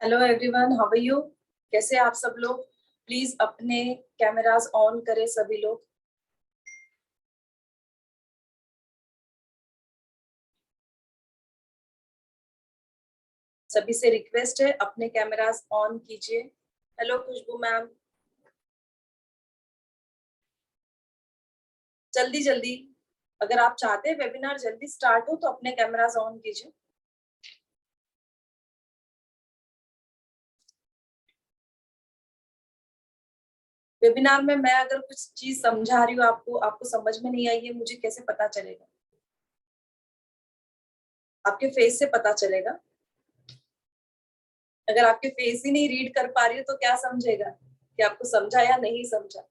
Hello everyone, how are you? कैसे आप सब लोग? प्लीज अपने कैमरास ऑन करें सभी लोग। सभी से रिक्वेस्ट है, अपने कैमरास ऑन कीजिए। हेलो खुशबू मैम, जल्दी जल्दी। अगर आप चाहते हैं वेबिनार जल्दी स्टार्ट हो तो अपने कैमरास ऑन कीजिए। वेबिनार में मैं अगर कुछ चीज समझा रही हूँ आपको आपको समझ में नहीं आई है, मुझे कैसे पता चलेगा? आपके फेस से पता चलेगा। अगर आपके फेस ही नहीं रीड कर पा रही हो तो क्या समझेगा कि आपको समझा या नहीं समझा?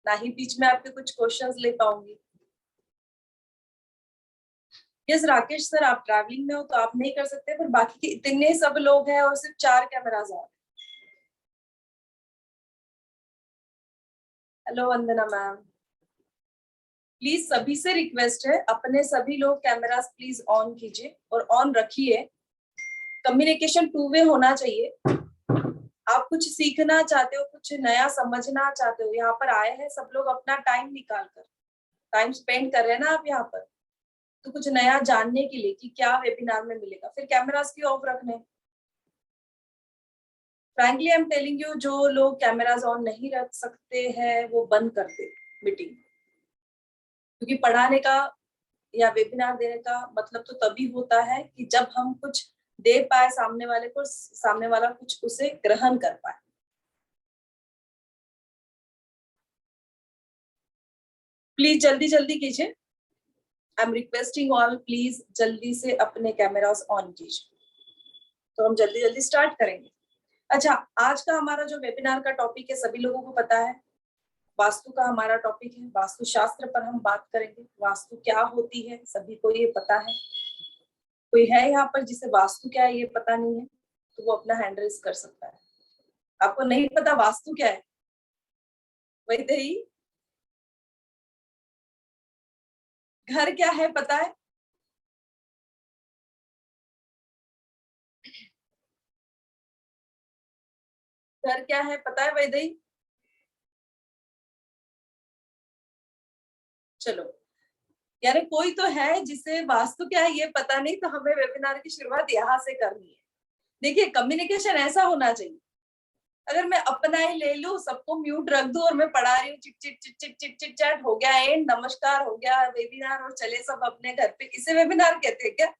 ना ही बीच में आपके कुछ क्वेश्चंस ले पाऊंगी। यस राकेश सर, आप ट्रैवलिंग में हो तो आप नहीं कर सकते, पर बाकी के इतने सब लोग हैं और सिर्फ 4 कैमरास हैं। हेलो वंदना मैम, प्लीज सभी से रिक्वेस्ट है, अपने सभी लोग कैमरास प्लीज ऑन कीजिए और ऑन रखिए। कम्युनिकेशन टू वे होना चाहिए। आप कुछ सीखना चाहते हो, कुछ नया समझना चाहते हो, यहाँ पर आए हैं सब लोग अपना टाइम निकाल कर, टाइम स्पेंड कर रहे हैं ना आप यहाँ पर, तो कुछ नया जानने के लिए कि क्या वेबिनार में मिलेगा, फिर कैमरास क्यों ऑफ रखने? Frankly I am telling you, जो लोग कैमरास ऑन नहीं रख सकते हैं वो बंद कर दे मीटिंग। क्योंकि पढ़ाने का या वेबिनार देने का मतलब तो तभी होता है कि जब हम कुछ दे पाए सामने वाले को, सामने वाला कुछ उसे ग्रहण कर पाए। प्लीज जल्दी जल्दी कीजिए। I am requesting all, please जल्दी से अपने कैमरास ऑन कीजिए तो हम जल्दी जल्दी स्टार्ट करेंगे। अच्छा, आज का हमारा जो वेबिनार का टॉपिक है सभी लोगों को पता है, वास्तु का हमारा टॉपिक है। वास्तु शास्त्र पर हम बात करेंगे। वास्तु क्या होती है सभी को ये पता है। कोई है यहाँ पर जिसे वास्तु क्या है ये पता नहीं है तो वो अपना हैंड रेज कर सकता है। आपको नहीं पता वास्तु क्या है? वही दही। घर क्या है पता है? घर क्या है पता है वही दही? चलो यार, कोई तो है जिसे वास्तु क्या है ये पता नहीं, तो हमें वेबिनार की शुरुआत यहाँ से करनी है। देखिए, कम्युनिकेशन ऐसा होना चाहिए। अगर मैं अपना ही ले लूं, सबको म्यूट रख दूं और मैं पढ़ा रही हूँ, chit chit chit chit chit chit chat हो गया, एंड नमस्कार हो गया, वेबिनार, और चले सब अपने घर पे, इसे वेबिनार कहते हैं क्या?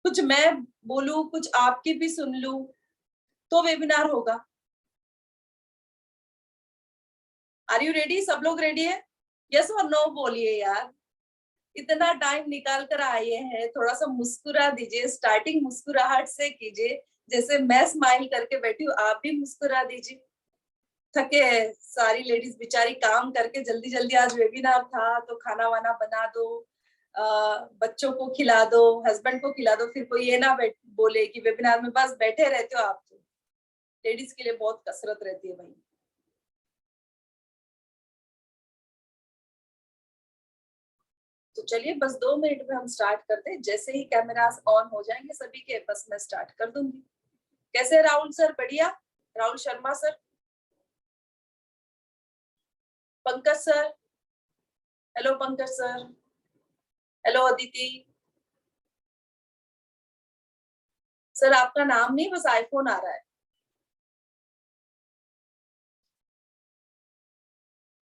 कुछ मैं बोलूं, कुछ आपकी भी सुन लूं तो वेबिनार होगा। Are you ready? सब लोग रेडी है? यस और नो बोलिए यार। इतना टाइम निकाल कर आए हैं, थोड़ा सा मुस्कुरा दीजिए। स्टार्टिंग मुस्कुराहट से कीजिए, जैसे मैं स्माइल करके बैठी हूँ, आप भी मुस्कुरा दीजिए। थके हैं सारी लेडीज बेचारी, काम करके जल्दी जल्दी, आज वेबिनार था तो खाना वाना बना दो, बच्चों को खिला दो, हस्बैंड को खिला दो, फिर कोई ये ना बोले कि वेबिनार में बस बैठे रहते हो आप। तो लेडीज के लिए बहुत कसरत रहती है भाई। तो चलिए, बस 2 मिनट में हम स्टार्ट करते हैं। जैसे ही कैमरास ऑन हो जाएंगे सभी के, बस मैं स्टार्ट कर दूंगी। कैसे राहुल सर? बढ़िया। Rahul Sharma sir, Pankaj sir, hello Pankaj sir, hello Aditi sir. आपका नाम नहीं, बस आईफोन आ रहा है।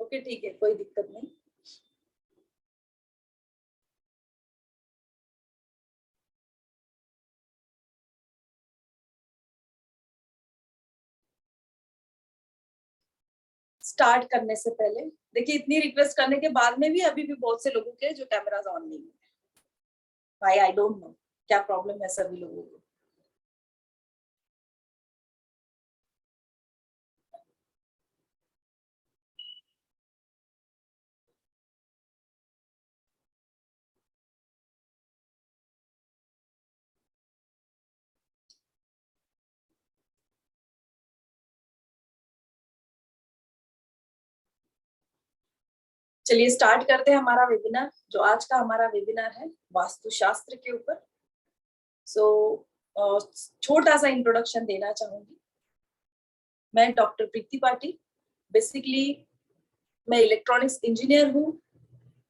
ओके ठीक है, कोई दिक्कत नहीं। स्टार्ट करने से पहले देखिए, इतनी रिक्वेस्ट करने के बाद में भी अभी भी बहुत से लोगों के जो कैमराज ऑन नहीं है। भाई आई डोंट नो क्या प्रॉब्लम है सभी लोगों को। चलिए स्टार्ट करते हैं हमारा वेबिनार। जो आज का हमारा वेबिनार है वास्तुशास्त्र के ऊपर। सो छोटा सा इंट्रोडक्शन देना चाहूंगी। मैं डॉक्टर प्रीति पाटिल, बेसिकली मैं इलेक्ट्रॉनिक्स इंजीनियर हूँ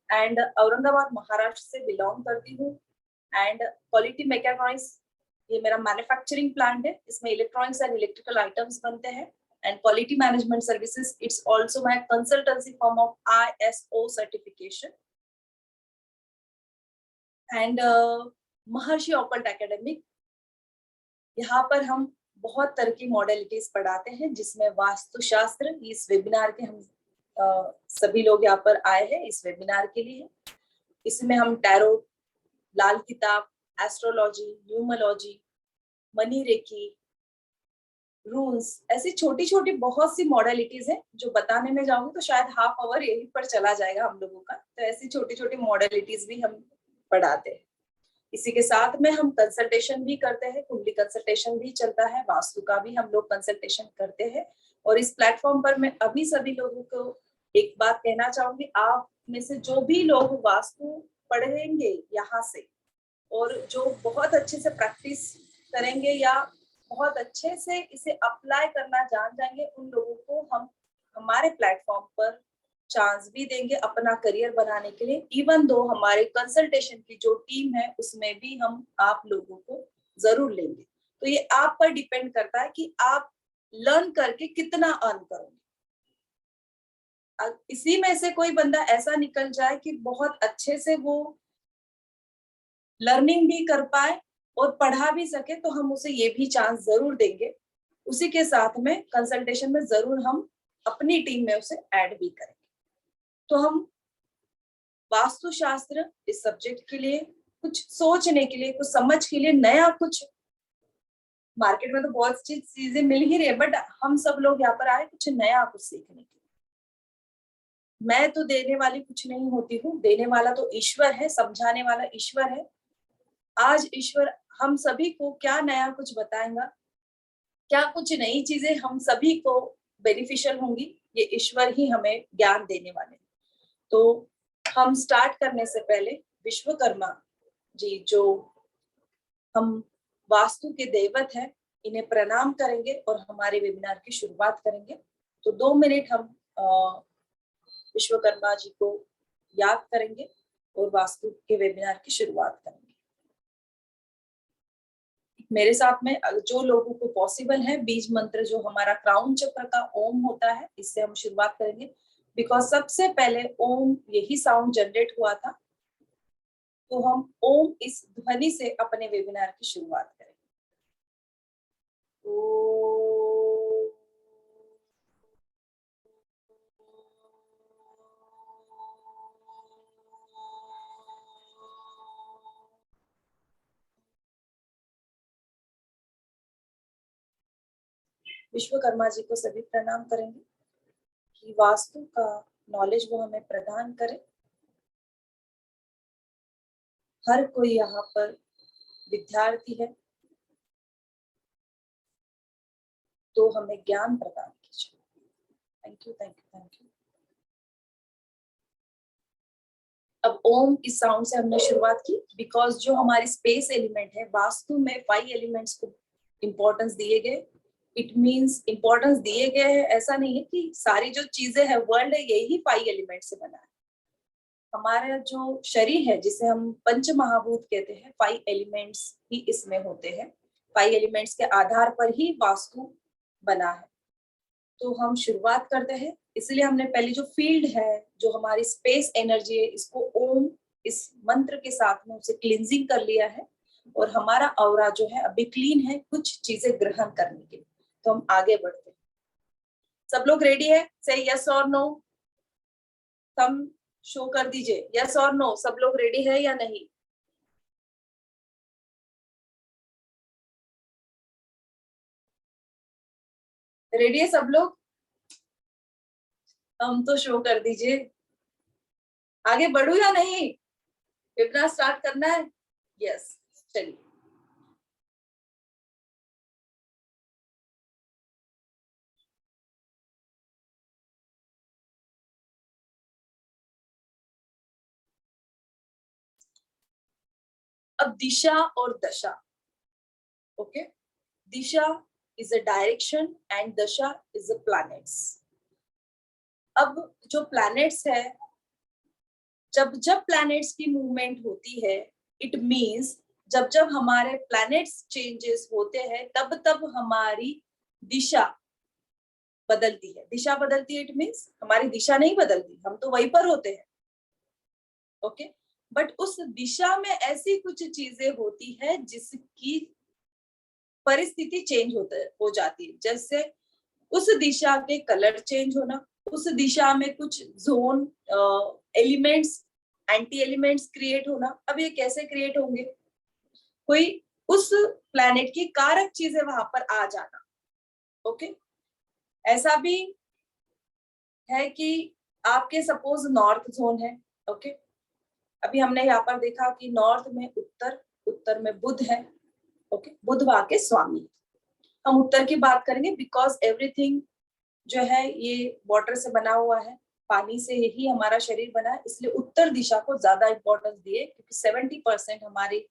एंड औरंगाबाद महाराष्ट्र से बिलोंग करती हूँ। एंड क्वालिटी मैकेट्रॉनिक्स ये मेरा मैन्युफैक्चरिंग प्लांट है, इसमें इलेक्ट्रॉनिक्स एंड इलेक्ट्रिकल आइटम्स बनते हैं। And quality management services, it's also my consultancy form of ISO certification. And Maharshi occult academic, यहाँ पर हम बहुत तरह की मॉडलिटीज पढ़ाते हैं, जिसमें वास्तुशास्त्र, इस वेबिनार के हम सभी लोग यहाँ पर आए हैं इस वेबिनार के लिए। इसमें हम tarot, Lal Kitab, astrology, numerology, money reiki, runes, ऐसी छोटी छोटी बहुत सी मॉडलिटीज हैं जो बताने में जाऊंगी तो शायद हाफ आवर यही पर चला जाएगा हम लोगों का। तो ऐसी छोटी छोटी मॉडलिटीज भी हम पढ़ाते हैं। इसी के साथ में हम कंसल्टेशन भी करते हैं, कुंडली कंसल्टेशन भी चलता है, वास्तु का भी हम लोग कंसल्टेशन करते हैं। और इस प्लेटफॉर्म पर मैं अभी सभी लोगों को एक बात कहना चाहूंगी, आप में से जो भी लोग वास्तु पढ़ेंगे यहाँ से और जो बहुत अच्छे से प्रैक्टिस करेंगे या बहुत अच्छे से इसे अप्लाई करना जान जाएंगे, उन लोगों को हम हमारे प्लेटफॉर्म पर चांस भी देंगे अपना करियर बनाने के लिए। इवन दो हमारे कंसल्टेशन की जो टीम है उसमें भी हम आप लोगों को जरूर लेंगे। तो ये आप पर डिपेंड करता है कि आप लर्न करके कितना अर्न करोगे। इसी में से कोई बंदा ऐसा निकल जाए कि बहुत अच्छे से वो लर्निंग भी कर पाए और पढ़ा भी सके, तो हम उसे ये भी चांस जरूर देंगे। उसी के साथ में कंसल्टेशन में जरूर हम अपनी टीम में उसे ऐड भी करेंगे। तो हम वास्तुशास्त्र इस सब्जेक्ट के लिए कुछ सोचने के लिए, कुछ समझ के लिए, नया कुछ, मार्केट में तो बहुत चीजें मिल ही रही है, बट हम सब लोग यहाँ पर आए कुछ नया कुछ सीखने के लिए। मैं तो देने वाली कुछ नहीं होती हूँ, देने वाला तो ईश्वर है, समझाने वाला ईश्वर है। आज ईश्वर हम सभी को क्या नया कुछ बताएगा, क्या कुछ नई चीजें हम सभी को बेनिफिशियल होंगी, ये ईश्वर ही हमें ज्ञान देने वाले। तो हम स्टार्ट करने से पहले विश्वकर्मा जी, जो हम वास्तु के देवत हैं, इन्हें प्रणाम करेंगे और हमारे वेबिनार की शुरुआत करेंगे। तो 2 मिनट हम विश्वकर्मा जी को याद करेंगे और वास्तु के वेबिनार की शुरुआत करेंगे। मेरे साथ में जो लोगों को पॉसिबल है, बीज मंत्र जो हमारा क्राउन चक्र का ओम होता है, इससे हम शुरुआत करेंगे। बिकॉज सबसे पहले ओम यही साउंड जनरेट हुआ था, तो हम ओम इस ध्वनि से अपने वेबिनार की शुरुआत करेंगे। विश्वकर्मा जी को सभी प्रणाम करेंगे कि वास्तु का नॉलेज वो हमें प्रदान करे। हर कोई यहाँ पर विद्यार्थी है, तो हमें ज्ञान प्रदान कीजिए। Thank you, thank you, thank you. अब ओम इस साउंड से हमने शुरुआत की, बिकॉज जो हमारी स्पेस एलिमेंट है, वास्तु में 5 एलिमेंट्स को इम्पोर्टेंस दिए गए। इट मीन्स इम्पोर्टेंस दिए गए है, ऐसा नहीं है कि सारी जो चीजें है, वर्ल्ड है, यही 5 एलिमेंट से बना है। हमारा जो शरीर है, जिसे हम पंच महाभूत कहते हैं, 5 एलिमेंट्स ही इसमें होते हैं। 5 एलिमेंट्स के आधार पर ही वास्तु बना है। तो हम शुरुआत करते हैं, इसलिए हमने पहले जो फील्ड है, जो हमारी स्पेस एनर्जी है, इसको ओम इस मंत्र के साथ में उसे क्लींजिंग कर लिया है और हमारा ऑरा जो है अभी क्लीन है कुछ चीजें ग्रहण करने के लिए। तो हम आगे बढ़ते हैं। सब लोग रेडी है? से यस और नो, थंब शो कर दीजिए, यस और नो, सब लोग रेडी है या नहीं? रेडी है सब लोग? हम तो शो कर दीजिए। आगे बढ़ू या नहीं? वेबिनार स्टार्ट करना है? यस, चलिए। अब दिशा और दशा, okay, Disha is a direction and दशा इज अ प्लैनेट्स। अब जो प्लैनेट्स है, जब जब प्लैनेट्स की मूवमेंट होती है, इट मींस जब जब हमारे प्लैनेट्स चेंजेस होते हैं, तब तब हमारी दिशा बदलती है। दिशा बदलती है, इट मींस हमारी दिशा नहीं बदलती, हम तो वहीं पर होते हैं। ओके, बट उस दिशा में ऐसी कुछ चीजें होती है जिसकी परिस्थिति चेंज हो जाती है। जैसे उस दिशा के कलर चेंज होना, उस दिशा में कुछ zone elements, anti elements create होना। अब ये कैसे क्रिएट होंगे? कोई उस प्लैनेट की कारक चीजें वहां पर आ जाना। ओके, ऐसा भी है कि आपके सपोज नॉर्थ जोन है। ओके, अभी हमने यहाँ पर देखा कि नॉर्थ में उत्तर, उत्तर में बुध है। ओके, बुध वहां के स्वामी। हम उत्तर की बात करेंगे बिकॉज एवरीथिंग जो है ये वाटर से बना हुआ है, पानी से ही हमारा शरीर बना है, इसलिए उत्तर दिशा को ज्यादा इंपॉर्टेंस दिए, क्योंकि 70% हमारी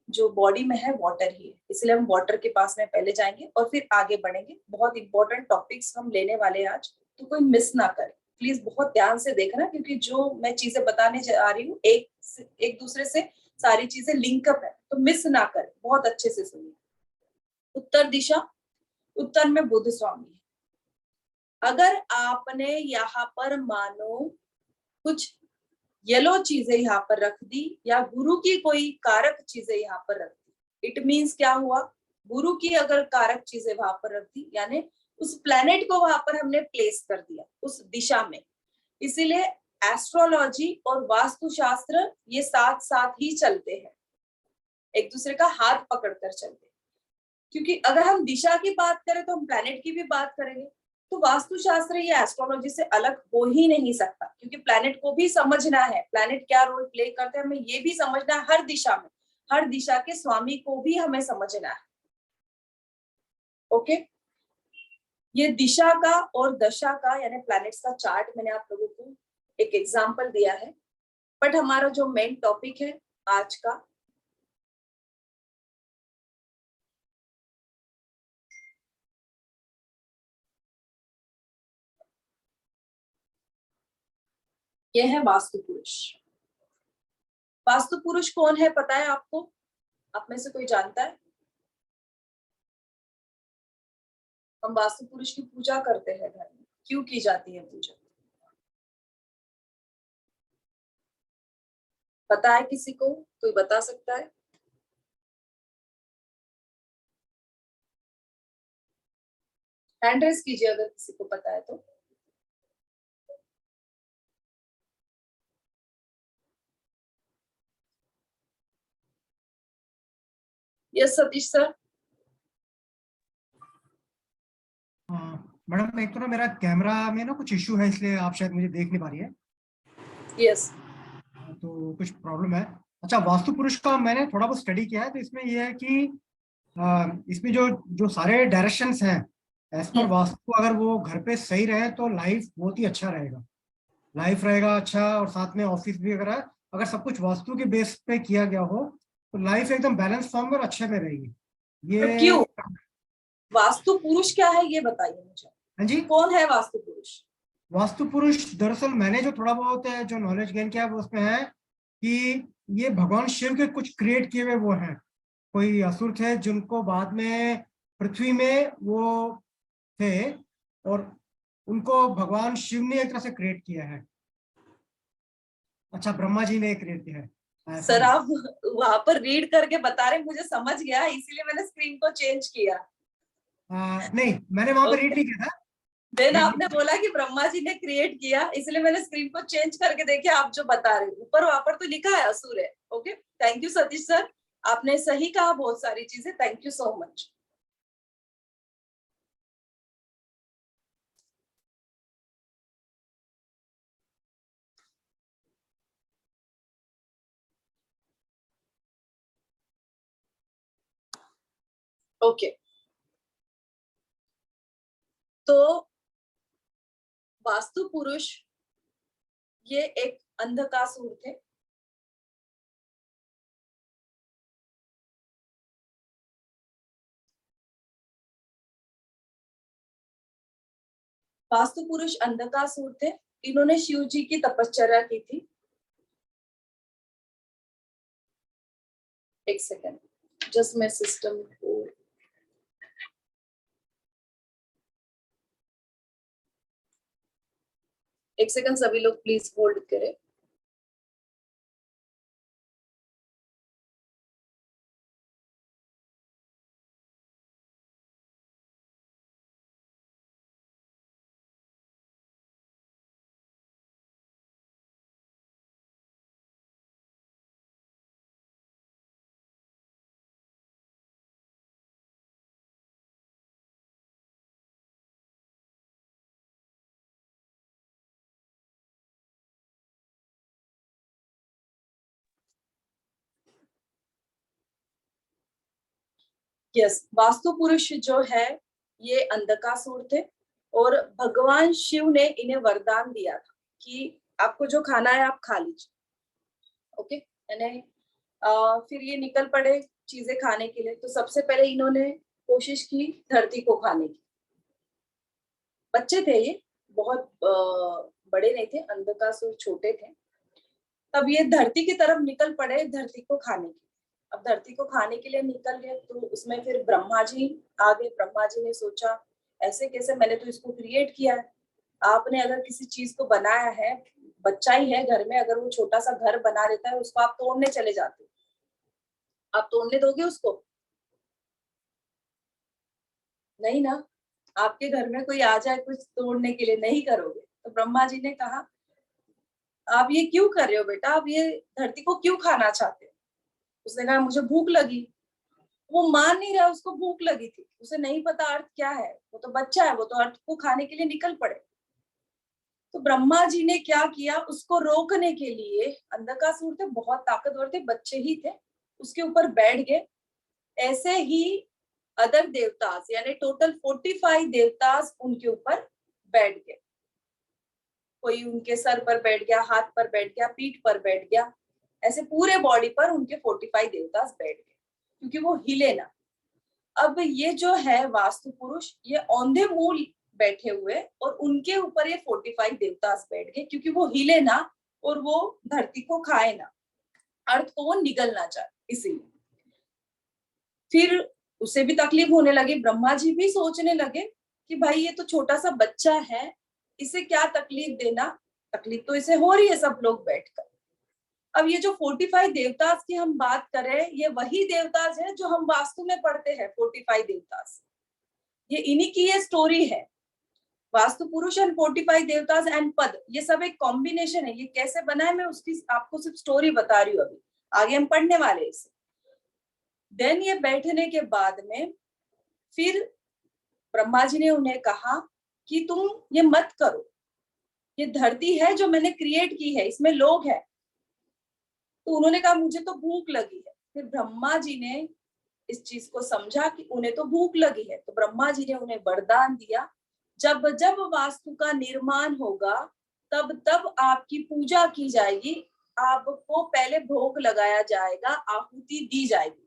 जो बॉडी में है वाटर ही है। इसलिए हम वाटर के पास में पहले जाएंगे और फिर आगे बढ़ेंगे। बहुत इंपॉर्टेंट टॉपिक्स हम लेने वाले हैं आज, तो कोई मिस ना करे प्लीज, बहुत ध्यान से देखना, क्योंकि जो मैं चीजें बताने जा रही हूँ एक दूसरे से सारी चीजें लिंकअप है, तो मिस ना करें, बहुत अच्छे से सुनिए। उत्तर दिशा, उत्तर में बुध स्वामी है। अगर आपने यहाँ पर मानो कुछ येलो चीजें यहाँ पर रख दी, या गुरु की कोई कारक चीजें यहाँ पर रख दी, इट मीन्स क्या हुआ? गुरु की अगर कारक चीजें वहां पर रख दी, यानी उस प्लेनेट को वहां पर हमने प्लेस कर दिया उस दिशा में। इसीलिए एस्ट्रोलॉजी और वास्तुशास्त्र ये साथ साथ ही चलते हैं, एक दूसरे का हाथ पकड़कर चलते हैं। क्योंकि अगर हम दिशा की बात करें तो हम प्लैनेट की भी बात करेंगे, तो वास्तुशास्त्र ये एस्ट्रोलॉजी से अलग हो ही नहीं सकता, क्योंकि प्लैनेट को भी समझना है, प्लैनेट क्या रोल प्ले करते हैं हमें ये भी समझना है। हर दिशा में, हर दिशा के स्वामी को भी हमें समझना है। ओके, ये दिशा का और दशा का यानी प्लैनेट्स का चार्ट मैंने आप लोगों को एक एग्जाम्पल दिया है, बट हमारा जो मेन टॉपिक है आज का, यह है वास्तु पुरुष। वास्तु पुरुष कौन है पता है आपको? आप में से कोई जानता है? हम वास्तु पुरुष की पूजा करते हैं घर में, क्यों की जाती है पूजा? पता है किसी को? कोई बता सकता है? हैंड रेस कीजिए अगर किसी को पता है तो। Yes Satish sir. मैडम एक तो ना मेरा कैमरा में ना कुछ इश्यू है, इसलिए आप शायद मुझे देख नहीं पा रही है। यस, तो कुछ प्रॉब्लम है। अच्छा, वास्तु पुरुष का मैंने थोड़ा बहुत स्टडी किया है, तो इसमें यह है कि इसमें जो जो सारे डायरेक्शंस हैं एज पर वास्तु, अगर वो घर पे सही रहे तो लाइफ बहुत ही अच्छा रहेगा, लाइफ रहेगा अच्छा। और साथ में ऑफिस भी अगर है, अगर सब कुछ वास्तु के बेस पे किया गया हो तो लाइफ एकदम बैलेंस फॉर्म में और अच्छे में रहेगी तो ये। क्यों? वास्तु पुरुष क्या है ये बताइए मुझे, हाँ जी, कौन है वास्तु पुरुष? वास्तु पुरुष दरअसल मैंने जो थोड़ा बहुत है जो नॉलेज गेन किया है वो उसमें है कि ये भगवान शिव के कुछ क्रिएट किए हुए वो हैं, कोई असुर थे जिनको बाद में पृथ्वी में वो थे, और उनको भगवान शिव ने एक तरह से क्रिएट किया है। अच्छा, ब्रह्मा जी ने क्रिएट किया है, ऐसा सर है। आप वहां पर रीड करके बता रहे, मुझे समझ गया, इसीलिए मैंने स्क्रीन को चेंज किया। नहीं, मैंने वहां पर रीड ओके, नहीं किया था। देन रीड नहीं आपने बोला कि ब्रह्मा जी ने क्रिएट किया, इसलिए मैंने स्क्रीन को चेंज करके देखे आप जो बता रहे, ऊपर वहां पर तो लिखा है असुर है। Okay, thank you Satish sir, आपने सही कहा बहुत सारी चीजें, thank you so much. Okay, तो वास्तु पुरुष ये एक अंधकासुर थे। वास्तु पुरुष अंधकासुर थे, इन्होंने शिव जी की तपश्चर्या की थी। एक सेकेंड, जस्ट मैं सिस्टम को, एक सेकंड सभी लोग प्लीज होल्ड करें। यस, वास्तु पुरुष जो है ये अंधकासुर थे और भगवान शिव ने इन्हें वरदान दिया था कि आपको जो खाना है आप खा लीजिए। ओके, यानी फिर ये निकल पड़े चीजें खाने के लिए। तो सबसे पहले इन्होंने कोशिश की धरती को खाने की। बच्चे थे ये, बहुत बड़े नहीं थे, अंधकासुर छोटे थे। तब ये धरती की तरफ निकल पड़े धरती को खाने की। अब धरती को खाने के लिए निकल गए तो उसमें फिर ब्रह्मा जी आ गए। ब्रह्मा जी ने सोचा ऐसे कैसे, मैंने तो इसको क्रिएट किया है। आपने अगर किसी चीज को बनाया है, बच्चा ही है घर में, अगर वो छोटा सा घर बना देता है उसको आप तोड़ने चले जाते हो, आप तोड़ने दोगे उसको? नहीं ना। आपके घर में कोई आ जाए कुछ तोड़ने के लिए, नहीं करोगे। तो ब्रह्मा जी ने कहा आप ये क्यों कर रहे हो बेटा, आप ये धरती को क्यों खाना चाहते हो? उसने कहा मुझे भूख लगी। वो मान नहीं रहा, उसको भूख लगी थी, उसे नहीं पता अर्थ क्या है, वो तो बच्चा है, वो तो अर्थ को खाने के लिए निकल पड़े। तो ब्रह्मा जी ने क्या किया, उसको रोकने के लिए, अंधकासुर थे, बहुत ताकतवर थे, बच्चे ही थे, उसके ऊपर बैठ गए। ऐसे ही अदर देवतास यानी टोटल 45 देवतास उनके ऊपर बैठ गए। कोई उनके सर पर बैठ गया, हाथ पर बैठ गया, पीठ पर बैठ गया, ऐसे पूरे बॉडी पर उनके 45 देवतास बैठ गए, क्योंकि वो हिले ना। अब ये जो है वास्तु पुरुष, ये औंधे मूल बैठे हुए और उनके ऊपर ये 45 देवतास बैठ गए, क्योंकि वो हिले ना और वो धरती को खाए ना, अर्थ को वो निगल ना जाए, इसीलिए। फिर उसे भी तकलीफ होने लगी। ब्रह्मा जी भी सोचने लगे कि भाई ये तो छोटा सा बच्चा है, इसे क्या तकलीफ देना, तकलीफ तो इसे हो रही है सब लोग बैठकर। अब ये जो 45 देवतास की हम बात करें, ये वही देवतास है जो हम वास्तु में पढ़ते हैं। 45 देवतास, ये इन्हीं की ये स्टोरी है। वास्तु पुरुष एंड 45 देवतास एंड पद, ये सब एक कॉम्बिनेशन है। ये कैसे बना है मैं उसकी आपको सिर्फ स्टोरी बता रही हूँ, अभी आगे हम पढ़ने वाले हैं इसे। देन ये बैठने के बाद में फिर ब्रह्मा जी ने उन्हें कहा कि तुम ये मत करो, ये धरती है जो मैंने क्रिएट की है, इसमें लोग हैं। तो उन्होंने कहा मुझे तो भूख लगी है। फिर ब्रह्मा जी ने इस चीज को समझा कि उन्हें तो भूख लगी है, तो ब्रह्मा जी ने उन्हें वरदान दिया, जब जब वास्तु का निर्माण होगा तब तब आपकी पूजा की जाएगी, आपको पहले भोग लगाया जाएगा, आहुति दी जाएगी।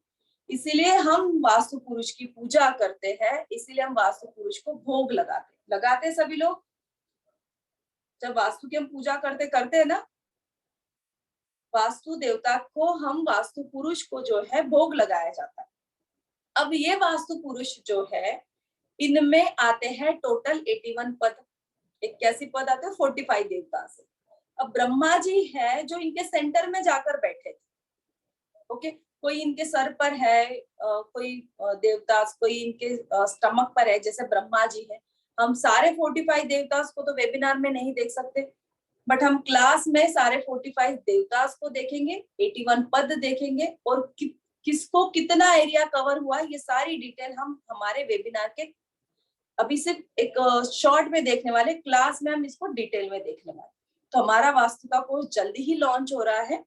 इसीलिए हम वास्तु पुरुष की पूजा करते हैं, इसीलिए हम वास्तु पुरुष को भोग लगाते सभी लोग। जब वास्तु की हम पूजा करते करते हैं ना, वास्तु देवता को हम वास्तु पुरुष को जो है भोग लगाया जाता है। अब ये वास्तु पुरुष जो है, इनमें आते हैं टोटल 81 पद, 81 पद आते हैं 45 देवता से। अब ब्रह्मा जी है जो इनके सेंटर में जाकर बैठे थे। ओके, कोई इनके सर पर है, कोई देवतास, कोई इनके स्टमक पर है, जैसे ब्रह्मा जी है। हम सारे 45 देवतास को तो वेबिनार में नहीं देख सकते, बट हम क्लास में सारे 45 देवतास को देखेंगे, 81 पद देखेंगे, और किसको कितना एरिया कवर हुआ, ये सारी डिटेल हम हमारे वेबिनार के अभी सिर्फ एक शॉर्ट में देखने वाले, क्लास में हम इसको डिटेल में देखने वाले। तो हमारा वास्तु का कोर्स जल्दी ही लॉन्च हो रहा है।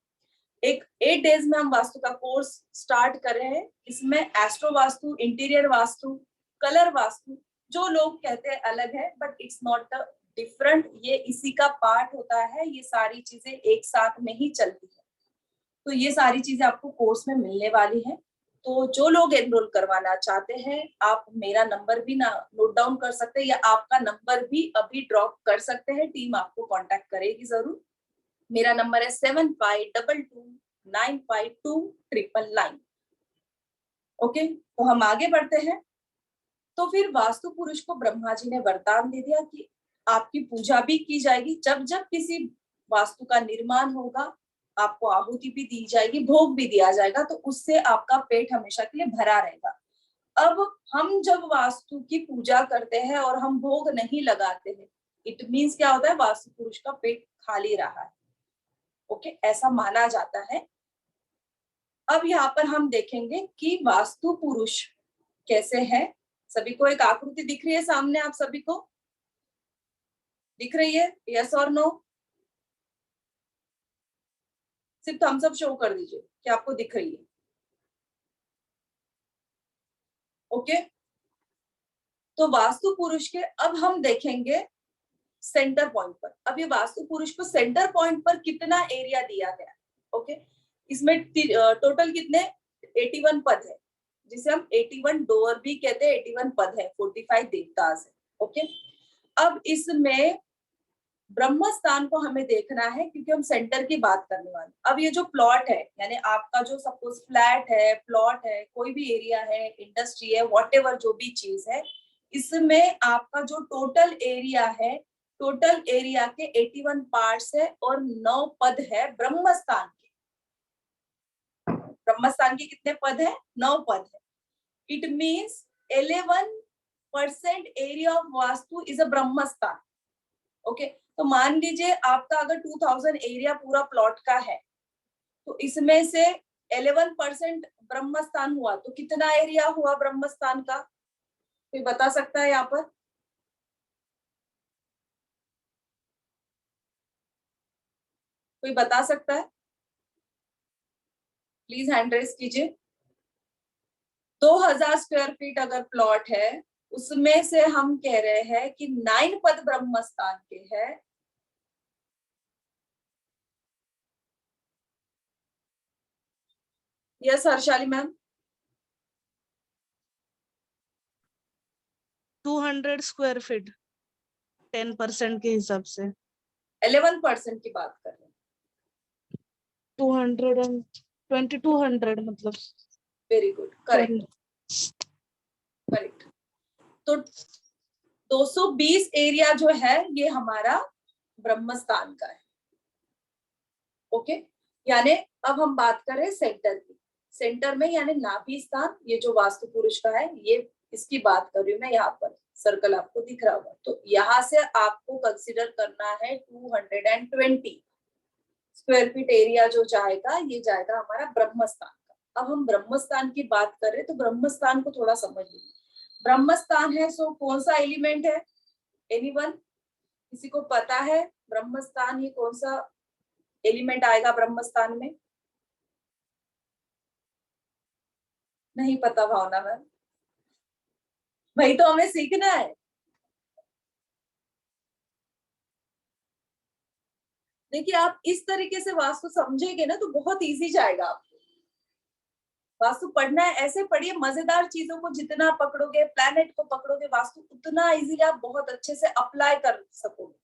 एक 8 डेज में हम वास्तु का कोर्स स्टार्ट कर रहे हैं। इसमें astro vastu, interior vastu, colour vastu, जो लोग कहते हैं अलग है, बट इट्स नॉट डिफरेंट, ये इसी का पार्ट होता है। ये सारी चीजें एक साथ में ही चलती है। तो ये सारी चीजें आपको कोर्स में मिलने वाली है। तो जो लोग एनरोल करवाना चाहते हैं, आप मेरा नंबर भी ना नोट डाउन कर सकते हैं या आपका नंबर भी अभी ड्रॉप कर सकते हैं, टीम आपको कांटेक्ट करेगी जरूर। मेरा नंबर है 7522952999। ओके, तो हम आगे बढ़ते हैं। तो फिर वास्तु पुरुष को ब्रह्मा जी ने वरदान दे दिया कि आपकी पूजा भी की जाएगी, जब जब किसी वास्तु का निर्माण होगा आपको आहुति भी दी जाएगी, भोग भी दिया जाएगा, तो उससे आपका पेट हमेशा के लिए भरा रहेगा। अब हम जब वास्तु की पूजा करते हैं और हम भोग नहीं लगाते हैं, इट मीन्स क्या होता है, वास्तु पुरुष का पेट खाली रहा है। ओके, ऐसा माना जाता है। अब यहाँ पर हम देखेंगे कि वास्तु पुरुष कैसे है। सभी को एक आकृति दिख रही है सामने, आप सभी को दिख रही है? यस और नो? सिर्फ थम्स अप शो कर दीजिए कि आपको दिख रही है। ओके, तो वास्तु पुरुष के अब हम देखेंगे सेंटर पॉइंट पर। अब ये वास्तु पुरुष को सेंटर पॉइंट पर कितना एरिया दिया गया है। ओके, इसमें टोटल कितने 81 पद है, जिसे हम 81 डोर भी कहते हैं। 81 पद है, 45 देवतास है। ओके, अब इसमें ब्रह्म स्थान को हमें देखना है क्योंकि हम सेंटर की बात करने वाले। अब ये जो प्लॉट है, यानी आपका जो सपोज फ्लैट है, प्लॉट है, कोई भी एरिया है, इंडस्ट्री है, व्हाटएवर जो भी चीज है, इसमें आपका जो टोटल एरिया है, टोटल एरिया के 81 पार्ट्स है और 9 पद है ब्रह्म स्थान के। ब्रह्म स्थान के कितने पद है? 9 पद है। It means 11% area of vastu is a ब्रह्म स्थान। ओके, तो मान लीजिए आपका अगर 2000 एरिया पूरा प्लॉट का है, तो इसमें से 11% ब्रह्म स्थान हुआ, तो कितना एरिया हुआ ब्रह्म स्थान का? कोई बता सकता है यहाँ पर? कोई बता सकता है? प्लीज हैंड रेस कीजिए। 2000 स्क्वायर फीट अगर प्लॉट है, उसमें से हम कह रहे हैं कि 9 पद ब्रह्म स्थान के है। Yes Harshali ma'am? 200 square feet 10% के हिसाब से 11% की बात कर रहे हैं। 2200 मतलब। Very good, correct correct. तो 220 एरिया जो है ये हमारा ब्रह्म स्थान का है। ओके, यानी अब हम बात करें सेंटर की। सेंटर में यानी नाभि स्थान, ये जो वास्तु पुरुष का है, ये इसकी बात कर रही हूँ मैं। यहाँ पर सर्कल आपको दिख रहा होगा, तो यहाँ से आपको कंसीडर करना है 220 स्क्वायर फीट एरिया जो जाएगा, ये जाएगा हमारा ब्रह्म स्थान का। अब हम ब्रह्म स्थान की बात कर रहे हैं, तो ब्रह्म स्थान को थोड़ा समझ लीजिए। ब्रह्म स्थान है, सो कौन सा एलिमेंट है? एनीवन? किसी को पता है ब्रह्म स्थान ये कौन सा एलिमेंट आएगा ब्रह्म स्थान में? नहीं पता भावना मैम? भाई तो हमें सीखना है। देखिए, आप इस तरीके से वास्तु समझेंगे ना तो बहुत इजी जाएगा आपको। वास्तु पढ़ना है, ऐसे पढ़िए, मजेदार चीजों को जितना पकड़ोगे, प्लैनेट को पकड़ोगे, वास्तु उतना इजीली आप बहुत अच्छे से अप्लाई कर सकोगे।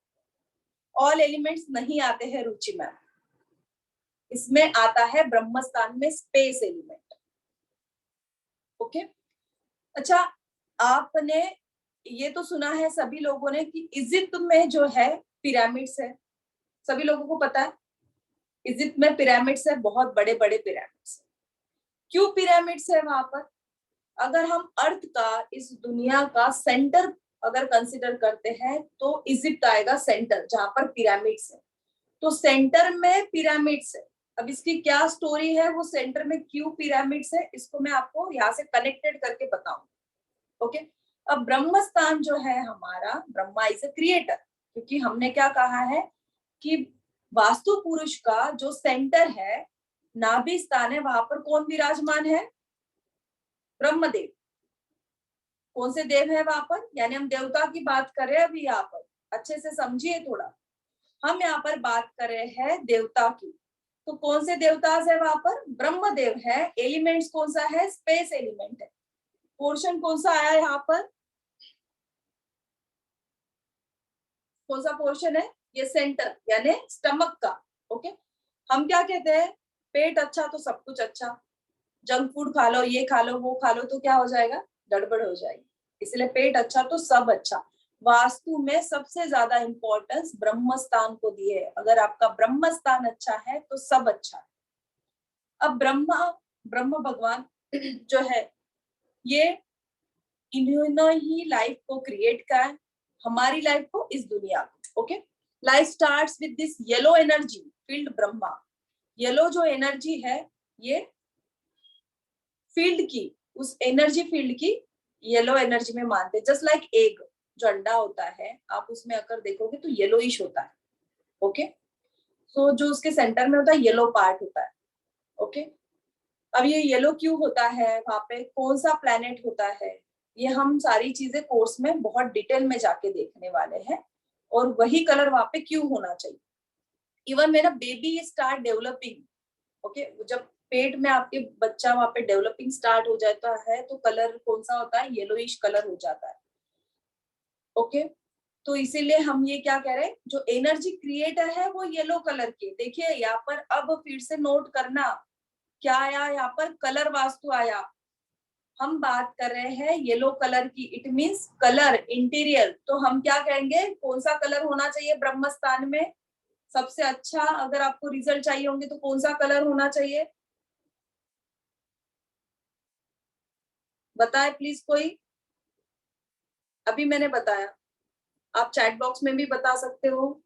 ऑल एलिमेंट्स नहीं आते हैं रुचि मैम, इसमें आता है ब्रह्म स्थान में स्पेस एलिमेंट। ओके, अच्छा, आपने ये तो सुना है सभी लोगों ने कि इजिप्ट में जो है पिरामिड्स है, सभी लोगों को पता है इजिप्ट में पिरामिड्स है, बहुत बड़े बड़े पिरामिड्स। क्यों पिरामिड्स है वहां पर? अगर हम अर्थ का, इस दुनिया का सेंटर अगर कंसिडर करते हैं, तो इजिप्ट आएगा सेंटर, जहां पर पिरामिड्स है। तो सेंटर में पिरामिड्स है। अब इसकी क्या स्टोरी है, वो सेंटर में क्यों पिरामिड्स है, इसको मैं आपको यहाँ से कनेक्टेड करके बताऊंगी। ओके, अब ब्रह्म स्थान जो है हमारा, ब्रह्मा इज अ क्रिएटर, क्योंकि हमने क्या कहा है कि वास्तु पुरुष का जो सेंटर है, नाभि स्थान है, वहां पर कौन विराजमान है? ब्रह्मदेव। कौन से देव है वहां पर? यानी हम देवता की बात कर रहे हैं अभी यहाँ पर, अच्छे से समझिए थोड़ा। हम यहाँ पर बात कर रहे हैं देवता की। तो कौन से देवताज है वहां पर? ब्रह्मदेव है। एलिमेंट्स कौन सा है? स्पेस एलिमेंट है। पोर्शन कौन सा आया यहाँ पर? कौन सा पोर्शन है? ये सेंटर यानी स्टमक का। ओके, हम क्या कहते हैं? पेट अच्छा तो सब कुछ अच्छा। जंक फूड खा लो, ये खा लो, वो खा लो, तो क्या हो जाएगा? गड़बड़ हो जाएगी। इसलिए पेट अच्छा तो सब अच्छा। वास्तु में सबसे ज्यादा इंपॉर्टेंस ब्रह्म स्थान को दी है। अगर आपका ब्रह्म स्थान अच्छा है तो सब अच्छा है। अब ब्रह्म भगवान जो है, ये इन्होंने ही लाइफ को क्रिएट किया है, हमारी लाइफ को, इस दुनिया को। Okay, life starts with this yellow energy field Brahma. Yellow जो एनर्जी है, ये फील्ड की, उस एनर्जी फील्ड की येलो एनर्जी में मानते हैं। जस्ट लाइक एग, जो अंडा होता है, आप उसमें अगर देखोगे तो येलोइश होता है। ओके, तो जो उसके सेंटर में होता है, येलो पार्ट होता है। ओके, अब ये येलो क्यों होता है, वहां पे कौन सा प्लैनेट होता है, ये हम सारी चीजें कोर्स में बहुत डिटेल में जाके देखने वाले हैं। और वही कलर वहां पे क्यों होना चाहिए। इवन मेरा बेबी स्टार्ट डेवलपिंग, ओके, जब पेट में आपके बच्चा वहां पे डेवलपिंग स्टार्ट हो जाता है तो कलर कौन सा होता है? येलोइश कलर हो जाता है। ओके, तो इसीलिए हम ये क्या कह रहे हैं, जो एनर्जी क्रिएटर है वो येलो कलर की। देखिए यहाँ पर, अब फिर से नोट करना, क्या आया यहाँ पर? कलर वास्तु आया। हम बात कर रहे हैं येलो कलर की, इट मींस कलर इंटीरियर। तो हम क्या कहेंगे, कौन सा कलर होना चाहिए ब्रह्म स्थान में सबसे अच्छा? अगर आपको रिजल्ट चाहिए होंगे तो कौन सा कलर होना चाहिए? बताए प्लीज कोई। अभी मैंने बताया, आप चैट बॉक्स में भी बता सकते हो।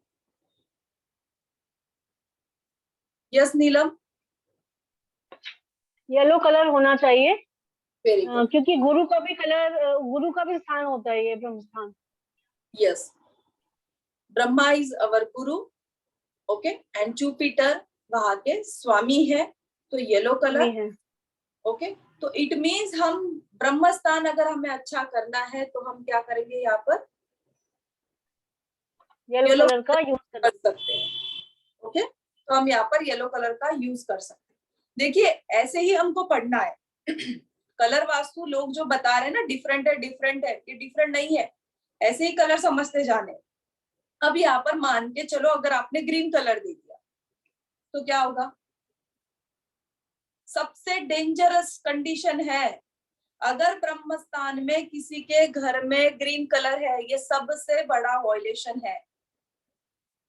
यस नीलम? येलो कलर होना चाहिए, वेरी गुड। क्योंकि गुरु का भी कलर, गुरु का भी स्थान होता है ये ब्रह्म स्थान। Yes, Brahma is our Guru. Okay, and Jupiter वहां के स्वामी है, तो येलो कलर। है ओके, तो इट मीन्स हम ब्रह्म स्थान अगर हमें अच्छा करना है तो हम क्या करेंगे, यहाँ पर येलो येलो कलर का यूज कर सकते हैं। ओके, तो हम यहाँ पर येलो कलर का यूज कर सकते हैं। देखिए ऐसे ही हमको पढ़ना है। कलर वास्तु लोग जो बता रहे हैं ना, डिफरेंट है डिफरेंट है, ये डिफरेंट नहीं है, ऐसे ही कलर समझते जाने। अब यहाँ पर मान के चलो, अगर आपने ग्रीन कलर दे दिया तो क्या होगा? सबसे डेंजरस कंडीशन है, अगर ब्रह्म स्थान में किसी के घर में ग्रीन कलर है, ये सबसे बड़ा वॉयलेशन है।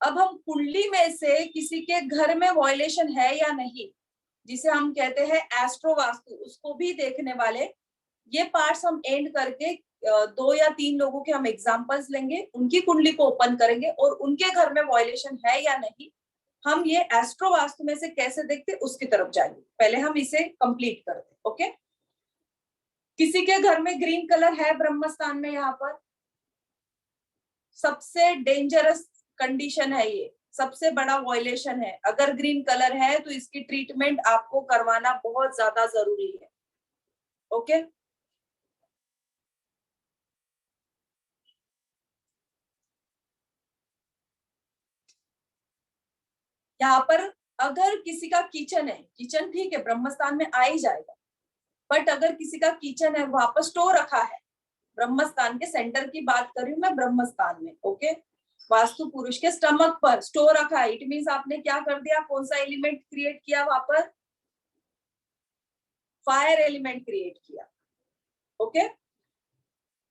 अब हम कुंडली में से किसी के घर में वॉयलेशन है या नहीं, जिसे हम कहते हैं एस्ट्रो वास्तु, उसको भी देखने वाले। ये पार्ट्स हम एंड करके 2 या 3 लोगों के हम एग्जांपल्स लेंगे, उनकी कुंडली को ओपन करेंगे और उनके घर में वॉयलेशन है या नहीं, हम ये एस्ट्रो वास्तु में से कैसे देखते उसकी तरफ जाएंगे। पहले हम इसे कंप्लीट करते। ओके, किसी के घर में ग्रीन कलर है ब्रह्म स्थान में, यहाँ पर सबसे डेंजरस कंडीशन है, ये सबसे बड़ा वॉयलेशन है। अगर ग्रीन कलर है तो इसकी ट्रीटमेंट आपको करवाना बहुत ज्यादा जरूरी है। ओके, यहाँ पर अगर किसी का किचन है, किचन ठीक है ब्रह्म स्थान में आ ही जाएगा, बट अगर किसी का किचन है वहां पर स्टोर रखा है, ब्रह्म स्थान के सेंटर की बात कर रही हूँ मैं, ब्रह्म स्थान में। ओके, वास्तु पुरुष के स्टमक पर स्टोर रखा है, इट मीन्स आपने क्या कर दिया, कौन सा एलिमेंट क्रिएट किया वहां पर? फायर एलिमेंट क्रिएट किया। ओके,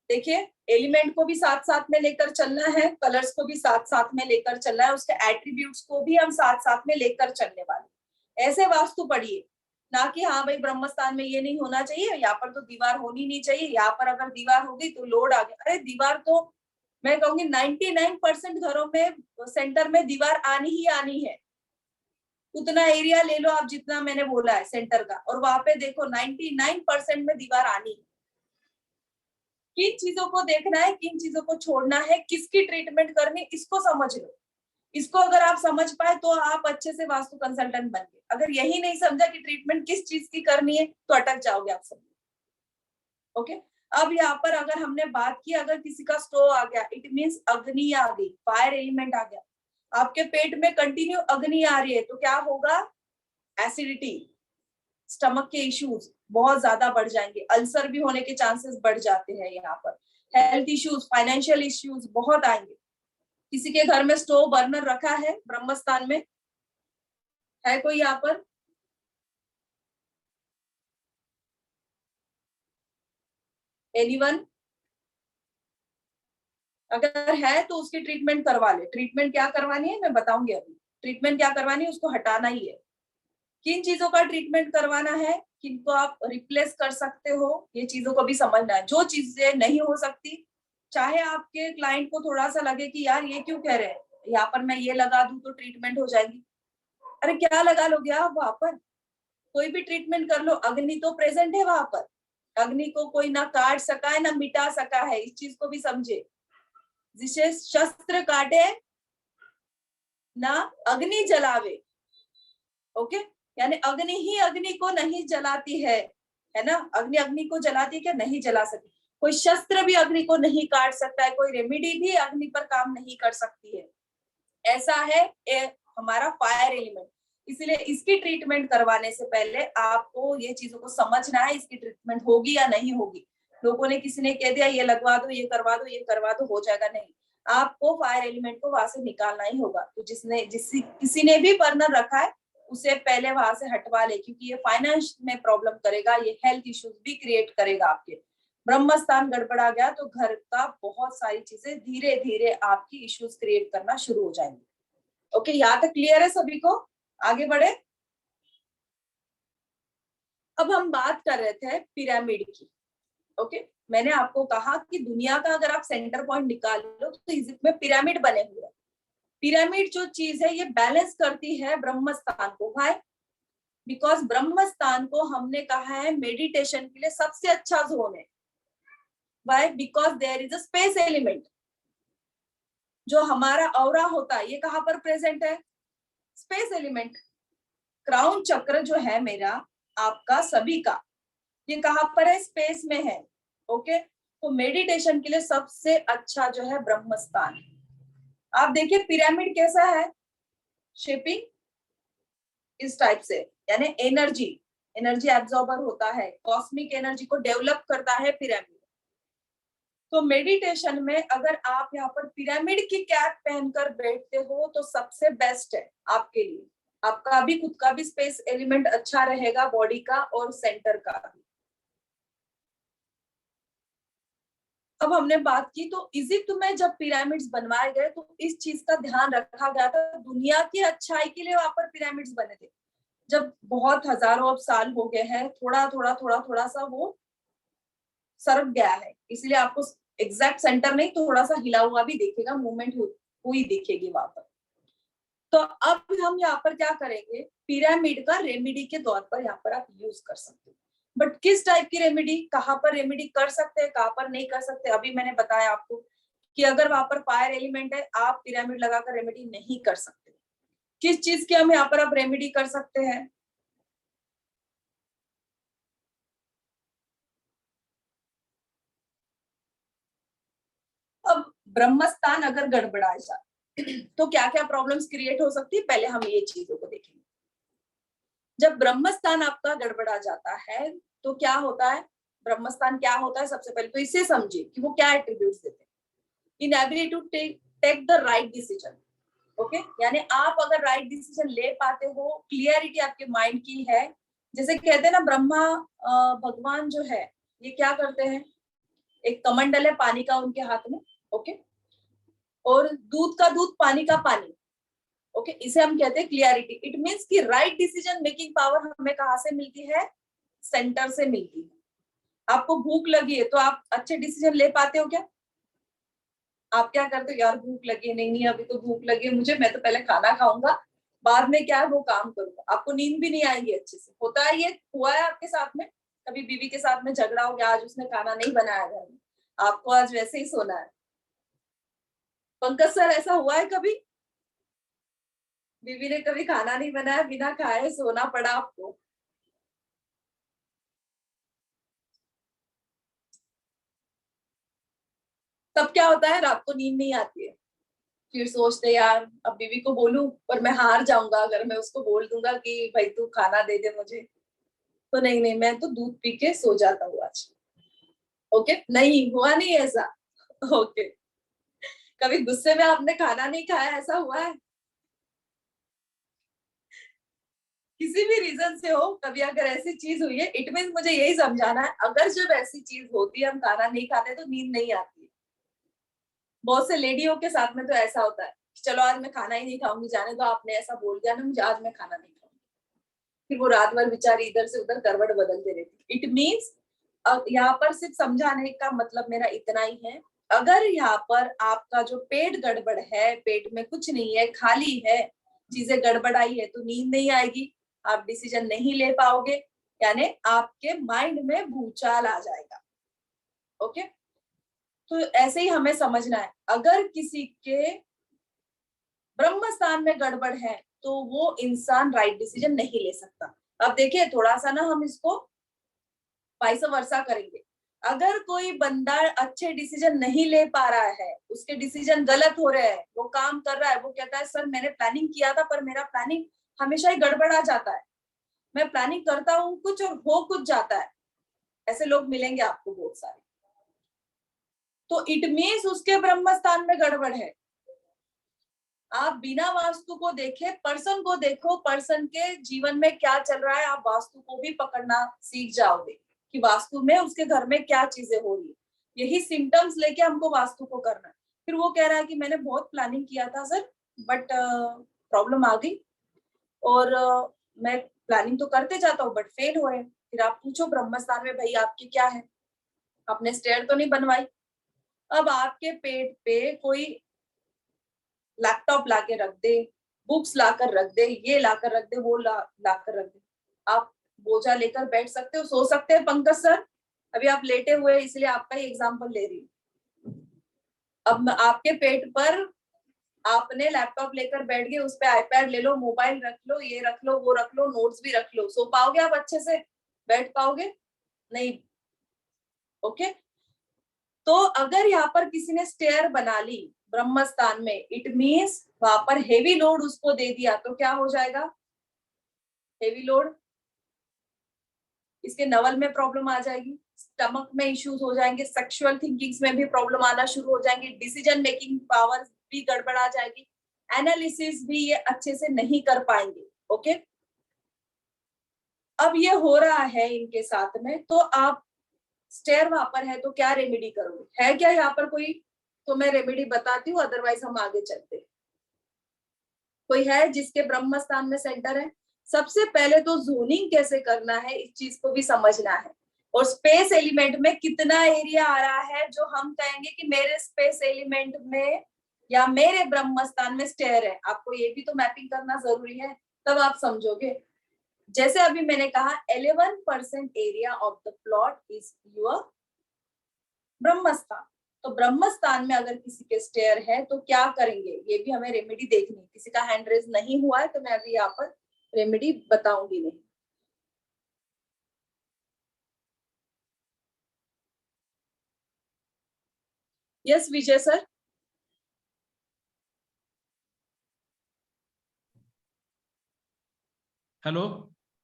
देखिए एलिमेंट को भी साथ साथ में लेकर चलना है, कलर्स को भी साथ साथ में लेकर चलना है, उसके एट्रीब्यूट्स को भी हम साथ साथ में लेकर चलने वाले। ऐसे वास्तु पढ़िए, ना कि हाँ भाई ब्रह्म स्थान में ये नहीं होना चाहिए, यहाँ पर तो दीवार होनी नहीं चाहिए, यहाँ पर अगर दीवार होगी तो लोड आ गया। अरे दीवार तो मैं कहूंगी 99% घरों में सेंटर में दीवार आनी ही आनी है। उतना एरिया ले लो आप जितना मैंने बोला है सेंटर का, और वहां पे देखो 99% में दीवार आनी है। किन चीजों को देखना है, किन चीजों को छोड़ना है, किसकी ट्रीटमेंट करनी, इसको समझ लो। इसको अगर आप समझ पाए तो आप अच्छे से वास्तु कंसल्टेंट बन गए। अगर यही नहीं समझा कि ट्रीटमेंट किस चीज की करनी है तो अटक जाओगे आप सब। ओके, अब यहाँ पर अगर हमने बात की, अगर किसी का स्टोव आ गया, इट मीन्स अग्नि आ गई, फायर एलिमेंट आ गया, आपके पेट में कंटिन्यू अग्नि आ रही है, तो क्या होगा, एसिडिटी, स्टमक के इश्यूज बहुत ज्यादा बढ़ जाएंगे, अल्सर भी होने के चांसेस बढ़ जाते हैं यहाँ पर, हेल्थ इश्यूज, फाइनेंशियल इश्यूज बहुत आएंगे। किसी के घर में स्टोव बर्नर रखा है ब्रह्मस्थान में? है कोई यहाँ पर? एनीवन? अगर है तो उसकी ट्रीटमेंट करवा ले। ट्रीटमेंट क्या करवानी है मैं बताऊंगी अभी। ट्रीटमेंट क्या करवानी है, उसको हटाना ही है। किन चीजों का ट्रीटमेंट करवाना है, किनको आप रिप्लेस कर सकते हो, ये चीजों को भी समझना है। जो चीजें नहीं हो सकती, चाहे आपके क्लाइंट को थोड़ा सा लगे कि यार ये क्यों कह रहे हैं, यहाँ पर मैं ये लगा दूं तो ट्रीटमेंट हो जाएगी, अरे क्या लगा लोगे आप वहां पर? कोई भी ट्रीटमेंट कर लो, अग्नि तो प्रेजेंट है वहां पर। अग्नि को कोई ना काट सका है ना मिटा सका है, इस चीज को भी समझे। जिसे शस्त्र काटे ना अग्नि जलावे, ओके, यानी अग्नि ही अग्नि को नहीं जलाती है ना? अग्नि अग्नि को जलाती है क्या? नहीं जला सकती। कोई शस्त्र भी अग्नि को नहीं काट सकता है, कोई रेमेडी भी अग्नि पर काम नहीं कर सकती है। ऐसा है हमारा फायर एलिमेंट। इसलिए इसकी ट्रीटमेंट करवाने से पहले आपको ये चीजों को समझना है, इसकी ट्रीटमेंट होगी या नहीं होगी। लोगों ने, किसी ने कह दिया ये लगवा दो, ये करवा दो, ये करवा दो, हो जाएगा, नहीं। आपको फायर एलिमेंट को वहां से निकालना ही होगा। तो किसी ने भी बर्नर रखा है उसे पहले वहां से हटवा ले, क्योंकि ये फाइनेंस में प्रॉब्लम करेगा, ये हेल्थ इश्यूज भी क्रिएट करेगा आपके। ब्रह्मस्थान गड़बड़ा गया तो घर का बहुत सारी चीजें धीरे धीरे आपकी इश्यूज क्रिएट करना शुरू हो जाएंगी। ओके, यहाँ तक क्लियर है सभी को? आगे बढ़े। अब हम बात कर रहे थे पिरामिड की। ओके, मैंने आपको कहा कि दुनिया का अगर आप सेंटर पॉइंट निकाल लो तो इजिप्ट में पिरामिड बने हुए हैं। पिरामिड जो चीज है ये बैलेंस करती है ब्रह्मस्थान को। भाई बिकॉज ब्रह्मस्थान को हमने कहा है मेडिटेशन के लिए सबसे अच्छा जोन है। Why? Because there is a space element. जो हमारा ऑरा होता है ये कहाँ पर प्रेजेंट है? Space element. क्राउन चक्र जो है मेरा, आपका सभी का, ये कहाँ पर है? स्पेस में है। ओके, तो मेडिटेशन के लिए सबसे अच्छा जो है ब्रह्मस्थान है। आप देखिए पिरामिड कैसा है, शेपिंग इस टाइप से, यानी एनर्जी एब्जॉर्बर होता है, कॉस्मिक एनर्जी को डेवलप करता है पिरामिड। तो मेडिटेशन में अगर आप यहाँ पर पिरामिड की कैप पहनकर बैठते हो तो सबसे बेस्ट है आपके लिए। आपका भी खुद का भी स्पेस एलिमेंट अच्छा रहेगा, बॉडी का और सेंटर का भी। अब हमने बात की तो इजिप्ट में जब पिरामिड्स बनवाए गए तो इस चीज का ध्यान रखा गया था, दुनिया की अच्छाई के लिए वहां पर पिरामिड्स बने थे। जब बहुत हजारों अब साल हो गए हैं, थोड़ा सा वो सरक गया है, इसलिए आपको एग्जैक्ट सेंटर नहीं, थोड़ा सा हिला हुआ भी देखेगा, मूवमेंट हुई दिखेगी वहां पर। तो अब हम यहाँ पर क्या करेंगे, पिरामिड का रेमेडी के तौर पर यहाँ पर आप यूज कर सकते हो। बट किस टाइप की रेमेडी, कहाँ पर रेमेडी कर सकते हैं, कहाँ पर नहीं कर सकते, अभी मैंने बताया आपको कि अगर वहां पर फायर एलिमेंट है आप पिरामिड लगाकर रेमेडी नहीं कर सकते। किस चीज की हम यहाँ पर आप रेमेडी कर सकते हैं? अब ब्रह्मस्थान अगर गड़बड़ा जाए तो क्या क्या प्रॉब्लम्स क्रिएट हो सकती है, पहले हम ये चीजों को देखेंगे। जब ब्रह्मस्थान आपका गड़बड़ा जाता है तो क्या होता है, ब्रह्मस्थान क्या होता है, सबसे पहले तो इसे समझिए कि वो क्या एट्रीब्यूट्स देते हैं। Inability to take the right decision. Okay, यानी आप अगर राइट डिसीजन ले पाते हो, क्लियरिटी आपके माइंड की है। जैसे कहते हैं ना, ब्रह्मा भगवान जो है ये क्या करते हैं, एक कमंडल है पानी का उनके हाथ में, ओके, और दूध का दूध, पानी का पानी, ओके, इसे हम कहते हैं क्लियरिटी। इट मींस कि राइट डिसीजन मेकिंग पावर हमें कहाँ से मिलती है? सेंटर से मिलती है। आपको भूख लगी है तो आप अच्छे डिसीजन ले पाते हो क्या? आप क्या करते हो, यार भूख लगी है, नहीं नहीं अभी तो भूख लगी है मुझे, मैं तो पहले खाना खाऊंगा, बाद में क्या है वो काम करूंगा। आपको नींद भी नहीं आएगी अच्छे से। होता है, ये हुआ है आपके साथ में? कभी बीवी के साथ में झगड़ा हो गया, आज उसने खाना नहीं बनाया घर में, आपको आज वैसे ही सोना है। पंकज सर, ऐसा हुआ है कभी? बीवी ने कभी खाना नहीं बनाया, बिना खाए सोना पड़ा आपको? तब क्या होता है, रात को नींद नहीं आती है। फिर सोचते यार अब बीवी को बोलूं, पर मैं हार जाऊंगा अगर मैं उसको बोल दूंगा कि भाई तू खाना दे दे मुझे, तो नहीं, मैं तो दूध पी के सो जाता हूँ आज। ओके, नहीं हुआ नहीं ऐसा। ओके, कभी गुस्से में आपने खाना नहीं खाया, ऐसा हुआ है? किसी भी रीजन से हो, कभी अगर ऐसी चीज हुई है, इट मीन मुझे यही समझाना है, अगर जब ऐसी चीज होती है हम खाना नहीं खाते तो नींद नहीं आती है। बहुत से लेडियों के साथ में तो ऐसा होता है, चलो आज मैं खाना ही नहीं खाऊंगी, जाने दो, आपने ऐसा बोल दिया ना मुझे, आज मैं खाना नहीं खाऊंगी। फिर वो रात भर बेचारी इधर से उधर करवट बदलते रहती। इट मीन्स यहाँ पर सिर्फ समझाने का मतलब मेरा इतना ही है, अगर यहाँ पर आपका जो पेट गड़बड़ है, पेट में कुछ नहीं है, खाली है, चीजें गड़बड़ाई है, तो नींद नहीं आएगी, आप डिसीजन नहीं ले पाओगे, यानी आपके माइंड में भूचाल आ जाएगा। ओके, तो ऐसे ही हमें समझना है, अगर किसी के ब्रह्म स्थान में गड़बड़ है तो वो इंसान राइट डिसीजन नहीं ले सकता। अब देखिए थोड़ा सा ना हम इसको वाइस वर्सा करेंगे, अगर कोई बंदा अच्छे डिसीजन नहीं ले पा रहा है, उसके डिसीजन गलत हो रहे हैं, वो काम कर रहा है, वो कहता है सर मैंने प्लानिंग किया था पर मेरा प्लानिंग हमेशा ही गड़बड़ा जाता है, मैं प्लानिंग करता हूँ कुछ और हो कुछ जाता है, ऐसे लोग मिलेंगे आपको बहुत सारे। तो इट मीन्स उसके ब्रह्म स्थान में गड़बड़ है। आप बिना वास्तु को देखे पर्सन को देखो, पर्सन के जीवन में क्या चल रहा है, आप वास्तु को भी पकड़ना सीख जाओगे कि वास्तु में उसके घर में क्या चीजें हो रही है। यही सिम्टम्स लेके हमको वास्तु को करना है। फिर वो कह रहा है कि मैंने बहुत प्लानिंग किया था सर, बट प्रॉब्लम आ गई और मैं प्लानिंग तो करते जाता हूँ बट फेल हो रहे। फिर आप पूछो ब्रह्मस्थान में भाई आपकी क्या है, आपने स्टेयर तो नहीं बनवाई। अब आपके पेट पे कोई लैपटॉप लाके रख दे, बुक्स लाकर रख दे, ये लाकर रख दे, वो लाकर रख दे, आप बोझा लेकर बैठ सकते हो, सो सकते हैं पंकज सर? अभी आप लेटे हुए इसलिए आपका ही एग्जांपल ले रही हूँ। अब आपके पेट पर आपने लैपटॉप लेकर बैठ गए, उस पे आईपैड ले लो, मोबाइल रख लो, ये रख लो, वो रख लो, नोट्स भी रख लो, सो पाओगे आप अच्छे से? बैठ पाओगे? नहीं। ओके, तो अगर यहाँ पर किसी ने स्टेयर बना ली ब्रह्मस्थान में, इट मीन्स वहां पर हेवी लोड उसको दे दिया, तो क्या हो जाएगा? हेवी लोड, इसके नवल में प्रॉब्लम आ जाएगी, स्टमक में इश्यूज हो जाएंगे, सेक्सुअल थिंकिंग्स में भी प्रॉब्लम आना शुरू हो जाएंगी, डिसीजन मेकिंग पावर भी गड़बड़ा जाएगी, एनालिसिस भी ये अच्छे से नहीं कर पाएंगे। ओके, अब ये हो रहा है इनके साथ में, तो आप स्टेयर वहां पर है तो क्या रेमेडी करोगे? है क्या यहाँ पर कोई? तो मैं रेमेडी बताती हूँ, अदरवाइज हम आगे चलते हैं। कोई है जिसके ब्रह्म स्थान में सेंटर है? सबसे पहले तो जोनिंग कैसे करना है इस चीज को भी समझना है, और स्पेस एलिमेंट में कितना एरिया आ रहा है जो हम कहेंगे कि मेरे स्पेस एलिमेंट में या मेरे ब्रह्म स्थान में स्टेयर है, आपको ये भी तो मैपिंग करना जरूरी है, तब आप समझोगे। जैसे अभी मैंने कहा 11% area of the plot is your ब्रह्मस्थान, तो ब्रह्मस्थान में अगर किसी के स्टेयर है तो क्या करेंगे, ये भी हमें रेमेडी देखनी है। किसी का हैंड रेज नहीं हुआ है तो मैं अभी यहाँ पर रेमेडी बताऊंगी नहीं। यस विजय सर। हेलो।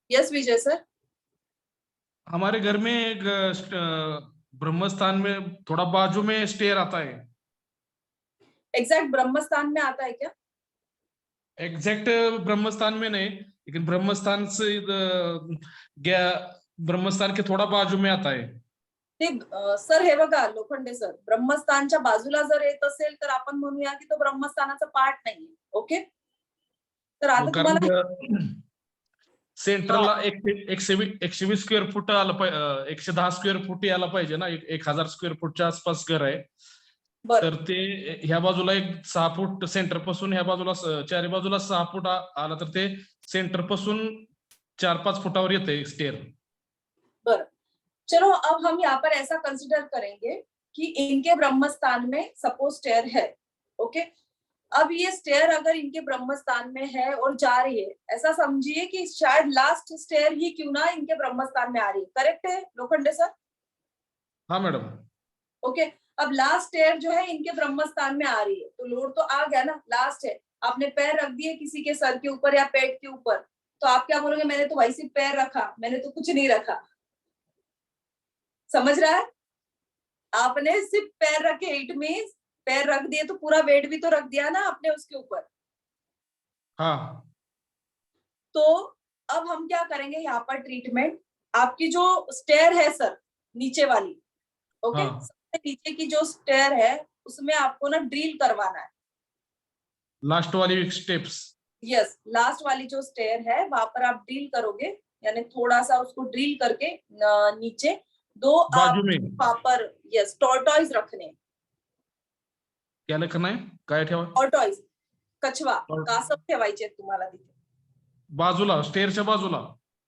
यस विजय सर। हमारे घर में एक ब्रह्मस्थान में थोड़ा बाजू में स्टेयर आता है। एग्जैक्ट ब्रह्मस्थान में आता है क्या? एग्जैक्ट ब्रह्मस्थान में नहीं, लेकिन ब्रह्मस्थान से ब्रह्मस्थान के थोडा बाजू में आता है ते सर हे बघा लोखंडे सर, ब्रह्मस्थानच्या बाजूला जर येत असेल तर आपण म्हणूया की तो ब्रह्मस्थानाचा पार्ट नाहीये। ओके, तर आता तुम्हाला कारण सेंटरला 120 स्क्वेअर फूट आलं पाहिजे, 110 स्क्वेअर फूट यायला पाहिजे ना, 1000 स्क्वेअर फूटच्या आसपास घर आहे। तर ते ह्या बाजूला एक 6 फूट सेंटर पासून ह्या बाजूला चारी बाजूला 6 फूट आला तर ते सेंटर पासून 4-5 फुटावर येते स्टेयर। बर, चलो अब हम यहाँ पर ऐसा कंसिडर करेंगे कि इनके ब्रह्मस्थान में सपोज स्टेयर है। ओके, अब ये स्टेयर अगर इनके ब्रह्मस्थान में है और जा रही है, ऐसा समझिए कि शायद लास्ट स्टेयर ही क्यों ना इनके ब्रह्मस्थान में आ रही है। करेक्ट है लोखंडे सर? हाँ मैडम। ओके, अब लास्ट स्टेयर जो है इनके ब्रह्म स्थान में आ रही है, तो लोड तो आ गया ना, लास्ट है। आपने पैर रख दिए किसी के सर के ऊपर या पेट के ऊपर, तो आप क्या बोलोगे, मैंने तो वही सिर्फ पैर रखा, मैंने तो कुछ नहीं रखा। समझ रहा है? आपने सिर्फ पैर रखे, इट मीन्स पैर रख दिए तो पूरा वेट भी तो रख दिया ना आपने उसके ऊपर। हाँ तो अब हम क्या करेंगे यहाँ पर ट्रीटमेंट, आपकी जो स्टेयर है सर नीचे वाली, ओके, हाँ। सबसे नीचे की जो स्टेयर है उसमें आपको ना ड्रिल करवाना है। लास्ट वाली स्टेप्स। यस, लास्ट वाली जो स्टेयर है वहां पर आप ड्रिल करोगे, यानी थोड़ा सा उसको ड्रिल करके नीचे दो बाजू में वहां पर यस टॉर्टॉइज रखने हैं। क्या लिखना है, काय ठेवा? टॉर्टॉइज, कछवा, Tortoise. कासव ठेवायचे तुम्हाला तिथे बाजूला, स्टेअरच्या बाजूला.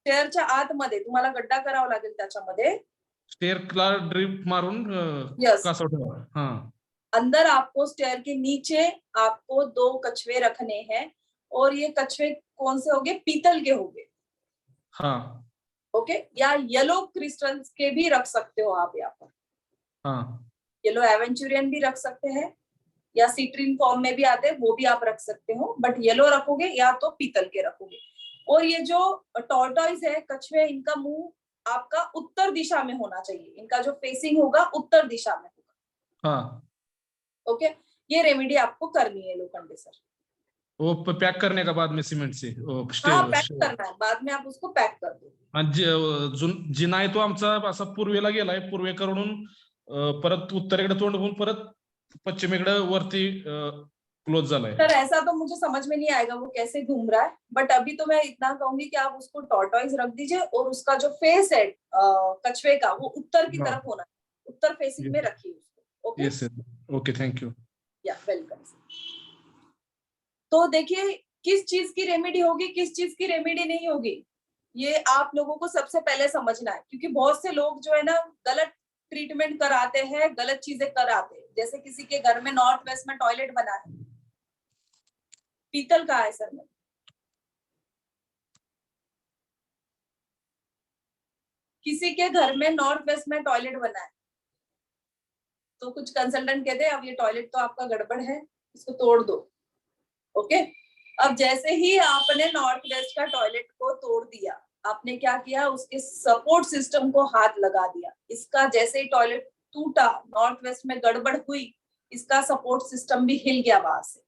स्टेअरच्या आतमध्ये तुम्हाला गड्डा करावा लागेल त्याच्यामध्ये। स्टेअरला ड्रिप मारून यस, कासव ठेवा. हाँ अंदर आपको स्टेयर के नीचे आपको 2 कछवे रखने हैं, और ये कछवे कौन से होंगे, पीतल के होंगे। हाँ ओके, या येलो क्रिस्टल्स के भी रख सकते हो आप यहाँ पर। हाँ येलो एवेंचुरियन भी रख सकते हैं, या सिट्रीन फॉर्म में भी आते हैं, वो भी आप रख सकते हो, बट येलो रखोगे या तो पीतल के रखोगे। और ये जो टॉर्टॉइज है, कछवे, इनका मुंह आपका उत्तर दिशा में होना चाहिए, इनका जो फेसिंग होगा उत्तर दिशा में होगा। हाँ। ओके, ये रेमेडी आपको करनी है लोखंडे सर। वो पैक करने का बाद में सीमेंट से हाँ, पैक करना है, बाद में आप उसको पैक कर दो। जिना आहे तो आमचा असा पूर्वेला गेलाय, पूर्वेकडून परत उत्तरेकडे तोंड होऊन परत पश्चिमेकडे वरती क्लोज झालाय। सर ऐसा तो मुझे समझ में नहीं आएगा वो कैसे घूम रहा है, बट अभी तो मैं इतना कहूंगी कि आप उसको टॉर्टॉइज रख दीजिए, और उसका जो फेस है कछवे का, वो उत्तर की तरफ होना है, उत्तर फेसिंग में रखिए उसको। Okay, yes okay, thank you. या वेलकम। तो देखिए किस चीज की रेमेडी होगी, किस चीज की रेमेडी नहीं होगी, ये आप लोगों को सबसे पहले समझना है, क्योंकि बहुत से लोग जो है ना गलत ट्रीटमेंट कराते हैं, गलत चीजें कराते हैं। जैसे किसी के घर में नॉर्थ वेस्ट में टॉयलेट बना है, पीतल का है सर में, किसी के घर में नॉर्थ वेस्ट में टॉयलेट बना है, तो कुछ कंसल्टेंट कहते हैं अब ये टॉयलेट तो आपका गड़बड़ है, इसको तोड़ दो। ओके, अब जैसे ही आपने नॉर्थ वेस्ट का टॉयलेट को तोड़ दिया, आपने क्या किया, उसके सपोर्ट सिस्टम को हाथ लगा दिया। इसका जैसे ही टॉयलेट टूटा, नॉर्थ वेस्ट में गड़बड़ हुई, इसका सपोर्ट सिस्टम भी हिल गया, वहां से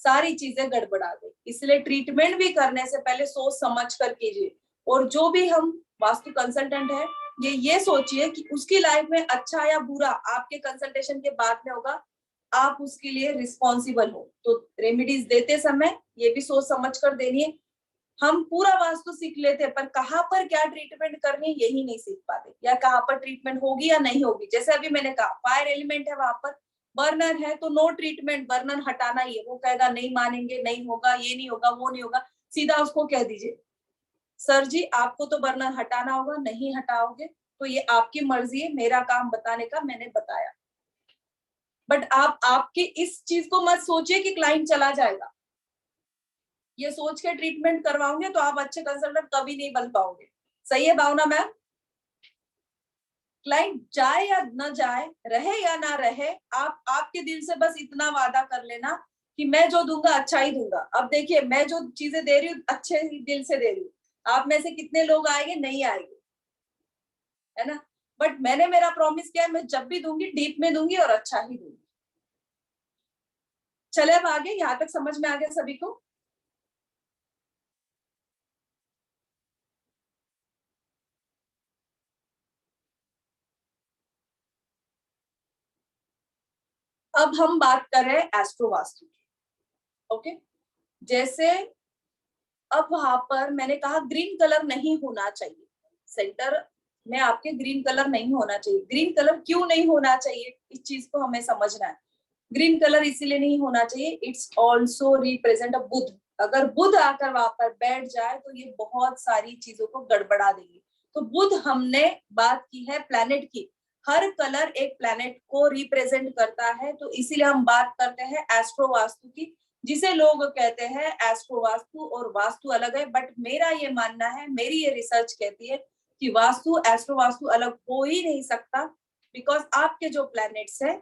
सारी चीजें गड़बड़ा गई। इसलिए ट्रीटमेंट भी करने से पहले सोच समझ कर कीजिए। और जो भी हम वास्तु कंसल्टेंट है, ये सोचिए कि उसकी लाइफ में अच्छा या बुरा आपके कंसल्टेशन के बाद में होगा, आप उसके लिए रिस्पॉन्सिबल हो। तो रेमेडीज देते समय ये भी सोच समझ कर देनी है। हम पूरा वास्तु सीख लेते हैं, पर कहाँ पर क्या ट्रीटमेंट करनी है यही नहीं सीख पाते, या कहाँ पर ट्रीटमेंट होगी या नहीं होगी। जैसे अभी मैंने कहा फायर एलिमेंट है, वहां पर बर्नर है, तो नो ट्रीटमेंट, बर्नर हटाना ही है। वो कहेगा नहीं मानेंगे, नहीं होगा, ये नहीं होगा, वो नहीं होगा, सीधा उसको कह दीजिए सर जी आपको तो बर्नर हटाना होगा, नहीं हटाओगे तो ये आपकी मर्जी है, मेरा काम बताने का, मैंने बताया। बट आप आपके इस चीज को मत सोचिए कि क्लाइंट चला जाएगा। ये सोच के ट्रीटमेंट करवाओगे तो आप अच्छे कंसल्टेंट कभी नहीं बन पाओगे। सही है भावना मैम? क्लाइंट जाए या न जाए, रहे या ना रहे, आप आपके दिल से बस इतना वादा कर लेना कि मैं जो दूंगा अच्छा ही दूंगा। अब देखिए मैं जो चीजें दे रही हूँ अच्छे ही दिल से दे रही हूँ। आप में से कितने लोग आएंगे, नहीं आएंगे, है ना? बट मैंने मेरा प्रॉमिस किया है, मैं जब भी दूंगी डीप में दूंगी और अच्छा ही दूंगी। चले अब आगे, यहाँ तक समझ में आ गया सभी को? अब हम बात कर रहे हैं एस्ट्रो वास्तु की। ओके, जैसे अब वहां पर मैंने कहा ग्रीन कलर नहीं होना चाहिए, सेंटर में आपके ग्रीन कलर नहीं होना चाहिए। ग्रीन कलर क्यों नहीं होना चाहिए, इस चीज को हमें समझना है। ग्रीन कलर इसीलिए नहीं होना चाहिए, इट्स ऑल्सो रिप्रेजेंट अ बुध। अगर बुध आकर वहां पर बैठ जाए तो ये बहुत सारी चीजों को गड़बड़ा देगी। तो बुध, हमने बात की है प्लैनेट की, हर कलर एक प्लैनेट को रिप्रेजेंट करता है, तो इसीलिए हम बात करते हैं एस्ट्रो वास्तु की, जिसे लोग कहते हैं एस्ट्रो वास्तु और वास्तु अलग है। बट मेरा ये मानना है, मेरी ये रिसर्च कहती है कि वास्तु एस्ट्रो वास्तु अलग हो ही नहीं सकता, बिकॉज आपके जो प्लैनेट्स है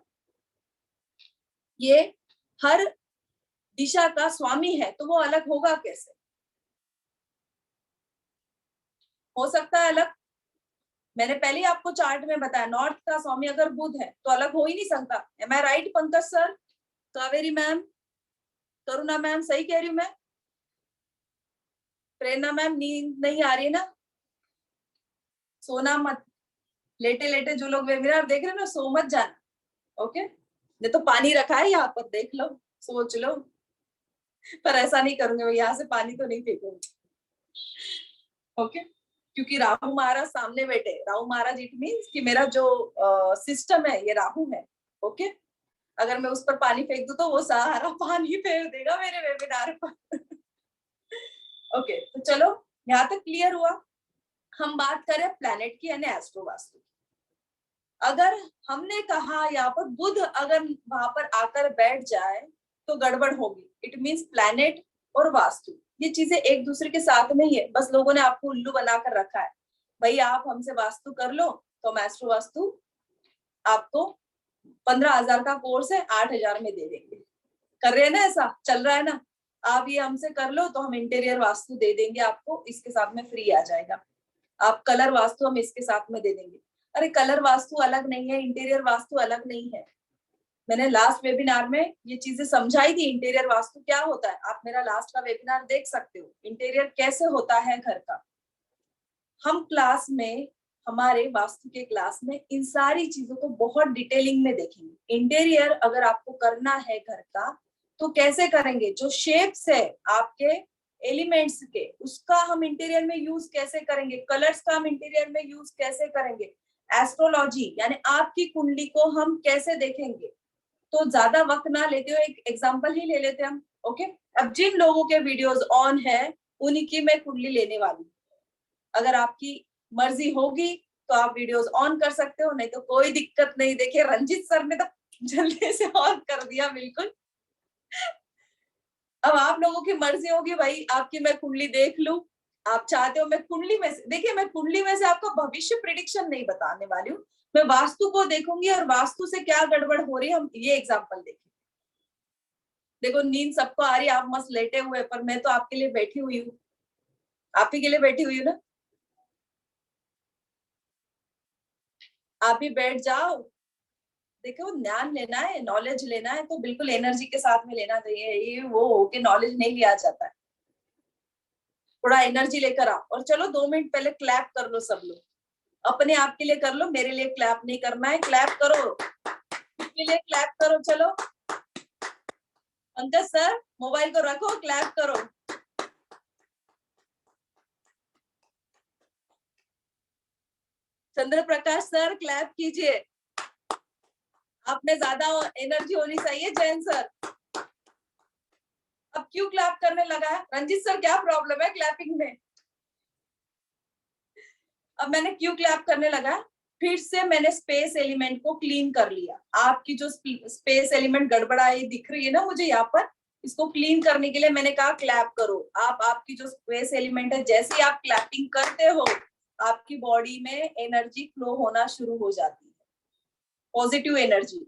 ये हर दिशा का स्वामी है, तो वो अलग होगा कैसे? हो सकता है अलग? मैंने पहले ही आपको चार्ट में बताया, नॉर्थ का स्वामी अगर बुध है तो अलग हो ही नहीं सकता। Am I right Pankaj sir, Kaveri ma'am, Karuna ma'am, सही कह रही हूँ मैं? प्रेरणा मैम, नींद नहीं आ रही है ना? सोना मत, लेटे लेटे जो लोग वेबिनार देख रहे हैं ना, सो मत जाना, ओके? नहीं तो पानी रखा है यहाँ पर, देख लो, सोच लो, पर ऐसा नहीं करूंगी मैं, यहाँ से पानी तो नहीं फेंकूंगी, ओके? क्योंकि राहु महाराज सामने बैठे। राहु महाराज इट मीन्स कि मेरा जो सिस्टम है ये राहु है, ओके? अगर मैं उस पर पानी फेंक दूं तो वो सारा पानी फेंक देगा मेरे वेबिनार पर। ओके, तो चलो यहाँ तक क्लियर हुआ। हम बात करें प्लैनेट की यानी एस्ट्रो वास्तु। अगर हमने कहा यहाँ पर बुध अगर वहां पर आकर बैठ जाए तो गड़बड़ होगी। इट मीन्स प्लैनेट और वास्तु ये चीजें एक दूसरे के साथ में ही है, बस लोगों ने आपको उल्लू बनाकर रखा है। भाई आप हमसे वास्तु कर लो तो हम एस्ट्रो वास्तु आपको 15,000 का कोर्स है 8,000 में दे देंगे। कर रहे हैं ना, ऐसा चल रहा है ना? आप ये हमसे कर लो तो हम इंटीरियर वास्तु दे देंगे आपको, इसके साथ में फ्री आ जाएगा। आप कलर वास्तु हम इसके साथ में दे देंगे। अरे कलर वास्तु अलग नहीं है, इंटीरियर वास्तु अलग नहीं है। मैंने लास्ट वेबिनार में ये चीजें समझाई थी, इंटीरियर वास्तु क्या होता है। आप मेरा लास्ट का वेबिनार देख सकते हो, इंटीरियर कैसे होता है घर का। हम क्लास में, हमारे वास्तु के क्लास में इन सारी चीजों को बहुत डिटेलिंग में देखेंगे। इंटीरियर अगर आपको करना है घर का तो कैसे करेंगे, जो शेप्स है आपके एलिमेंट्स के, उसका हम इंटीरियर में यूज कैसे करेंगे, कलर्स का हम इंटीरियर में यूज कैसे करेंगे, एस्ट्रोलॉजी यानी आपकी कुंडली को हम कैसे देखेंगे। तो ज्यादा वक्त ना लेते हुए एक एग्जांपल ही ले लेते हम, ओके? अब जिन लोगों के वीडियोस ऑन है उन्हीं की मैं कुंडली लेने वाली हूँ। अगर आपकी मर्जी होगी तो आप वीडियोस ऑन कर सकते हो, नहीं तो कोई दिक्कत नहीं। देखिए रंजित सर ने तो जल्दी से ऑन कर दिया, बिल्कुल। अब आप लोगों की मर्जी होगी भाई, आपकी मैं कुंडली देख लूं। आप चाहते हो मैं कुंडली में से, देखिए मैं कुंडली में से आपका भविष्य प्रिडिक्शन नहीं बताने वाली हूँ, मैं वास्तु को देखूंगी और वास्तु से क्या गड़बड़ हो रही है हम ये एग्जांपल देखेंगे। देखो नींद सबको आ रही है, आप मस्त लेटे हुए, पर मैं तो आपके लिए बैठी हुई हूँ, आप ही के लिए बैठी हुई हूँ ना। आप भी बैठ जाओ। देखो ज्ञान लेना है, नॉलेज लेना है तो बिल्कुल एनर्जी के साथ में लेना चाहिए। ये वो होके नॉलेज नहीं लिया जाता है, थोड़ा एनर्जी लेकर आओ। और चलो 2 मिनट पहले क्लैप कर लो सब लोग, अपने आप के लिए कर लो, मेरे लिए क्लैप नहीं करना है। क्लैप करो, के लिए क्लैप करो। चलो पंकज सर मोबाइल को रखो, क्लैप करो। चंद्र प्रकाश सर क्लैप कीजिए, आप में ज्यादा एनर्जी होनी चाहिए। जैन सर अब क्यों क्लैप करने लगा है? रंजित सर क्या प्रॉब्लम है क्लैपिंग में? अब मैंने क्यों क्लैप करने लगा, फिर से मैंने स्पेस एलिमेंट को क्लीन कर लिया। आपकी जो स्पेस एलिमेंट गड़बड़ाई दिख रही है ना मुझे यहाँ पर, इसको क्लीन करने के लिए मैंने कहा क्लैप करो। आपकी जो स्पेस एलिमेंट है, जैसे ही आप क्लैपिंग करते हो आपकी बॉडी में एनर्जी फ्लो होना शुरू हो जाती है, पॉजिटिव एनर्जी,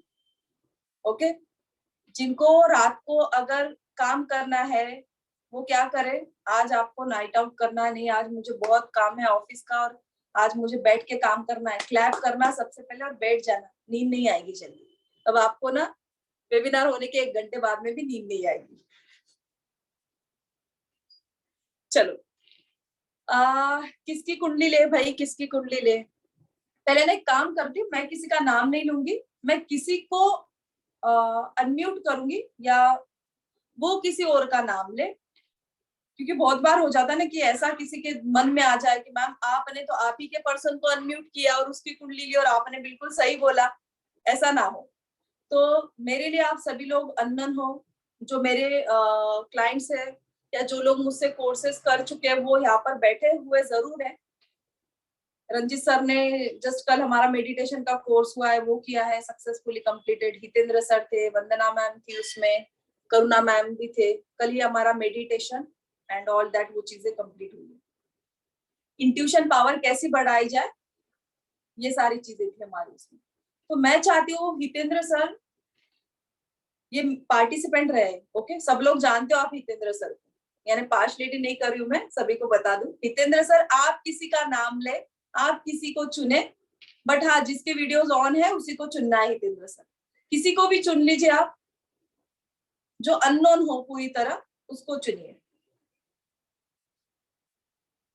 ओके? जिनको रात को अगर काम करना है वो क्या करे, आज आपको नाइट आउट करना नहीं, आज मुझे बहुत काम है ऑफिस का और आज मुझे बैठ के काम करना है, क्लैप करना सबसे पहले और बैठ जाना, नींद नहीं आएगी जल्दी। अब आपको ना वेबिनार होने के 1 घंटे बाद में भी नींद नहीं आएगी। चलो किसकी कुंडली ले भाई, किसकी कुंडली ले? पहले ना एक काम करती हूँ, मैं किसी का नाम नहीं लूंगी, मैं किसी को अनम्यूट करूंगी या वो किसी और का नाम ले, क्योंकि बहुत बार हो जाता है ना कि ऐसा किसी के मन में आ जाए कि मैम आपने तो आप ही के पर्सन को अनम्यूट किया और उसकी कुंडली ली और आपने बिल्कुल सही बोला, ऐसा ना हो। तो मेरे लिए आप सभी लोग अननोन हो, जो मेरे क्लाइंट्स है या जो लोग मुझसे कोर्सेज कर चुके हैं वो यहाँ पर बैठे हुए जरूर है। रंजित सर ने जस्ट कल हमारा मेडिटेशन का कोर्स हुआ है वो किया है, सक्सेसफुली कंप्लीटेड। हितेंद्र सर थे, वंदना मैम थी उसमें, करुणा मैम भी थे। कल ही हमारा मेडिटेशन एंड ऑल दैट वो चीजें कंप्लीट हुई। इंट्यूशन पावर कैसी बढ़ाई जाए, ये सारी चीजें थी हमारी उसमें। तो मैं चाहती हूँ हितेंद्र सर ये पार्टिसिपेंट रहे, ओके। सब लोग जानते हो आप हितेंद्र सर को, यानी पार्शलिटी नहीं कर रही हूं मैं, सभी को बता दूं। हितेंद्र सर, आप किसी का नाम ले, आप किसी को चुने, बट हाँ जिसके वीडियोस ऑन है उसी को चुनना है हितेंद्र सर। किसी को भी चुन लीजिए आप, जो अननोन हो पूरी तरह उसको चुनिए,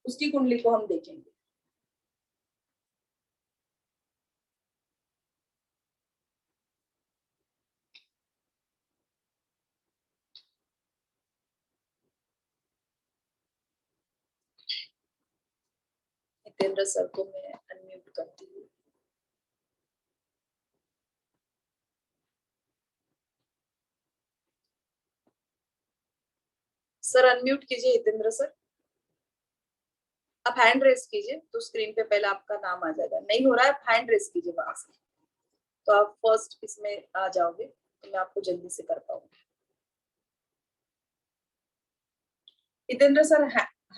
उसकी कुंडली को हम देखेंगे। हितेंद्र सर को मैं अनम्यूट करती हूँ। सर अनम्यूट कीजिए हितेंद्र सर। आप हैंड रेस कीजिए तो स्क्रीन पे पहले आपका नाम आ जाएगा। नहीं हो रहा है, आप हैंड रेस कीजिए वहां से, तो आप फर्स्ट इसमें आ जाओगे, तो मैं आपको जल्दी से कर पाऊंगी। हितेंद्र सर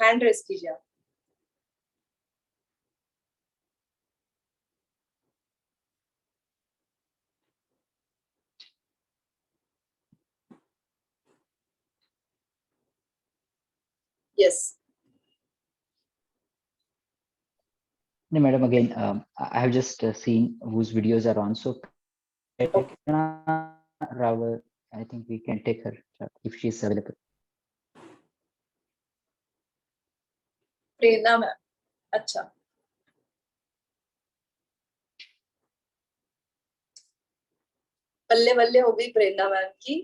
हैंड रेस कीजिए आप। Yes. No, madam, again, I have just seen whose videos are on. So, Rawal, I think we can take her if she is available. Prerna ma'am, अच्छा। बल्ले बल्ले हो गई प्रेरणा मैम की।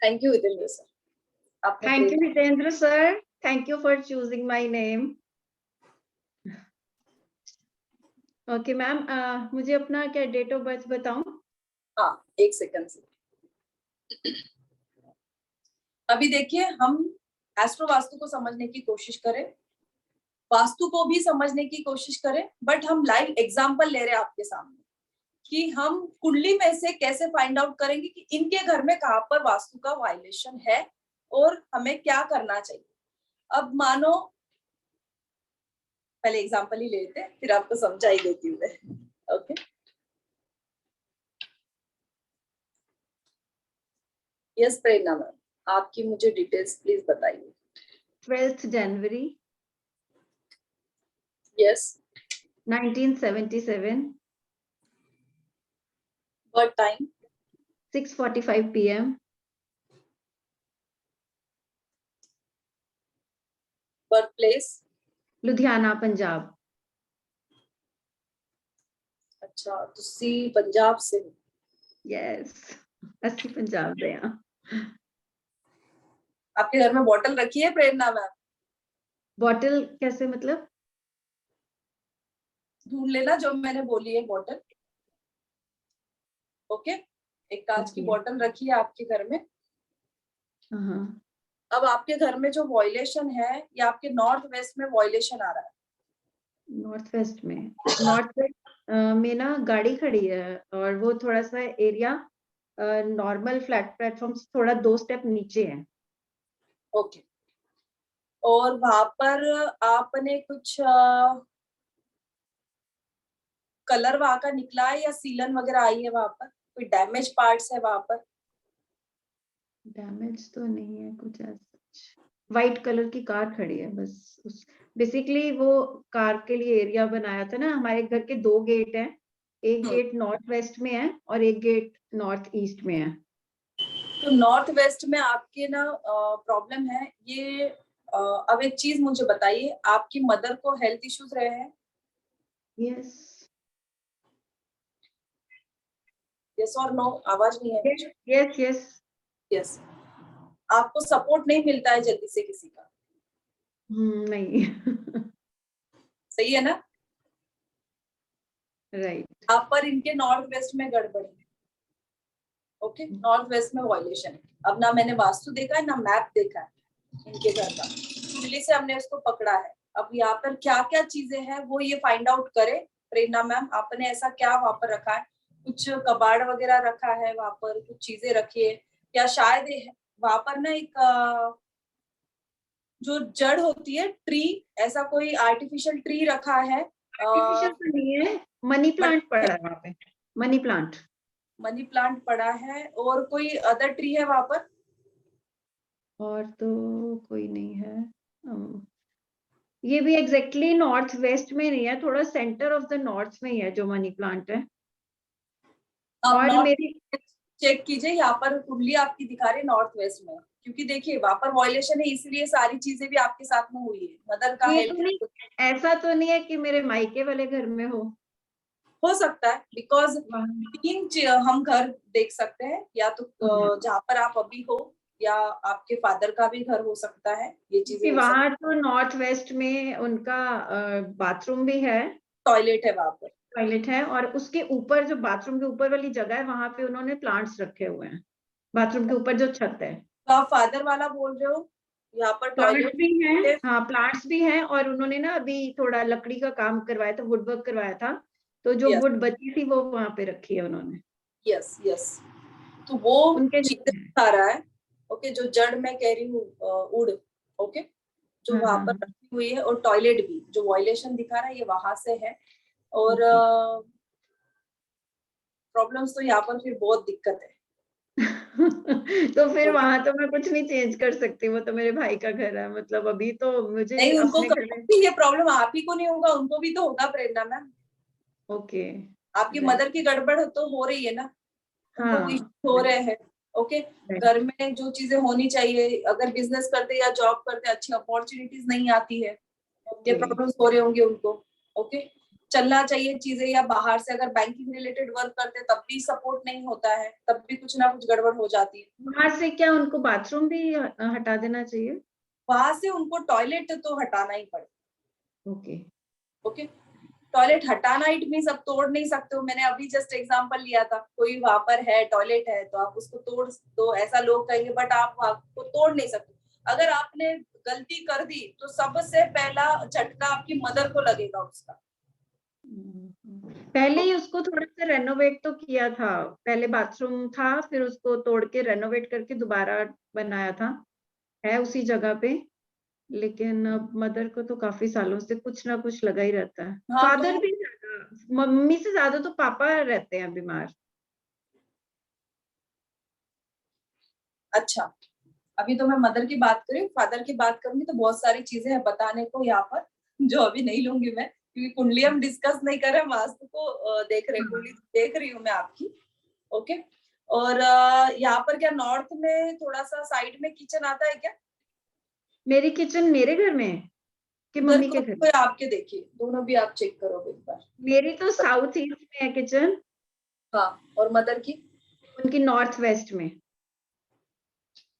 Thank you Hitendra sir. Thank you, Hitendra sir. Thank you for choosing my name. Okay, ma'am, मुझे अपना क्या date of birth बताऊं? हाँ, एक सेकंड से। अभी देखिए, हम एस्ट्रो वास्तु को समझने की कोशिश करें, वास्तु को भी समझने की कोशिश करें, बट हम लाइव एग्जांपल ले रहे हैं आपके सामने कि हम कुंडली में से कैसे फाइंड आउट करेंगे कि इनके घर में कहाँ पर वास्तु का वायलेशन है और हमें क्या करना चाहिए। अब मानो, पहले एग्जांपल ही लेते हैं, फिर आपको समझा ही देती हूँ मैं। ओके, यस प्रेरणा मैम, आपकी मुझे डिटेल्स प्लीज बताइए। 12th January yes. 1977, birth time 6:45 PM, birth place Ludhiana, Punjab. अच्छा, तुसी पंजाब से हो? यस, असली पंजाब दे हां। आपके घर में बॉटल रखी है प्रेरणा मैम? बॉटल कैसे, मतलब? ढूंढ लेना जो मैंने बोली है बॉटल। ओके, एक कांच की Okay. बॉटल रखी है आपके घर में। हाँ, अब आपके घर में जो वॉयलेशन है, ये आपके नॉर्थ वेस्ट में वॉयलेशन आ रहा है। नॉर्थ वेस्ट में ना गाड़ी खड़ी है और वो थोड़ा सा एरिया नॉर्मल फ्लैट प्लेटफॉर्म से थोड़ा 2 स्टेप नीचे है। ओके, और वहां पर आपने कुछ कलर वहां का निकला है या सीलन वगैरह आई है वहां पर? कोई डैमेज पार्ट्स है वहां पर? डैमेज तो नहीं है कुछ ऐसा। व्हाइट कलर की कार खड़ी है बस। उस बेसिकली वो कार के लिए एरिया बनाया था ना। हमारे घर के 2 गेट हैं, एक गेट नॉर्थ वेस्ट में है और एक गेट नॉर्थ ईस्ट में है। तो नॉर्थ वेस्ट में आपके ना प्रॉब्लम है ये। अब एक चीज मुझे बताइए, आपकी मदर को हेल्थ इश्यूज रहे हैं? यस यस और नो? आवाज नहीं है। Yes yes yes. आपको सपोर्ट नहीं मिलता है जल्दी से किसी का? नहीं। सही है ना? राइट। यहाँ पर इनके नॉर्थ वेस्ट में गड़बड़ है। ओके, नॉर्थ वेस्ट में वॉयलेशन है। अब ना मैंने वास्तु देखा है ना मैप देखा है इनके घर का, कुंडली से हमने उसको पकड़ा है। अब यहाँ पर क्या क्या चीजें हैं वो ये फाइंड आउट करे। प्रेरणा मैम, आपने ऐसा क्या वहां पर रखा है? कुछ कबाड़ वगैरह रखा है वहां पर, कुछ चीजें रखी है या शायद वहां पर ना एक जो जड़ होती है ट्री, ऐसा कोई आर्टिफिशियल ट्री रखा है? आर्टिफिशियल तो नहीं है, मनी प्लांट पड़ा है वहाँ पे, मनी प्लांट। मनी प्लांट पड़ा है, और कोई अदर ट्री है वहां पर? और तो कोई नहीं है। ये भी एग्जैक्टली नॉर्थ वेस्ट में नहीं है, थोड़ा सेंटर ऑफ द नॉर्थ में ही है जो मनी प्लांट है। आप और नॉर्थ मेरी चेक कीजिए, यहाँ पर कुंडली आपकी दिखा रही है नॉर्थ वेस्ट में, क्योंकि देखिए वहां पर वायलेशन है, इसलिए सारी चीजें भी आपके साथ में हुई है। मदर का ये हेल्थ तो नहीं, ऐसा तो नहीं है कि मेरे मायके वाले घर में हो सकता है, बिकॉज वहाँ। हम घर देख सकते हैं, या तो जहाँ पर आप अभी हो, या आपके फादर का भी घर हो सकता है, ये चीजें क्योंकि हो सकती वहाँ तो नॉर्थ वेस्ट में उनका बाथरूम भी है, टॉयलेट है वहां पर। टॉयलेट है, और उसके ऊपर जो बाथरूम के ऊपर वाली जगह है वहां पे उन्होंने प्लांट्स रखे हुए हैं, बाथरूम के ऊपर जो छत है। तो आप फादर वाला बोल रहे हो, यहाँ पर प्लांट्स टॉयलेट भी हैं, हाँ प्लांट्स भी हैं, और उन्होंने ना अभी थोड़ा लकड़ी का काम करवाया था, वुड वर्क करवाया था, तो जो यस वुड बची थी वो वहां पे रखी है उन्होंने, यस यस, तो वो उनके घर चीजें में है। दिखा रहा है। ओके, जो जड़ मैं कह रही हूँ उड़, ओके, जो हाँ वहां हाँ पर हाँ, रखी हुई है, और टॉयलेट भी जो वायलेशन दिखा रहा है ये वहां से है। और ओके। प्रॉब्लम्स तो यहाँ पर फिर बहुत दिक्कत है। तो फिर ओके, वहां तो मैं कुछ नहीं चेंज कर सकती, वो तो मेरे भाई का घर है, मतलब अभी तो मुझे नहीं उनको अपने घर में। कभी ये प्रॉब्लम आप ही को नहीं होगा, उनको भी तो होगा प्रेरणा मैम। ओके, आपकी राइट, मदर की गड़बड़ तो हो रही है ना, उनको भी हाँ, issues हो रहे हैं। ओके, राइट, घर में जो चीजें होनी चाहिए, अगर बिजनेस करते या जॉब करते अच्छी अपॉर्चुनिटीज नहीं आती है, ये ओके, प्रॉब्लम्स हो रहे होंगे उनको। ओके, चलना चाहिए चीजें, या बाहर से अगर बैंकिंग रिलेटेड वर्क करते तब भी सपोर्ट नहीं होता है, तब भी कुछ ना कुछ गड़बड़ हो जाती है। वहां से क्या उनको बाथरूम भी हटा देना चाहिए? वहां से उनको टॉयलेट तो हटाना ही पड़े। ओके, ओके, टॉयलेट हटाना इट मीन्स अब तोड़ नहीं सकते हो। मैंने अभी जस्ट एग्जांपल लिया था, कोई वहां पर है टॉयलेट है तो आप उसको तोड़ दो, ऐसा लोग कहेंगे, बट आप वहां को तोड़ नहीं सकते। अगर आपने गलती कर दी तो सबसे पहला झटका आपकी मदर को लगेगा उसका। पहले ही उसको थोड़ा सा रेनोवेट तो किया था, पहले बाथरूम था, फिर उसको तोड़ के रेनोवेट करके दोबारा बनाया था, है उसी जगह पे। लेकिन अब मदर को तो काफी सालों से कुछ ना कुछ लगा ही रहता है। हाँ तो फादर भी ज्यादा, मम्मी से ज्यादा तो पापा रहते हैं बीमार। अच्छा, अभी तो मैं मदर की बात करी, फादर की बात करूंगी तो बहुत सारी चीजें हैं बताने को यहाँ पर, जो अभी नहीं लूंगी मैं, क्योंकि कुंडली हम डिस्कस नहीं कर रहे, वास्तु को देख रहे, कुंडली देख रही हूँ मैं आपकी। ओके, और यहाँ पर क्या नॉर्थ में थोड़ा सा साइड में किचन आता है क्या? मेरी किचन मेरे घर में है कि उधर मम्मी के घर में? कोई आपके देखिए, दोनों भी आप चेक करो एक बार। मेरी तो साउथ ईस्ट में है किचन, हाँ, और मदर की उनकी नॉर्थ वेस्ट में।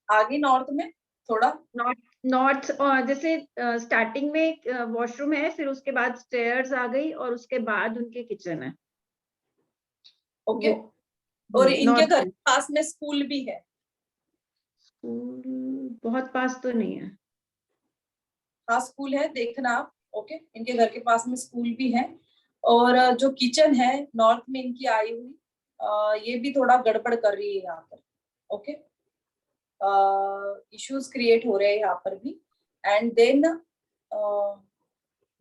आगे नॉर्थ में थोड़ा। नॉर्थ, नॉर्थ और जैसे स्टार्टिंग में वॉशरूम है, फिर उसके बाद स्टेयर्स आ गई, और उसके बाद उनके किचन है ओके, वो। और इनके नॉर्थ घर के पास में स्कूल भी है? स्कूल बहुत पास तो नहीं है। हाँ स्कूल है, देखना आप। ओके, इनके घर के पास में स्कूल भी है। और जो किचन है नॉर्थ में इनकी आई हुई, ये भी थोड़ा गड़बड़ कर रही है यहाँ पर। ओके, इश्यूज क्रिएट हो रहे हैं यहाँ पर भी। एंड देन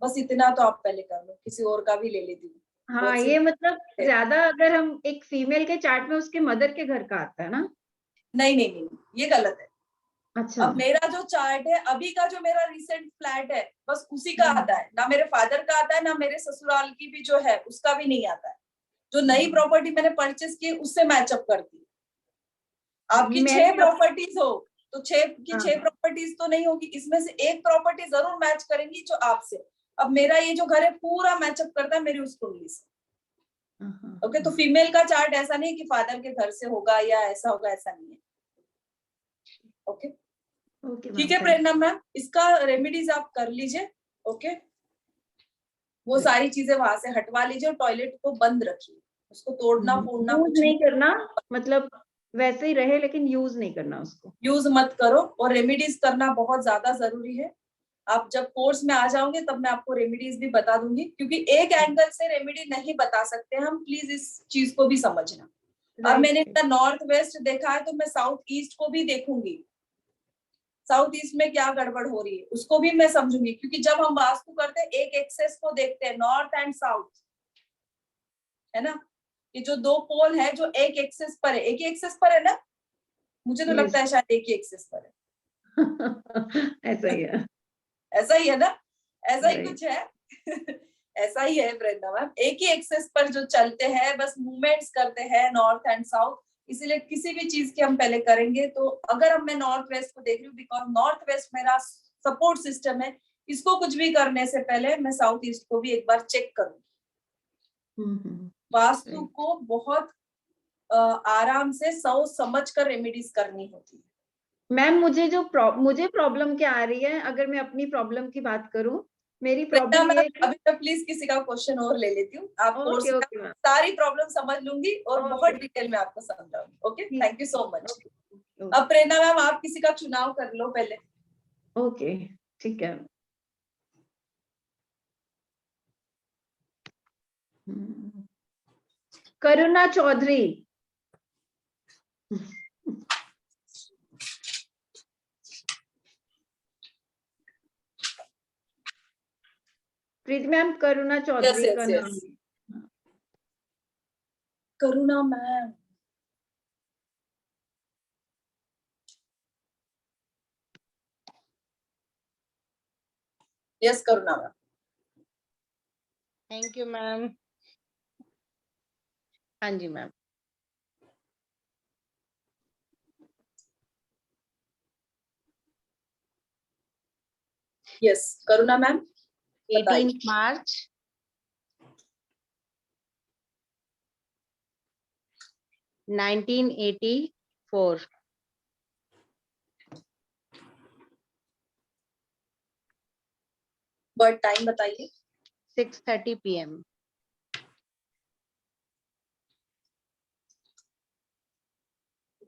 बस इतना तो आप पहले कर लो, किसी और का भी ले लेती हूँ। हाँ, बहुत सी ये मतलब ज्यादा अगर हम एक फीमेल के चार्ट में उसके मदर के घर का आता है ना? नहीं नहीं नहीं, ये गलत है। अच्छा, अब मेरा जो चार्ट है अभी का, जो मेरा रिसेंट फ्लैट है, बस उसी का आता है, ना मेरे फादर का आता है, ना मेरे ससुराल की भी जो है उसका भी नहीं आता है। जो नई प्रॉपर्टी मैंने परचेस की उससे मैचअप करती। आपकी मैं 6 भी प्रॉपर्टीज हो तो 6 की हाँ, 6 प्रॉपर्टीज तो नहीं होगी, इसमें से एक प्रॉपर्टी जरूर मैच करेंगी जो आपसे। अब मेरा ये जो घर है पूरा मैचअप करता है मेरी उस कुंडली से। हाँ, ओके, तो फीमेल का चार्ट ऐसा नहीं कि फादर के घर से होगा या ऐसा होगा, ऐसा नहीं है। ओके, ओके ठीक मैम, है थैंक प्रेरणा मैम, इसका रेमेडीज आप कर लीजिए। ओके, वो यू। सारी चीजें वहां से हटवा लीजिए, और टॉयलेट को बंद रखिए, उसको तोड़ना फोड़ना यूज कुछ नहीं नहीं, करना, मतलब वैसे ही रहे लेकिन यूज नहीं करना उसको। यूज मत करो। और रेमेडीज करना बहुत ज्यादा जरूरी है। आप जब कोर्स में आ जाओगे तब मैं आपको रेमेडीज भी बता दूंगी, क्योंकि एक एंगल से रेमेडी नहीं बता सकते हम, प्लीज इस चीज को भी समझना। अब मैंने राइट, नॉर्थ वेस्ट देखा है तो मैं साउथ ईस्ट को भी देखूंगी, साउथ ईस्ट में क्या गड़बड़ हो रही है उसको भी मैं समझूंगी, क्योंकि जब हम वास्तु करते हैं एक एक्सेस को देखते हैं, नॉर्थ एंड साउथ। है ना, ये जो दो पोल है जो एक एक्सेस पर है, एक ही एक्सेस पर है ना, मुझे तो Yes. लगता है शायद एक ही एक्सेस पर है, ऐसा ही है। ऐसा ही है ना, ऐसा ही Right. कुछ है ऐसा ही है वृंदा मैम, एक ही एक्सेस पर जो चलते हैं, बस मूवमेंट्स करते हैं नॉर्थ एंड साउथ। इसीलिए किसी भी चीज की हम पहले करेंगे तो अगर अब मैं नॉर्थ वेस्ट को देख रही हूँ, बिकॉज नॉर्थ वेस्ट मेरा सपोर्ट सिस्टम है, इसको कुछ भी करने से पहले मैं साउथ ईस्ट को भी एक बार चेक करूँ। वास्तु को बहुत आराम से सोच समझ कर रेमेडीज करनी होती है। मैम मुझे प्रॉब्लम क्या आ रही है, अगर मैं अपनी प्रॉब्लम की बात करूं, मेरी बेटा प्रॉब्लम ये है कि अभी मैं प्लीज किसी का क्वेश्चन और ले लेती हूँ, आप कोर्स ओके में ओके मैम, सारी प्रॉब्लम समझ लूंगी और Okay. बहुत डिटेल में आपको समझाऊंगी। ओके, ठीक। Thank you so much. Okay. अब प्रेरणा मैम आप किसी का चुनाव कर लो पहले। ओके ठीक है। करुणा चौधरी। प्रीति मैम, करुणा चौधरी yes, का yes. नाम। Karuna ma'am, yes Karuna ma'am. Thank you ma'am. हाँ जी ma'am. Yes Karuna ma'am, 18 March 1984। Birth time बताइए। 6:30 PM।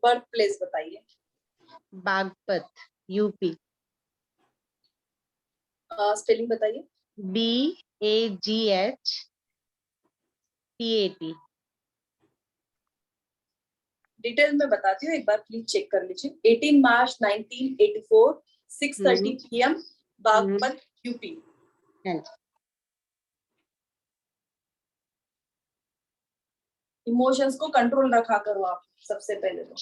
बर्थ प्लेस बताइए। बागपत, यूपी। स्पेलिंग बताइए। BAGHPAT। डिटेल में बताती हूँ, एक बार प्लीज चेक कर लीजिए। 18 March 1984, 6:30 PM, Baghpat, UP. Emotions को कंट्रोल रखा करो आप सबसे पहले तो।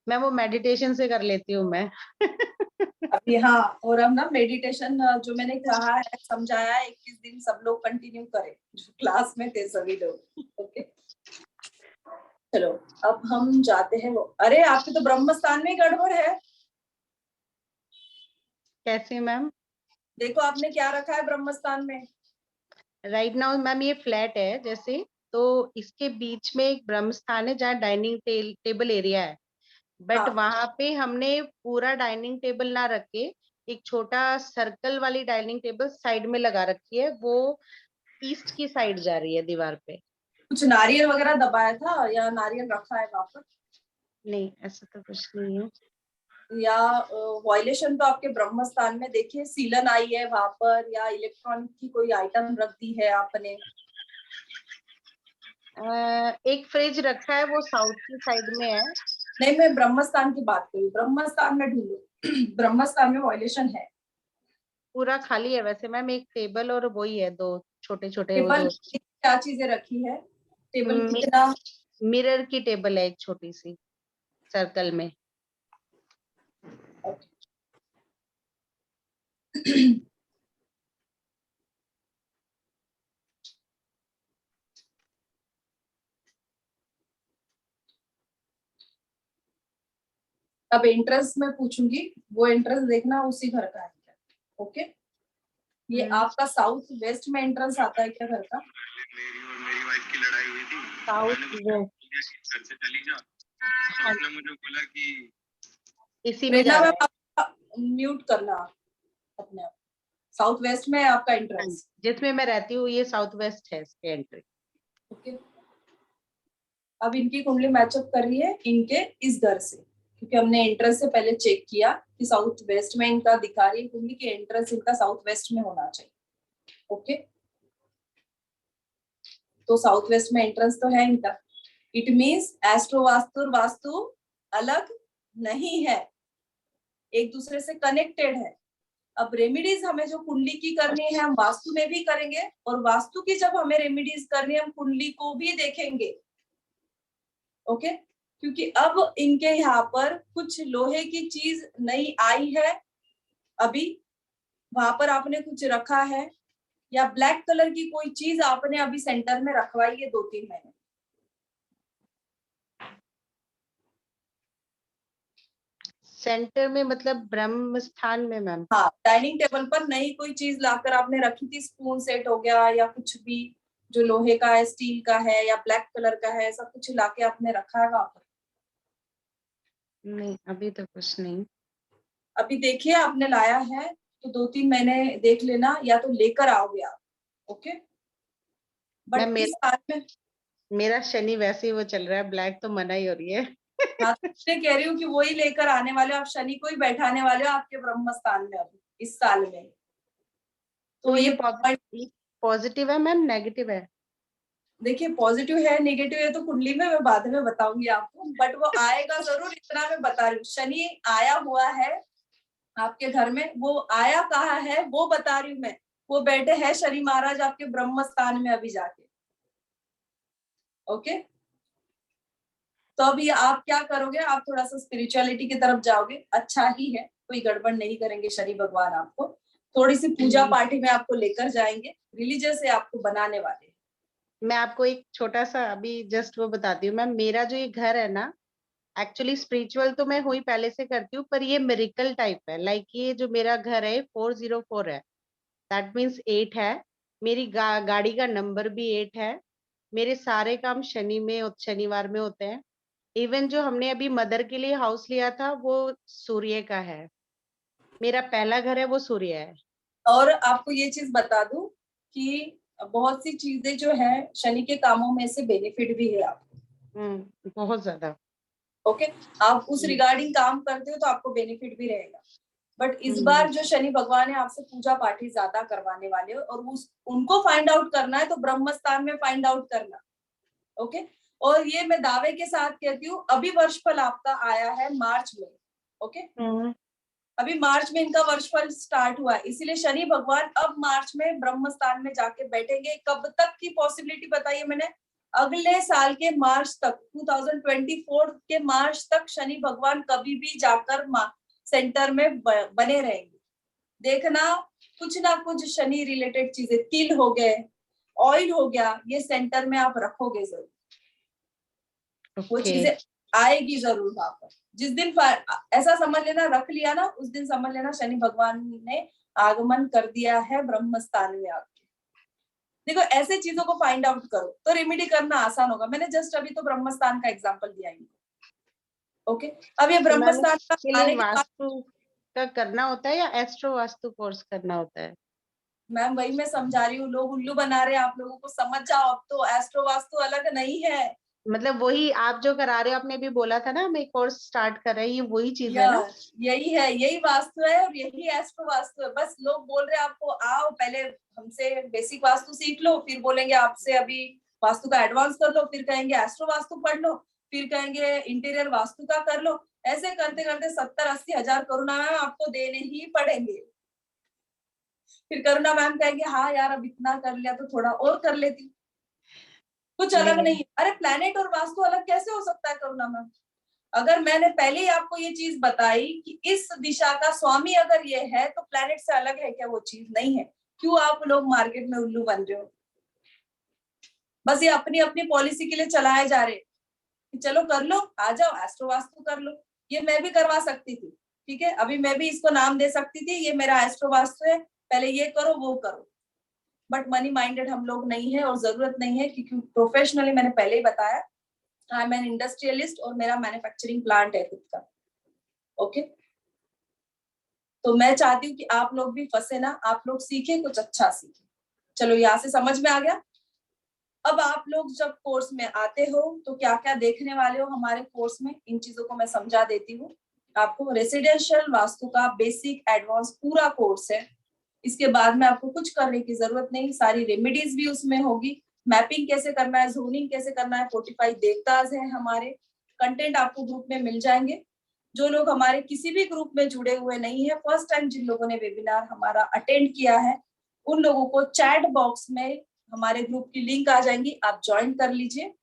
मैं वो मेडिटेशन से कर लेती हूँ मैं। अभी हाँ, और हम ना मेडिटेशन जो मैंने कहा है, समझाया है, 21 दिन सब लोग कंटिन्यू करें जो क्लास में थे सभी लोग। ओके चलो अब हम जाते हैं। वो अरे आपके तो ब्रह्म स्थान में गड़बड़ है। कैसे मैम? देखो आपने क्या रखा है ब्रह्म स्थान में। राइट नाउ मैम ये फ्लैट है जैसे, तो इसके बीच में एक ब्रह्म स्थान है जहाँ डाइनिंग टेबल एरिया है, बट हाँ। वहां पे हमने पूरा डाइनिंग टेबल ना रख के एक छोटा सर्कल वाली डाइनिंग टेबल साइड में लगा रखी है, वो ईस्ट की साइड जा रही है दीवार पे। कुछ नारियल वगैरह दबाया था या नारियल रखा है वहां पर? नहीं ऐसा तो कुछ नहीं है। या वायलेशन तो आपके ब्रह्म स्थान में देखिए सीलन आई है वहां पर, या इलेक्ट्रॉनिक की कोई आइटम रख दी है आपने? एक फ्रिज रखा है वो साउथ की साइड में है। नहीं मैं ब्रह्म स्थान की बात करूँ, ब्रह्म स्थान में ढूंढो। ब्रह्म स्थान में वायलेशन है। पूरा खाली है वैसे मैम, एक टेबल और वही है दो छोटे छोटे वो टेबल जो क्या चीजें रखी है? टेबल कितना? मिरर की टेबल है एक छोटी सी सर्कल में। अब एंट्रेंस में पूछूंगी, वो एंट्रेंस देखना उसी घर का है क्या? ओके ये आपका साउथ वेस्ट में एंट्रेंस आता है क्या घर का? मेरी वाइफ की लड़ाई हुई थी, साउथ घर से चली जा, तो उसने मुझे बोला कि इसी में जा रहा है। म्यूट करना अपने आप। साउथ वेस्ट में है आपका एंट्रेंस। जिसमें मैं रहती हूँ ये साउथ वेस्ट है इसके एंट्री। ओके अब इनकी कुंडली मैचअप कर रही है इनके इस घर से, क्योंकि हमने एंट्रेंस से पहले चेक किया कि साउथ वेस्ट में इनका दिखा रही है कुंडली की एंट्रेंस इनका साउथ वेस्ट में होना चाहिए। ओके तो साउथ वेस्ट में एंट्रेंस तो है इनका। इट मीन्स एस्ट्रो वास्तु और वास्तु अलग नहीं है, एक दूसरे से कनेक्टेड है। अब रेमेडीज हमें जो कुंडली की करनी है हम वास्तु में भी करेंगे, और वास्तु की जब हमें रेमेडीज करनी है हम कुंडली को भी देखेंगे। ओके, क्योंकि अब इनके यहाँ पर कुछ लोहे की चीज नई आई है, अभी वहां पर आपने कुछ रखा है, या ब्लैक कलर की कोई चीज आपने अभी सेंटर में रखवाई है 2-3 महीने। सेंटर में मतलब ब्रह्म स्थान में मैम? हाँ, डाइनिंग टेबल पर नई कोई चीज लाकर आपने रखी थी, स्पून सेट हो गया या कुछ भी जो लोहे का है, स्टील का है या ब्लैक कलर का है, ऐसा कुछ लाके आपने रखा है वहां पर? नहीं, अभी तो कुछ नहीं। अभी देखिए आपने लाया है तो 2-3 महीने देख लेना, या तो लेकर आओगे आप। ओके, मैम बट इस साल में मेरा शनि वैसे ही वो चल रहा है, ब्लैक तो मना ही हो रही है। हाँ, तो इसलिए कह रही हूँ कि वही लेकर आने वाले हो आप, शनि को ही बैठाने वाले हो आपके ब्रह्म स्थान में अभी इस साल में। तो ये ये पॉजिटिव है मैम, नेगेटिव है? देखिए, पॉजिटिव है नेगेटिव है तो कुंडली में मैं बाद में बताऊंगी आपको, बट वो आएगा जरूर, इतना मैं बता रही हूँ। शनि आया हुआ है आपके घर में, वो आया कहाँ है वो बता रही हूँ मैं। वो बैठे हैं शनि महाराज आपके ब्रह्म स्थान में अभी जाके। ओके, तो अभी आप क्या करोगे, आप थोड़ा सा स्पिरिचुअलिटी की तरफ जाओगे, अच्छा ही है, कोई गड़बड़ नहीं करेंगे शनि भगवान आपको। थोड़ी सी पूजा पाठी में आपको लेकर जाएंगे, रिलीजियस से आपको बनाने वाले। मैं आपको एक छोटा सा अभी जस्ट वो बताती हूँ मैम। मेरा जो ये घर है ना, एक्चुअली स्पिरिचुअल तो मैं हुई पहले से करती हूँ, पर ये मिरेकल टाइप है। लाइक ये जो मेरा घर है 404 है, दैट मीन्स 8 है। मेरी गाड़ी का नंबर भी 8 है। मेरे सारे काम शनिवार में होते हैं। इवन जो हमने अभी मदर के लिए हाउस लिया था वो सूर्य का है। मेरा पहला घर है वो सूर्य है। और आपको ये चीज बता दूं कि बहुत सी चीजें जो है शनि के कामों में से बेनिफिट भी है आपको। बहुत ज्यादा। ओके, आप उस रिगार्डिंग काम करते हो तो आपको बेनिफिट भी रहेगा। बट इस बार जो शनि भगवान है आपसे पूजा पाठी ज्यादा करवाने वाले हो, और उनको फाइंड आउट करना है तो ब्रह्म स्थान में फाइंड आउट करना। ओके, और ये मैं दावे के साथ कहती हूँ, अभी वर्षफल आपका आया है मार्च में। ओके, अभी मार्च में इनका वर्षफल स्टार्ट हुआ है, इसीलिए शनि भगवान अब मार्च में ब्रह्म स्थान में जाके बैठेंगे। कब तक की पॉसिबिलिटी बताई है मैंने? अगले साल के मार्च तक, 2024 के मार्च तक शनि भगवान कभी भी जाकर सेंटर में बने रहेंगे। देखना, कुछ ना कुछ शनि रिलेटेड चीजें, तिल हो गए, ऑयल हो गया, ये सेंटर में आप रखोगे जरूर। वो चीजें आएगी जरूर वहां पर। जिस दिन ऐसा समझ लेना, रख लिया ना, उस दिन समझ लेना शनि भगवान ने आगमन कर दिया है ब्रह्म स्थान में आके। देखो, ऐसे चीजों को फाइंड आउट करो तो रेमेडी करना आसान होगा। मैंने जस्ट अभी तो ब्रह्म स्थान का एग्जांपल दिया इनको। ओके, अब ये ब्रह्म स्थान का आने के बाद वास्तु का करना होता है या एस्ट्रो वास्तु कोर्स करना होता है? मैम वही मैं समझा रही हूँ, लोग उल्लू बना रहे हैं आप लोगों को, समझ जाओ। अब तो एस्ट्रो वास्तु अलग नहीं है, मतलब वही आप जो करा रहे हो, आपने भी बोला था ना हम एक कोर्स स्टार्ट कर रहे हैं, ये वही चीज है ना? यही है, यही वास्तु है और यही एस्ट्रो वास्तु है। बस लोग बोल रहे हैं आपको आओ पहले हमसे बेसिक वास्तु सीख लो, फिर बोलेंगे आपसे अभी वास्तु का एडवांस कर लो, फिर कहेंगे एस्ट्रो वास्तु पढ़ लो, फिर कहेंगे इंटीरियर वास्तु का कर लो। ऐसे करते करते 70-80 हजार करुणा मैम आपको देने ही पड़ेंगे। फिर करुणा मैम कहेंगे हाँ यार अब इतना कर लिया तो थोड़ा और कर लेती। कुछ अलग नहीं है। अरे प्लैनेट और वास्तु अलग कैसे हो सकता है करुणा मैम? अगर मैंने पहले ही आपको ये चीज बताई कि इस दिशा का स्वामी अगर ये है तो प्लैनेट से अलग है क्या? वो चीज नहीं है। क्यों आप लोग मार्केट में उल्लू बन रहे हो? बस ये अपनी अपनी पॉलिसी के लिए चलाए जा रहे कि चलो कर लो, आ जाओ एस्ट्रो वास्तु कर लो। ये मैं भी करवा सकती थी, ठीक है, अभी मैं भी इसको नाम दे सकती थी, ये मेरा एस्ट्रो वास्तु है, पहले ये करो वो करो। बट मनी माइंडेड हम लोग नहीं है और जरूरत नहीं है, क्योंकि प्रोफेशनली मैंने पहले ही बताया आई एम एन इंडस्ट्रियलिस्ट और मेरा मैन्युफैक्चरिंग प्लांट है खुद का। ओके, तो मैं चाहती हूँ कि आप लोग भी फंसे ना, आप लोग सीखें, कुछ अच्छा सीखें। चलो यहाँ से समझ में आ गया। अब आप लोग जब कोर्स में आते हो तो क्या क्या देखने वाले हो हमारे कोर्स में, इन चीजों को मैं समझा देती हूँ आपको। रेसिडेंशियल वास्तु का बेसिक एडवांस पूरा कोर्स है। इसके बाद में आपको कुछ करने की जरूरत नहीं, सारी रेमेडीज भी उसमें होगी। मैपिंग कैसे करना है, जोनिंग कैसे करना है, 45 देवताज हैं हमारे। कंटेंट आपको ग्रुप में मिल जाएंगे। जो लोग हमारे किसी भी ग्रुप में जुड़े हुए नहीं है, फर्स्ट टाइम जिन लोगों ने वेबिनार हमारा अटेंड किया है, उन लोगों को चैट बॉक्स में हमारे ग्रुप की लिंक आ जाएंगी, आप ज्वाइन कर लीजिए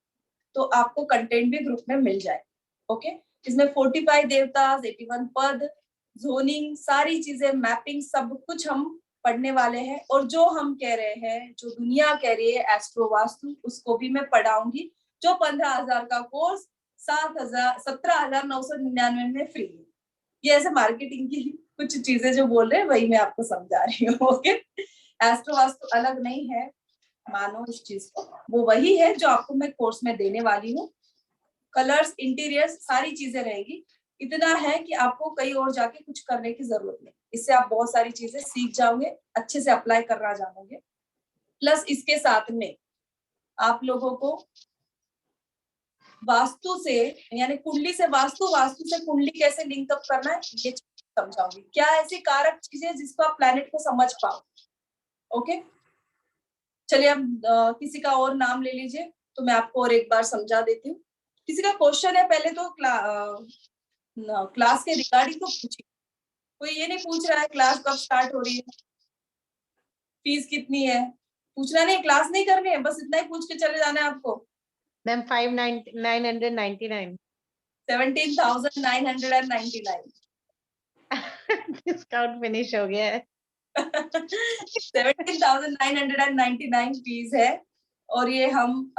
तो आपको कंटेंट भी ग्रुप में मिल जाए। ओके, इसमें 45 देवतास, 81 पद, जोनिंग, सारी चीजें, मैपिंग, सब कुछ हम पढ़ने वाले हैं। और जो हम कह रहे हैं, जो दुनिया कह रही है एस्ट्रो वास्तु, उसको भी मैं पढ़ाऊंगी। जो 15,000 का कोर्स 17,999 में फ्री है। ये ऐसे मार्केटिंग की कुछ चीजें जो बोल रहे हैं वही मैं आपको समझा रही हूँ। ओके, एस्ट्रो वास्तु अलग नहीं है, मानो इस चीज को, वो वही है जो आपको मैं कोर्स में देने वाली हूँ। कलर्स, इंटीरियर्स, सारी चीजें रहेगी। इतना है कि आपको कहीं और जाके कुछ करने की जरूरत नहीं, इससे आप बहुत सारी चीजें सीख जाओगे, अच्छे से अप्लाई करना जानोगे। प्लस इसके साथ में आप लोगों को वास्तु से, यानी कुंडली से वास्तु, वास्तु से कुंडली कैसे लिंक अप करना है ये समझाऊंगी। क्या ऐसी कारक चीजें जिसको आप प्लैनेट को समझ पाओ। ओके, चलिए अब किसी का और नाम ले लीजिए तो मैं आपको और एक बार समझा देती हूँ। किसी का क्वेश्चन है पहले तो क्लास के रिगार्डिंग तो पूछिए। कोई ये नहीं पूछ रहा है क्लास कब स्टार्ट हो रही है, फीस कितनी है, पूछना नहीं, क्लास नहीं करनी है, बस इतना ही पूछ के चले जाना है आपको। मैम 5,999 17,999 डिस्काउंट फिनिश हो गया है। 17,999 फीस है। और ये हम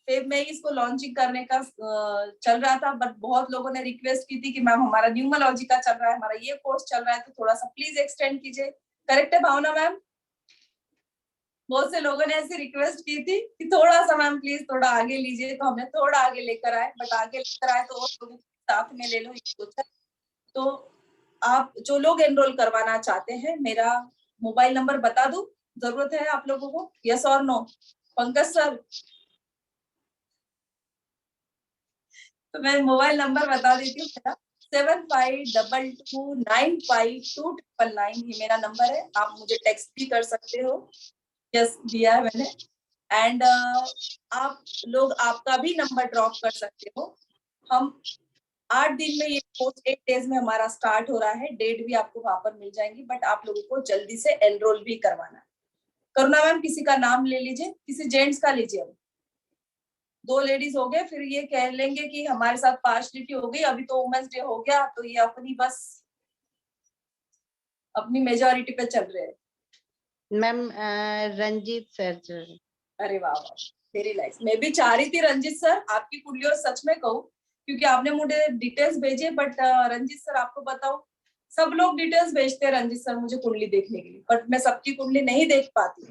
फेब में इसको लॉन्चिंग करने का चल रहा था, बट बहुत लोगों ने रिक्वेस्ट की थी कि मैम हमारा न्यूमरोलॉजी का चल रहा है, हमारा ये कोर्स चल रहा है, तो थोड़ा सा प्लीज एक्सटेंड कीजिए। करेक्ट है भावना मैम? बहुत से लोगों ने ऐसी रिक्वेस्ट की थी कि थोड़ा सा मैम प्लीज थोड़ा आगे लीजिए, तो हमने थोड़ा आगे लेकर आए, बट आगे लेकर आए तो और लोगों को साथ में ले लो, ये सोचा। तो आप जो लोग एनरोल करवाना चाहते हैं, मेरा मोबाइल नंबर बता दूं, जरूरत है आप लोगों को? यस और नो? पंकज सर, तो मैं मोबाइल नंबर बता देती हूँ मेरा, 7522952999, ये मेरा नंबर है। आप मुझे टेक्स्ट भी कर सकते हो, यस दिया है मैंने। एंड आप लोग आपका भी नंबर ड्रॉप कर सकते हो। हम 8 दिन में ये कोर्स 8 डेज में हमारा स्टार्ट हो रहा है, डेट भी आपको वहां पर मिल जाएंगी, बट आप लोगों को जल्दी से एनरोल भी करवाना है। करुणा मैम किसी का नाम ले लीजिए, किसी जेंट्स का लीजिए। अब 2 लेडीज हो गए, फिर ये कह लेंगे कि हमारे साथ पार्शलिटी हो गई, अभी तो वुमेन्स डे हो गया, तो ये अपनी बस अपनी मेजोरिटी पे चल रहे हैं। मैम रंजीत सर जो है। अरे वाह वाह, वेरी नाइस। मैं भी चाह रही थी रंजीत सर आपकी कुंडली, और सच में कहूँ क्योंकि आपने मुझे डिटेल्स भेजे, बट रंजीत सर आपको बताओ, सब लोग डिटेल्स भेजते हैं रंजीत सर मुझे कुंडली देखने के लिए, बट मैं सबकी कुंडली नहीं देख पाती।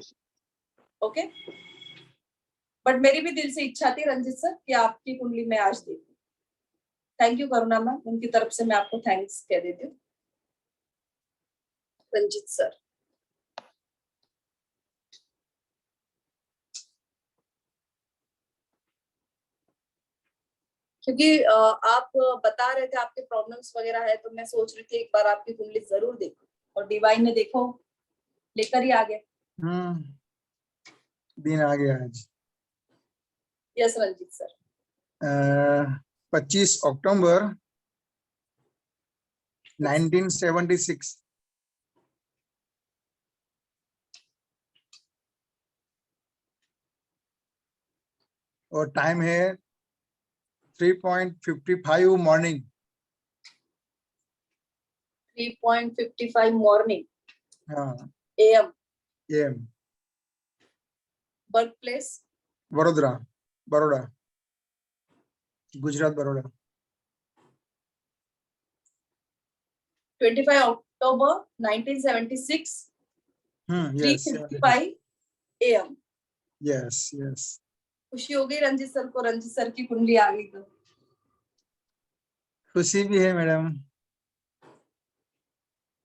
ओके, बट मेरी भी दिल से इच्छा थी रंजीत सर कि आपकी कुंडली मैं आज देखूं। थैंक यू करुणा मैम, उनकी तरफ से मैं आपको थैंक्स कह देती हूँ। रंजीत सर, क्योंकि आप बता रहे थे आपके प्रॉब्लम्स वगैरह है, तो मैं सोच रही थी एक बार आपकी कुंडली जरूर देखूं, और डिवाइन ने देखो लेकर ही आ गए। दिन आ गया आज। Yes Ranjit sir. 25 अक्टूबर 1976। और टाइम है 3:55 मॉर्निंग। 3:55 मॉर्निंग। हाँ, AM. M. Birth place? Vadodara, Baroda, Gujarat, Baroda. 25 October 1976, 3:55 AM। Yes yes. खुशी हो गई रंजीत सर को, रंजीत सर की कुंडली आ गई तो? खुशी भी है मैडम।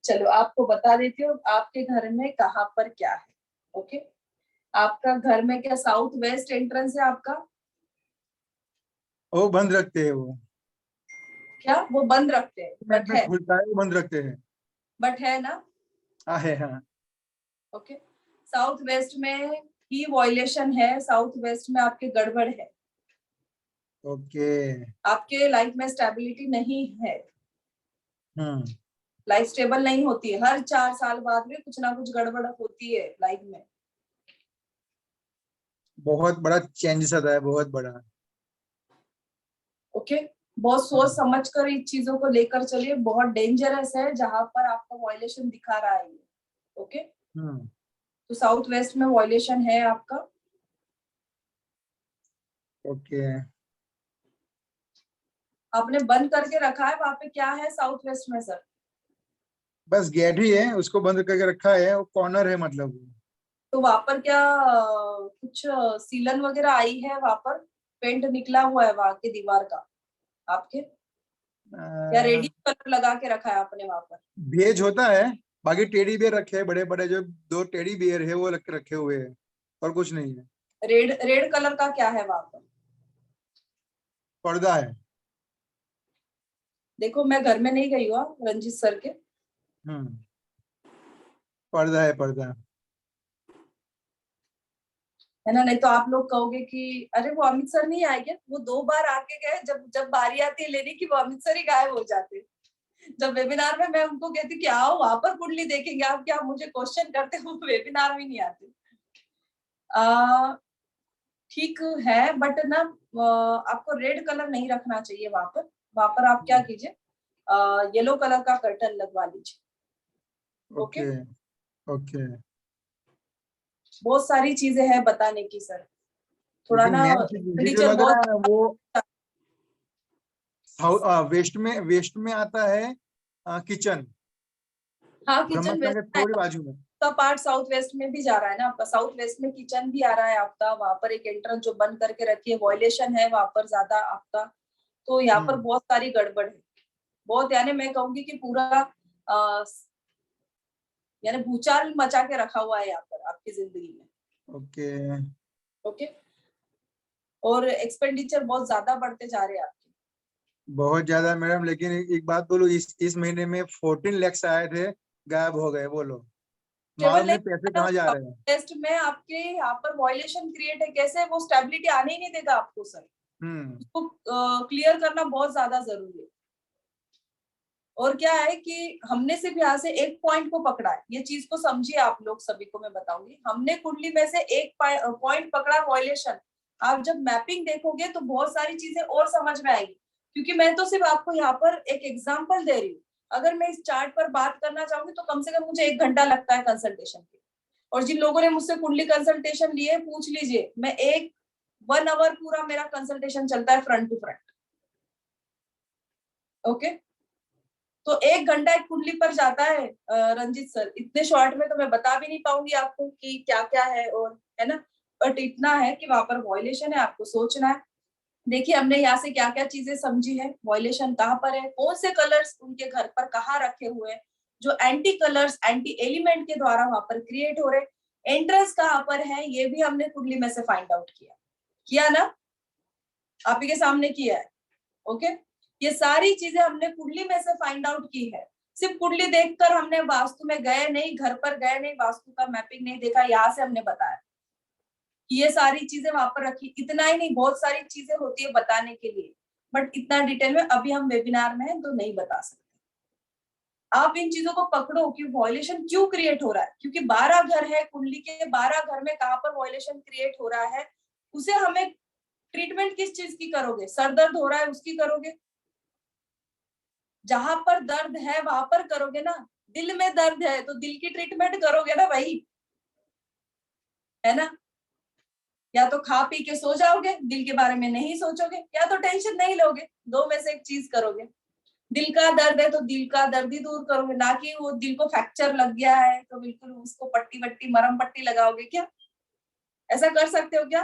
चलो आपको बता देती हूँ आपके घर में कहाँ पर क्या है। ओके, आपका घर में क्या साउथ वेस्ट एंट्रेंस है आपका? वो बंद रखते हैं वो। क्या वो बंद रखते हैं? बट है, खुलता है, बंद रखते हैं। बट है ना? है हाँ। ओके, साउथ वेस्ट में ही वॉयलेशन है, साउथ वेस्ट में आपके गड़बड़ है। ओके। आपके लाइफ में स्टेबिलिटी नहीं है, हम्म। लाइफ स्टेबल नहीं होती है, हर 4 साल बाद में कुछ ना कुछ गड़बड़ होती है लाइफ में। बहुत बड़ा चेंजेस आता है, बहुत बड़ा। ओके, बहुत सोच समझ कर इस चीजों को लेकर चलिए, बहुत डेंजरस है जहां पर आपका वायलेशन दिखा रहा है। ओके, हम्म। तो साउथ वेस्ट में वायलेशन है आपका। ओके। आपने बंद करके रखा है, वहां पे क्या है साउथ वेस्ट में सर? बस गेट ही है, उसको बंद करके रखा है, वो कॉर्नर है मतलब। तो वहां पर क्या कुछ सीलन वगैरह आई है? वहां पर पेंट निकला हुआ है वहां की दीवार का आपके, या रेडी कलर लगा के रखा है आपने वहां पर? भेज होता है, बाकी टेडी बियर रखे हैं, बड़े बड़े जो 2 टेडी बियर है वो रखे हुए हैं, और कुछ नहीं है। रेड कलर का क्या है वहां पर? पर्दा है। देखो मैं घर में नहीं गई हूँ रंजीत सर के। पर्दा है, पर्दा। है ना, नहीं तो आप लोग कहोगे कि अरे वो अमित सर नहीं आए क्या? वो 2 बार आके गए, जब जब बारी आती है लेने की वो अमित सर ही गायब हो जाते हैं। जब वेबिनार में मैं उनको कहती कि आओ वहां पर कुंडली देखेंगे, आप क्या मुझे क्वेश्चन करते हो, वेबिनार में नहीं आते। ठीक है, बट ना आपको रेड कलर नहीं रखना चाहिए वहां पर। वहां पर आप क्या कीजिए, येलो कलर का कर्टन लगवा लीजिए। ओके। ओके। बहुत सारी चीजें हैं बताने की सर, थोड़ा लेकिन ना मेन चीज मुझे जो टीचर लग रहा है बहुत। वो वेस्ट में आता है, किचन, हाँ, ब्रह्मा किचन के वेस्ट थोड़ी बाजू में। का पार्ट साउथ वेस्ट में भी जा रहा है ना आपका, साउथ वेस्ट में किचन भी आ रहा है आपका, वहां पर एक एंट्रेंस जो बंद करके रखी है, वॉयलेशन है वहां पर ज्यादा आपका। तो यहाँ पर बहुत सारी गड़बड़ है, बहुत, यानी मैं कहूंगी कि पूरा यानी भूचाल मचा के रखा हुआ है यहाँ पर आपकी जिंदगी में। ओके। ओके, और एक्सपेंडिचर बहुत ज्यादा बढ़ते जा रहे हैं आपके। बहुत ज्यादा मैडम, लेकिन एक बात बोलो, इस महीने में 14 लाख आए थे, गायब हो गए, बोलो केवल मालूम नहीं पैसे कहाँ जा रहे हैं। टेस्ट में आपके यहाँ पर वॉयलेशन क्रिएट है, कैसे? वो स्टेबिलिटी आने ही नहीं देगा आपको सर। उसको क्लियर करना बहुत ज्यादा जरूरी है। और क्या है कि हमने सिर्फ यहाँ से एक पॉइंट को पकड़ा है, ये चीज को समझिए आप लोग, सभी को मैं बताऊंगी। हमने कुंडली में से एक पॉइंट पकड़ा, वॉयलेशन। आप जब मैपिंग देखोगे तो बहुत सारी चीजें और समझ में आएगी, क्योंकि मैं तो सिर्फ आपको यहाँ पर एक एग्जाम्पल दे रही हूँ। अगर मैं इस चार्ट पर बात करना चाहूंगी तो कम से कम मुझे 1 घंटा लगता है कंसल्टेशन के। और जिन लोगों ने मुझसे कुंडली कंसल्टेशन लिए, पूछ लीजिए, मैं 1 आवर पूरा मेरा कंसल्टेशन चलता है फ्रंट टू फ्रंट। ओके, तो 1 घंटा एक कुंडली पर जाता है रंजीत सर। इतने शॉर्ट में तो मैं बता भी नहीं पाऊंगी आपको कि क्या क्या है, और है ना, बट इतना है कि वहां पर वॉयलेशन है, आपको सोचना है। देखिए हमने यहाँ से क्या क्या चीजें समझी है, वॉयलेशन कहाँ पर है, कौन से कलर्स उनके घर पर कहाँ रखे हुए हैं, जो एंटी कलर्स एंटी एलिमेंट के द्वारा वहां पर क्रिएट हो रहे, एंट्रेंस कहाँ पर है, ये भी हमने कुंडली में से फाइंड आउट किया ना, आप ही के सामने किया है। ओके, ये सारी चीजें हमने कुंडली में से फाइंड आउट की है। सिर्फ कुंडली देखकर हमने वास्तु में गए नहीं, घर पर गए नहीं, वास्तु का मैपिंग नहीं देखा, यहाँ से हमने बताया कि ये सारी चीजें वहां पर रखी। इतना ही नहीं, बहुत सारी चीजें होती है बताने के लिए, बट इतना डिटेल में अभी हम वेबिनार में हैं तो नहीं बता सकते। आप इन चीजों को पकड़ो कि वॉयलेशन क्यों क्रिएट हो रहा है, क्योंकि 12 घर है कुंडली के, 12 घर में कहाँ पर वॉयलेशन क्रिएट हो रहा है, उसे हमें ट्रीटमेंट किस चीज की करोगे? सर दर्द हो रहा है उसकी करोगे, जहां पर दर्द है वहां पर करोगे ना। दिल में दर्द है तो दिल की ट्रीटमेंट करोगे ना भाई, है ना। या तो खा पी के सो जाओगे, दिल के बारे में नहीं सोचोगे, या तो टेंशन नहीं लोगे, 2 में से एक चीज करोगे। दिल का दर्द है तो दिल का दर्द ही दूर करोगे, ना कि वो दिल को फ्रैक्चर लग गया है तो बिल्कुल उसको पट्टी वट्टी मरहम पट्टी लगाओगे क्या? ऐसा कर सकते हो क्या?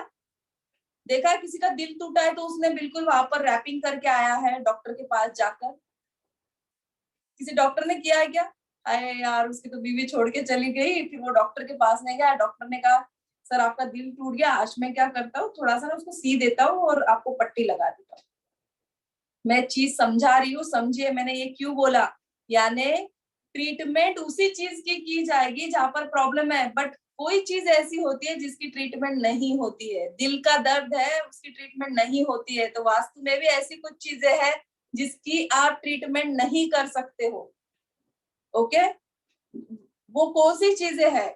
देखा है किसी का दिल टूटा है तो उसने बिल्कुल वहां पर रैपिंग करके आया है डॉक्टर के पास जाकर? किसी डॉक्टर ने किया है क्या? अरे यार उसकी तो बीवी छोड़ के चली गई, फिर वो डॉक्टर के पास नहीं गया, डॉक्टर ने कहा सर आपका दिल टूट गया, आज मैं क्या करता हूँ, थोड़ा सा ना उसको सी देता हूँ और आपको पट्टी लगा देता हूँ। मैं चीज समझा रही हूँ, समझिए मैंने ये क्यों बोला। यानी ट्रीटमेंट उसी चीज की जाएगी जहां पर प्रॉब्लम है, बट कोई चीज ऐसी होती है जिसकी ट्रीटमेंट नहीं होती है। दिल का दर्द है, उसकी ट्रीटमेंट नहीं होती है, तो वास्तु में भी ऐसी कुछ चीजें हैं जिसकी आप ट्रीटमेंट नहीं कर सकते हो। ओके, वो कौन सी चीजें हैं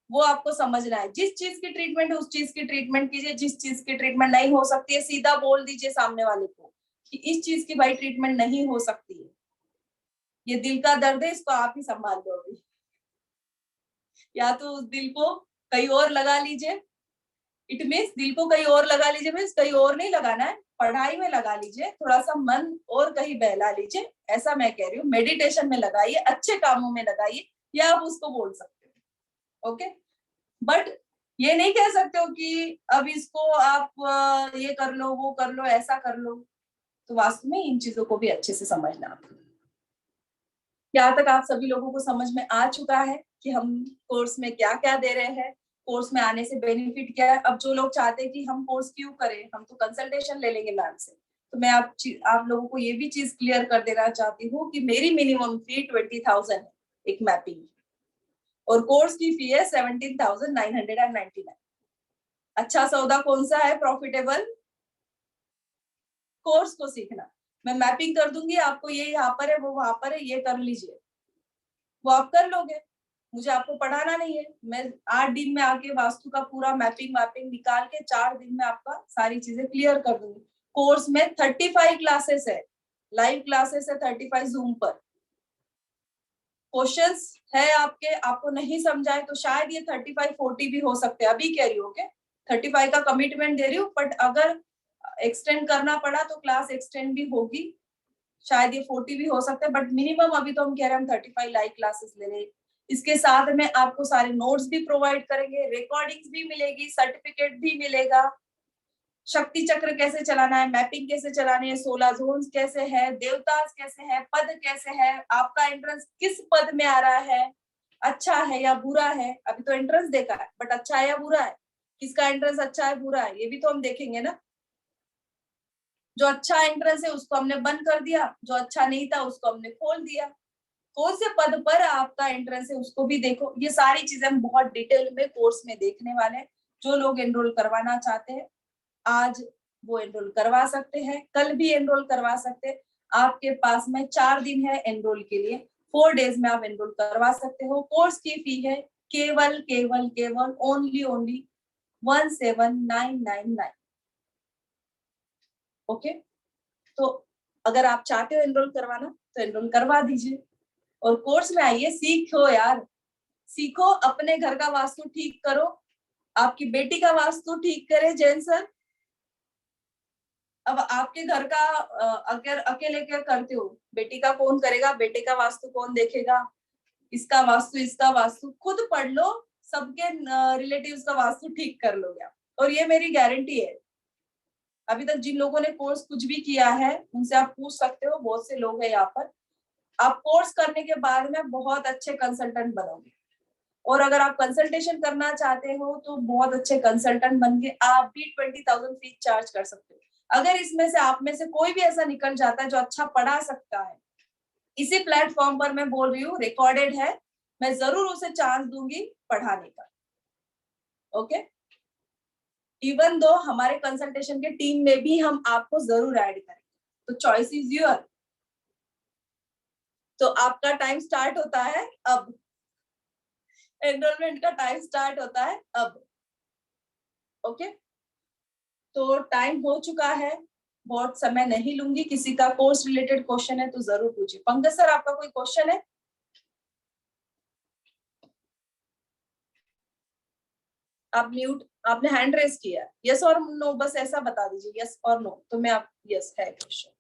वो आपको समझना है। जिस चीज की ट्रीटमेंट है उस चीज की ट्रीटमेंट कीजिए। जिस चीज की ट्रीटमेंट नहीं हो सकती है सीधा बोल दीजिए सामने वाले को कि इस चीज की भाई ट्रीटमेंट नहीं हो सकती है, ये दिल का दर्द है, इसको आप ही संभाल लो अभी। या तो उस दिल को कहीं और लगा लीजिए, इट मीन्स दिल को कहीं और लगा लीजिए, मीन्स कहीं और नहीं लगाना है, पढ़ाई में लगा लीजिए, थोड़ा सा मन और कहीं बहला लीजिए, ऐसा मैं कह रही हूँ। मेडिटेशन में लगाइए, अच्छे कामों में लगाइए, या आप उसको बोल सकते हो। ओके, बट ये नहीं कह सकते हो कि अब इसको आप ये कर लो, वो कर लो, ऐसा कर लो। तो वास्तव में इन चीजों को भी अच्छे से समझना आपको। यहाँ तक आप सभी लोगों को समझ में आ चुका है कि हम कोर्स में क्या क्या दे रहे हैं, कोर्स में आने से बेनिफिट क्या है। अब जो लोग चाहते हैं कि हम कोर्स क्यों करें, हम तो कंसल्टेशन ले लेंगे मैम से, तो मैं आप लोगों को ये भी चीज क्लियर कर देना चाहती हूँ कि मेरी मिनिमम फी 20,000 है एक मैपिंग, और कोर्स की फी है 17,999। अच्छा सौदा कौन सा है प्रॉफिटेबल? कोर्स को सीखना। मैं मैपिंग कर दूंगी आपको, ये यहाँ पर है, वो वहां पर है, ये कर लीजिए, वो आप कर लोगे, मुझे आपको पढ़ाना नहीं है। मैं 8 दिन में आके वास्तु का पूरा मैपिंग निकाल के 4 दिन में आपका सारी चीजें क्लियर कर दूंगी। कोर्स में 35 क्लासेस है, लाइव क्लासेस है 35 जूम पर। क्वेश्चंस है आपको नहीं समझा है तो शायद ये 35-40 भी हो सकते हैं, अभी कह रही हूँ। ओके, 35 का कमिटमेंट दे रही हूँ, बट अगर एक्सटेंड करना पड़ा तो क्लास एक्सटेंड भी होगी, शायद ये 40 भी हो सकते हैं, बट मिनिमम अभी तो हम कह रहे हैं हम 35 लाइव क्लासेस ले रहे हैं। इसके साथ में आपको सारे नोट्स भी प्रोवाइड करेंगे, रिकॉर्डिंग्स भी मिलेगी, सर्टिफिकेट भी मिलेगा, शक्ति चक्र कैसे चलाना है, मैपिंग कैसे चलानी है, 16 जोन्स कैसे है, देवतास कैसे है, पद कैसे है, आपका एंट्रेंस किस पद में आ रहा है, अच्छा है या बुरा है। अभी तो एंट्रेंस देखा है, बट अच्छा है या बुरा है, किसका एंट्रेंस अच्छा है बुरा है, ये भी तो हम देखेंगे ना। जो अच्छा एंट्रेंस है उसको हमने बंद कर दिया, जो अच्छा नहीं था उसको हमने खोल दिया, कौन से पद पर आपका एंट्रेंस है उसको भी देखो। ये सारी चीजें हम बहुत डिटेल में कोर्स में देखने वाले हैं। जो लोग एनरोल करवाना चाहते हैं आज वो एनरोल करवा सकते हैं, कल भी एनरोल करवा सकते हैं। आपके पास में 4 दिन है एनरोल के लिए, 4 डेज में आप एनरोल करवा सकते हो। कोर्स की फी है केवल ओनली 17,999। ओके, तो अगर आप चाहते हो एनरोल करवाना तो एनरोल करवा दीजिए और कोर्स में आइए, सीखो यार, सीखो, अपने घर का वास्तु ठीक करो, आपकी बेटी का वास्तु ठीक करे जैन सर। अब आपके घर का अगर अकेले क्या करते हो, बेटी का कौन करेगा, बेटे का वास्तु कौन देखेगा, इसका वास्तु खुद पढ़ लो, सबके रिलेटिव्स का वास्तु ठीक कर लोगे आप, और ये मेरी गारंटी है। अभी तक जिन लोगों ने कोर्स कुछ भी किया है उनसे आप पूछ सकते हो, बहुत से लोग हैं यहाँ पर। आप कोर्स करने के बाद में बहुत अच्छे कंसल्टेंट बनोगे, और अगर आप कंसल्टेशन करना चाहते हो तो बहुत अच्छे कंसल्टेंट बन के आप भी 20,000 फीस चार्ज कर सकते हो। अगर इसमें से आप में से कोई भी ऐसा निकल जाता है जो अच्छा पढ़ा सकता है, इसी प्लेटफॉर्म पर मैं बोल रही हूँ, रिकॉर्डेड है, मैं जरूर उसे चांस दूंगी पढ़ाने का। ओके, इवन दो हमारे कंसल्टेशन के टीम में भी हम आपको जरूर ऐड करेंगे, तो चॉइस इज योर। तो आपका टाइम स्टार्ट होता है अब, एनरोलमेंट का टाइम स्टार्ट होता है अब। ओके, तो टाइम हो चुका है, बहुत समय नहीं लूंगी। किसी का कोर्स रिलेटेड क्वेश्चन है तो जरूर पूछिए। पंकज सर, आपका कोई क्वेश्चन है? आप म्यूट, आपने हैंड रेज किया, यस और नो, बस ऐसा बता दीजिए यस और नो, तो मैं आप यस है क्वेश्चन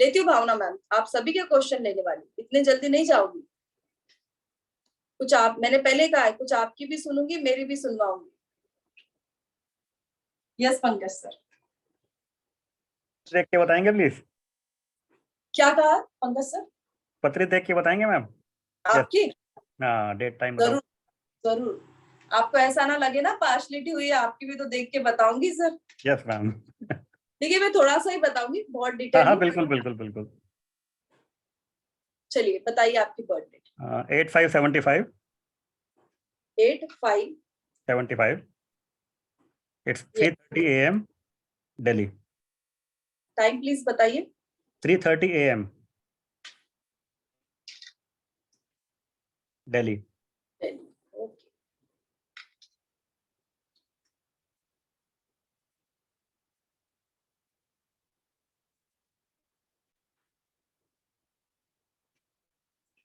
लेती हूँ। भावना मैम, आप सभी के क्वेश्चन लेने वाली, इतने जल्दी नहीं जाओगी। कुछ आप, मैंने पहले कहा है, कुछ आपकी भी सुनूंगी, मेरी भी सुनवाऊंगी। यस पंकज सर, देख के बताएंगे प्लीज। क्या कहा पंकज सर? पत्री देख के बताएंगे मैम आपकी? हाँ, डेट टाइम जरूर जरूर, आपको ऐसा ना लगे ना पार्शलिटी हुई है, आपकी भी तो देख के बताऊंगी सर। Yes ma'am. देखिए मैं थोड़ा सा ही बताऊंगी, बहुत डिटेल। हाँ बिल्कुल बिल्कुल बिल्कुल। चलिए बताइए आपकी birth date. 8575। 85 75. It's Yes. 3:30 a.m. Delhi. Time please बताइए। 3:30 a.m. Delhi. ओके,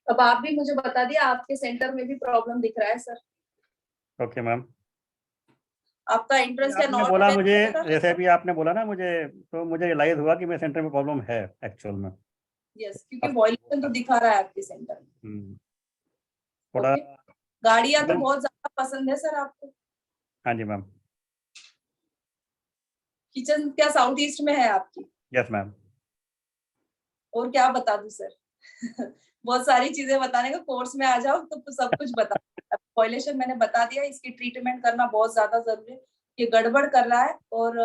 अब आप भी मुझे बता दिए, आपके सेंटर में भी प्रॉब्लम दिख रहा है सर। Okay, ma'am. आपका इंटरेस्ट है आपने नॉर्थ बोला वेस्ट मुझे, का? जैसे अभी आपने बोला ना मुझे, तो मुझे रियलाइज हुआ कि मेरे सेंटर में प्रॉब्लम है एक्चुअल में। यस, क्योंकि वॉल्यूम तो दिखा रहा है आपके सेंटर में। थोड़ा। ओके, गाड़ियां तो मैम। बहुत ज्यादा पसंद है सर आपको। हाँ जी मैम। किचन क्या साउथ ईस्ट में है आपकी? Yes ma'am. और क्या बता दूं सर? बहुत सारी चीजें बताने का, कोर्स में आ जाओ तो सब कुछ बता। वॉयलेशन मैंने बता दिया, इसकी ट्रीटमेंट करना बहुत ज्यादा जरूरी है। ये गड़बड़ कर रहा है और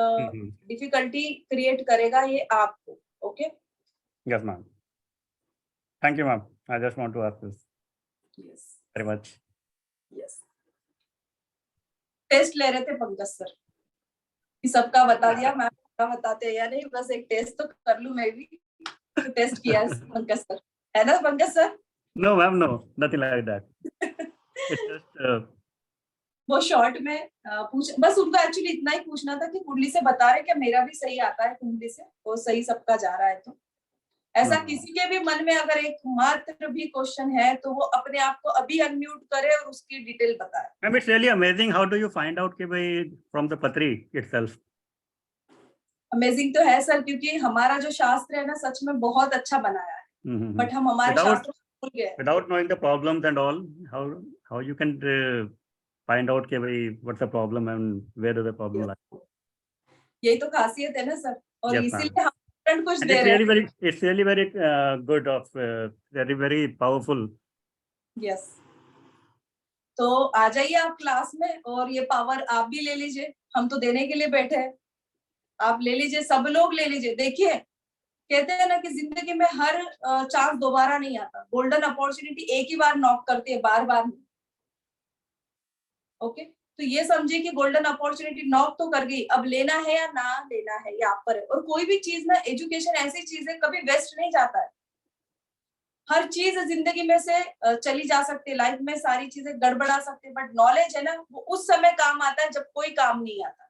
डिफिकल्टी क्रिएट करेगा ये आपको। Okay, yes ma'am. Thank you ma'am. I just want to ask this yes very much. Yes. Test ले रहे थे पंकज सर, कि सबका बता दिया, मैम सबका बताते हैं या नहीं, बस एक टेस्ट तो कर लूं मैं भी। तो टेस्ट किया पंकज सर, है ना Pankaj sir? No ma'am, no, nothing like that. It's just वो शॉर्ट में पूछ, बस उनको एक्चुअली इतना ही पूछना था कि कुंडली से बता रहे क्या मेरा भी सही आता है कुंडली से, वो सही सबका जा रहा है। तो ऐसा किसी के भी मन में अगर एक मात्र भी क्वेश्चन है तो वो अपने आप को अभी अनम्यूट करे और उसकी डिटेल बताए। Ma'am, it's really amazing, how do you find out कि भाई फ्रॉम द पत्री इटसेल्फ? अमेजिंग तो है सर, क्योंकि हमारा जो शास्त्र है ना सच में बहुत अच्छा बनाया है, बट हम हमारे शास्त्र भूल गए। Without knowing the problems and all, how you can find out कि भाई what's the problem and where does the problem lie? यही तो खासियत है ना सर, और Yes, इसीलिए हम different कुछ And दे रहे हैं। it's really very good of very powerful. Yes, तो आ जाइए आप क्लास में और ये पावर आप भी ले लीजिए, हम तो देने के लिए बैठे हैं, आप ले लीजिए, सब लोग ले लीजिए। देखिए कहते हैं ना कि जिंदगी में हर चांस दोबारा नहीं आता, गोल्डन अपॉर्चुनिटी एक ही बार नॉक करती है, बार बार नहीं। ओके, तो ये समझिए कि गोल्डन अपॉर्चुनिटी नॉक तो कर गई, अब लेना है या ना लेना है ये आप पर है। और कोई भी चीज ना, एजुकेशन ऐसी चीज है कभी वेस्ट नहीं जाता है, हर चीज जिंदगी में से चली जा सकती है, लाइफ में सारी चीजें गड़बड़ा सकती है, बट नॉलेज है ना वो उस समय काम आता है जब कोई काम नहीं आता।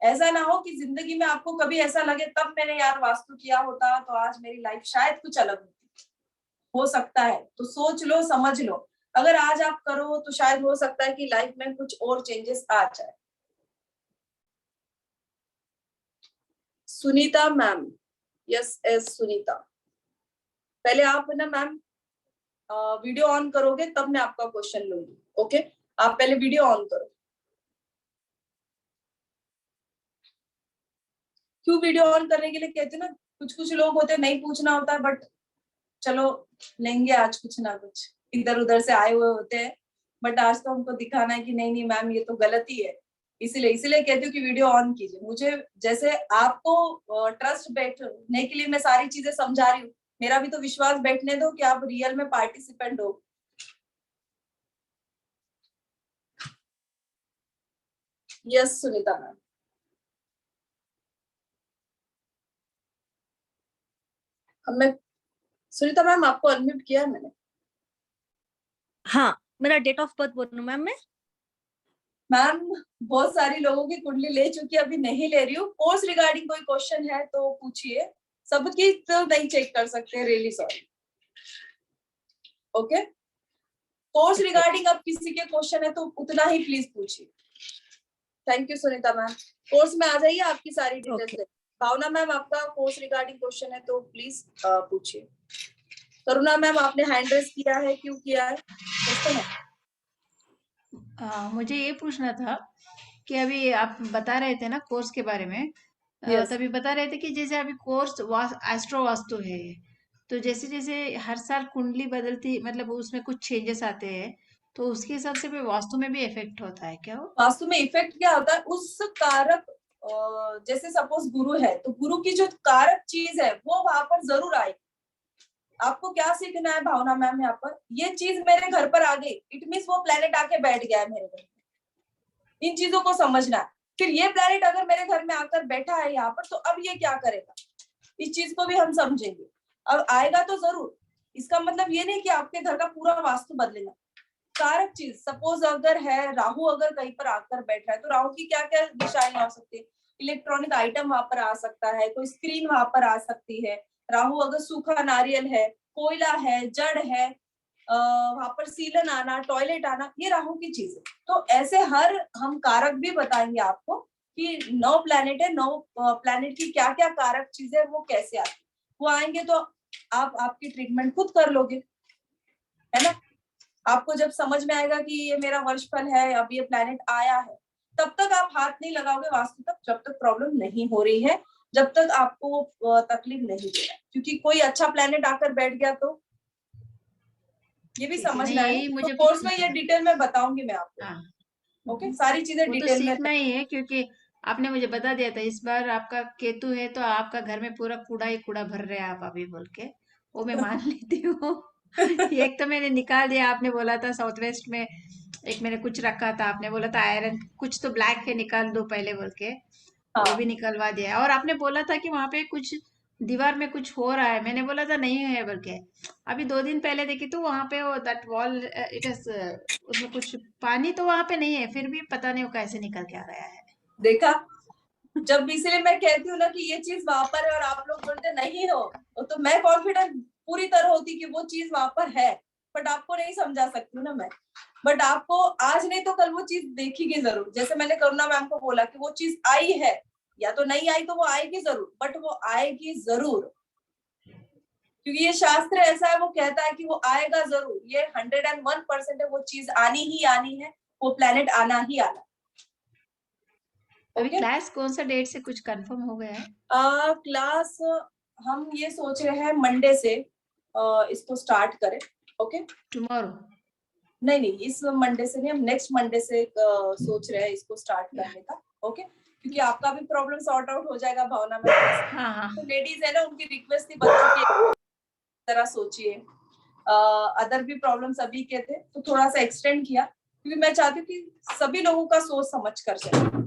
ऐसा ना हो कि जिंदगी में आपको कभी ऐसा लगे तब मैंने यार वास्तु किया होता तो आज मेरी लाइफ शायद कुछ अलग होती। हो सकता है तो सोच लो, समझ लो, अगर आज आप करो तो शायद हो सकता है कि लाइफ में कुछ और चेंजेस आ जाए। Sunita ma'am, yes S Sunita, पहले आप ना मैम वीडियो ऑन करोगे तब मैं आपका क्वेश्चन लूंगी। ओके, आप पहले वीडियो ऑन करो। क्यों वीडियो ऑन करने के लिए कहते हैं ना, कुछ कुछ लोग होते हैं नहीं पूछना होता है, बट चलो लेंगे आज कुछ ना कुछ, इधर उधर से आए हुए होते हैं, बट आज तो हमको दिखाना है कि नहीं नहीं मैम ये तो गलती है, इसीलिए कहती हूँ कि वीडियो ऑन कीजिए। मुझे जैसे आपको ट्रस्ट बैठने के लिए मैं सारी चीजें समझा रही हूँ, मेरा भी तो विश्वास बैठने दो कि आप रियल में पार्टिसिपेंट हो। यस सुनीता मैम, मैं सुनीता मैम आपको अनम्यूट किया है मैंने। हाँ, मेरा डेट ऑफ बर्थ बोलूं मैम मैं? मैम बहुत सारी लोगों की कुंडली ले चुकी, अभी नहीं ले रही हूँ। कोर्स रिगार्डिंग कोई क्वेश्चन है तो पूछिए, सबकी तो नहीं चेक कर सकते, really sorry. Okay, course regarding अब किसी के क्वेश्चन है तो उतना ही प्लीज पूछिए। Thank you Sunita ma'am, course में आ जाइए, आपकी सारी डिटेल्स दे। भावना मैम आपका कोर्स रिगार्डिंग क्वेश्चन है तो प्लीज पूछिए। करुणा मैम आपने हैंड रेज किया है, क्यों किया है? मुझे ये पूछना था कि अभी आप बता रहे थे ना कोर्स के बारे में, Yes. तभी बता रहे थे कि जैसे अभी कोर्स एस्ट्रो वास्तु है, तो जैसे जैसे हर साल कुंडली बदलती, मतलब उसमें कुछ चेंजेस आते हैं, तो उसके हिसाब से भी वास्तु में भी इफेक्ट होता है क्या? वास्तु में इफेक्ट क्या होता है, उस कारक जैसे सपोज गुरु है तो गुरु की जो कारक चीज है वो वहां पर जरूर आएगी। आपको क्या सीखना है भावना मैम यहाँ पर, ये चीज मेरे घर पर आ गई, इट मीन्स वो प्लेनेट आके बैठ गया है मेरे घर में। इन चीजों को समझना है। फिर ये प्लेनेट अगर मेरे घर में आकर बैठा है यहाँ पर, तो अब ये क्या करेगा, इस चीज को भी हम समझेंगे। अब आएगा तो जरूर, इसका मतलब ये नहीं कि आपके घर का पूरा वास्तु बदलेगा। कारक चीज, सपोज अगर है राहु अगर कहीं पर आकर बैठ रहा है, तो राहु की क्या क्या दिशाएं आ सकती है, इलेक्ट्रॉनिक आइटम वहां पर आ सकता है, कोई स्क्रीन वहां पर आ सकती है। राहु अगर सूखा नारियल है, कोयला है, जड़ है, वहां पर सीलन आना, टॉयलेट आना, ये राहु की चीज है। तो ऐसे हर हम कारक भी बताएंगे आपको कि 9 प्लैनेट है, 9 प्लैनेट की क्या क्या कारक चीजें वो कैसे आती, वो आएंगे तो आप आपकी ट्रीटमेंट खुद कर लोगे, है ना। आपको जब समझ में आएगा कि ये मेरा वर्षफल है, अब ये प्लैनेट आया है, तब तक आप हाथ नहीं लगाओगे वास्तु तक, जब तक प्रॉब्लम नहीं हो रही है, जब तक आपको तकलीफ नहीं दे रहा है। क्योंकि कोई अच्छा प्लैनेट आकर बैठ गया तो ये भी समझना है। यही मुझे तो कोर्स में ये डिटेल में बताऊंगी मैं आपको। हाँ, ओके, सारी चीजें वो तो डिटेल में। सीखना ही है, क्योंकि आपने मुझे बता दिया था इस बार आपका केतु है, तो आपका घर में पूरा कूड़ा ही कूड़ा भर रहे हैं आप अभी बोल के, वो मैं मान लेती हूँ। एक तो मैंने निकाल दिया, आपने बोला था साउथ वेस्ट में एक मैंने कुछ रखा था, आपने बोला था आयरन कुछ तो ब्लैक है निकाल दो पहले बोल के, वो हाँ, भी निकलवा दिया। और आपने बोला था कि वहां पे कुछ दीवार में कुछ हो रहा है, मैंने बोला था नहीं है बोल के। अभी 2 दिन पहले देखी तो वहां पे वो दैट वॉल इट इज, उसमें कुछ पानी तो वहां पे नहीं है, फिर भी पता नहीं वो कैसे निकल के आ गया है। देखा, जब इसलिए मैं कहती हूँ ना कि ये चीज वहां पर है और आप लोग बोलते नहीं हो, तो मैं कॉन्फिडेंट पूरी तरह होती कि वो चीज वहां पर है, बट आपको नहीं समझा सकती हूँ ना मैं। बट आपको आज नहीं तो कल वो चीज देखेगी जरूर। जैसे मैंने करुणा मैम को बोला कि वो चीज आई है, या तो नहीं आई तो वो आएगी जरूर, बट वो आएगी जरूर, क्योंकि ये शास्त्र ऐसा है, वो कहता है कि वो आएगा जरूर। ये 101% है, वो चीज आनी ही आनी है, वो प्लेनेट आना ही आना। अभी क्लास कौन सा डेट से कुछ कंफर्म हो गया है? क्लास हम ये सोच रहे हैं मंडे से इसको स्टार्ट करें। Okay, tomorrow? नहीं, इस मंडे से नहीं, हम नेक्स्ट मंडे से सोच रहे हैं इसको स्टार्ट करने का। ओके, क्योंकि आपका भी प्रॉब्लम सॉर्ट आउट हो जाएगा भावना में। हाँ। तो लेडीज है ना, उनकी रिक्वेस्ट थी बच्चों की तरह सोचिए, अदर भी प्रॉब्लम्स अभी के थे, तो थोड़ा सा एक्सटेंड किया, क्योंकि मैं चाहती हूँ कि सभी लोगों का सोच समझ कर चले।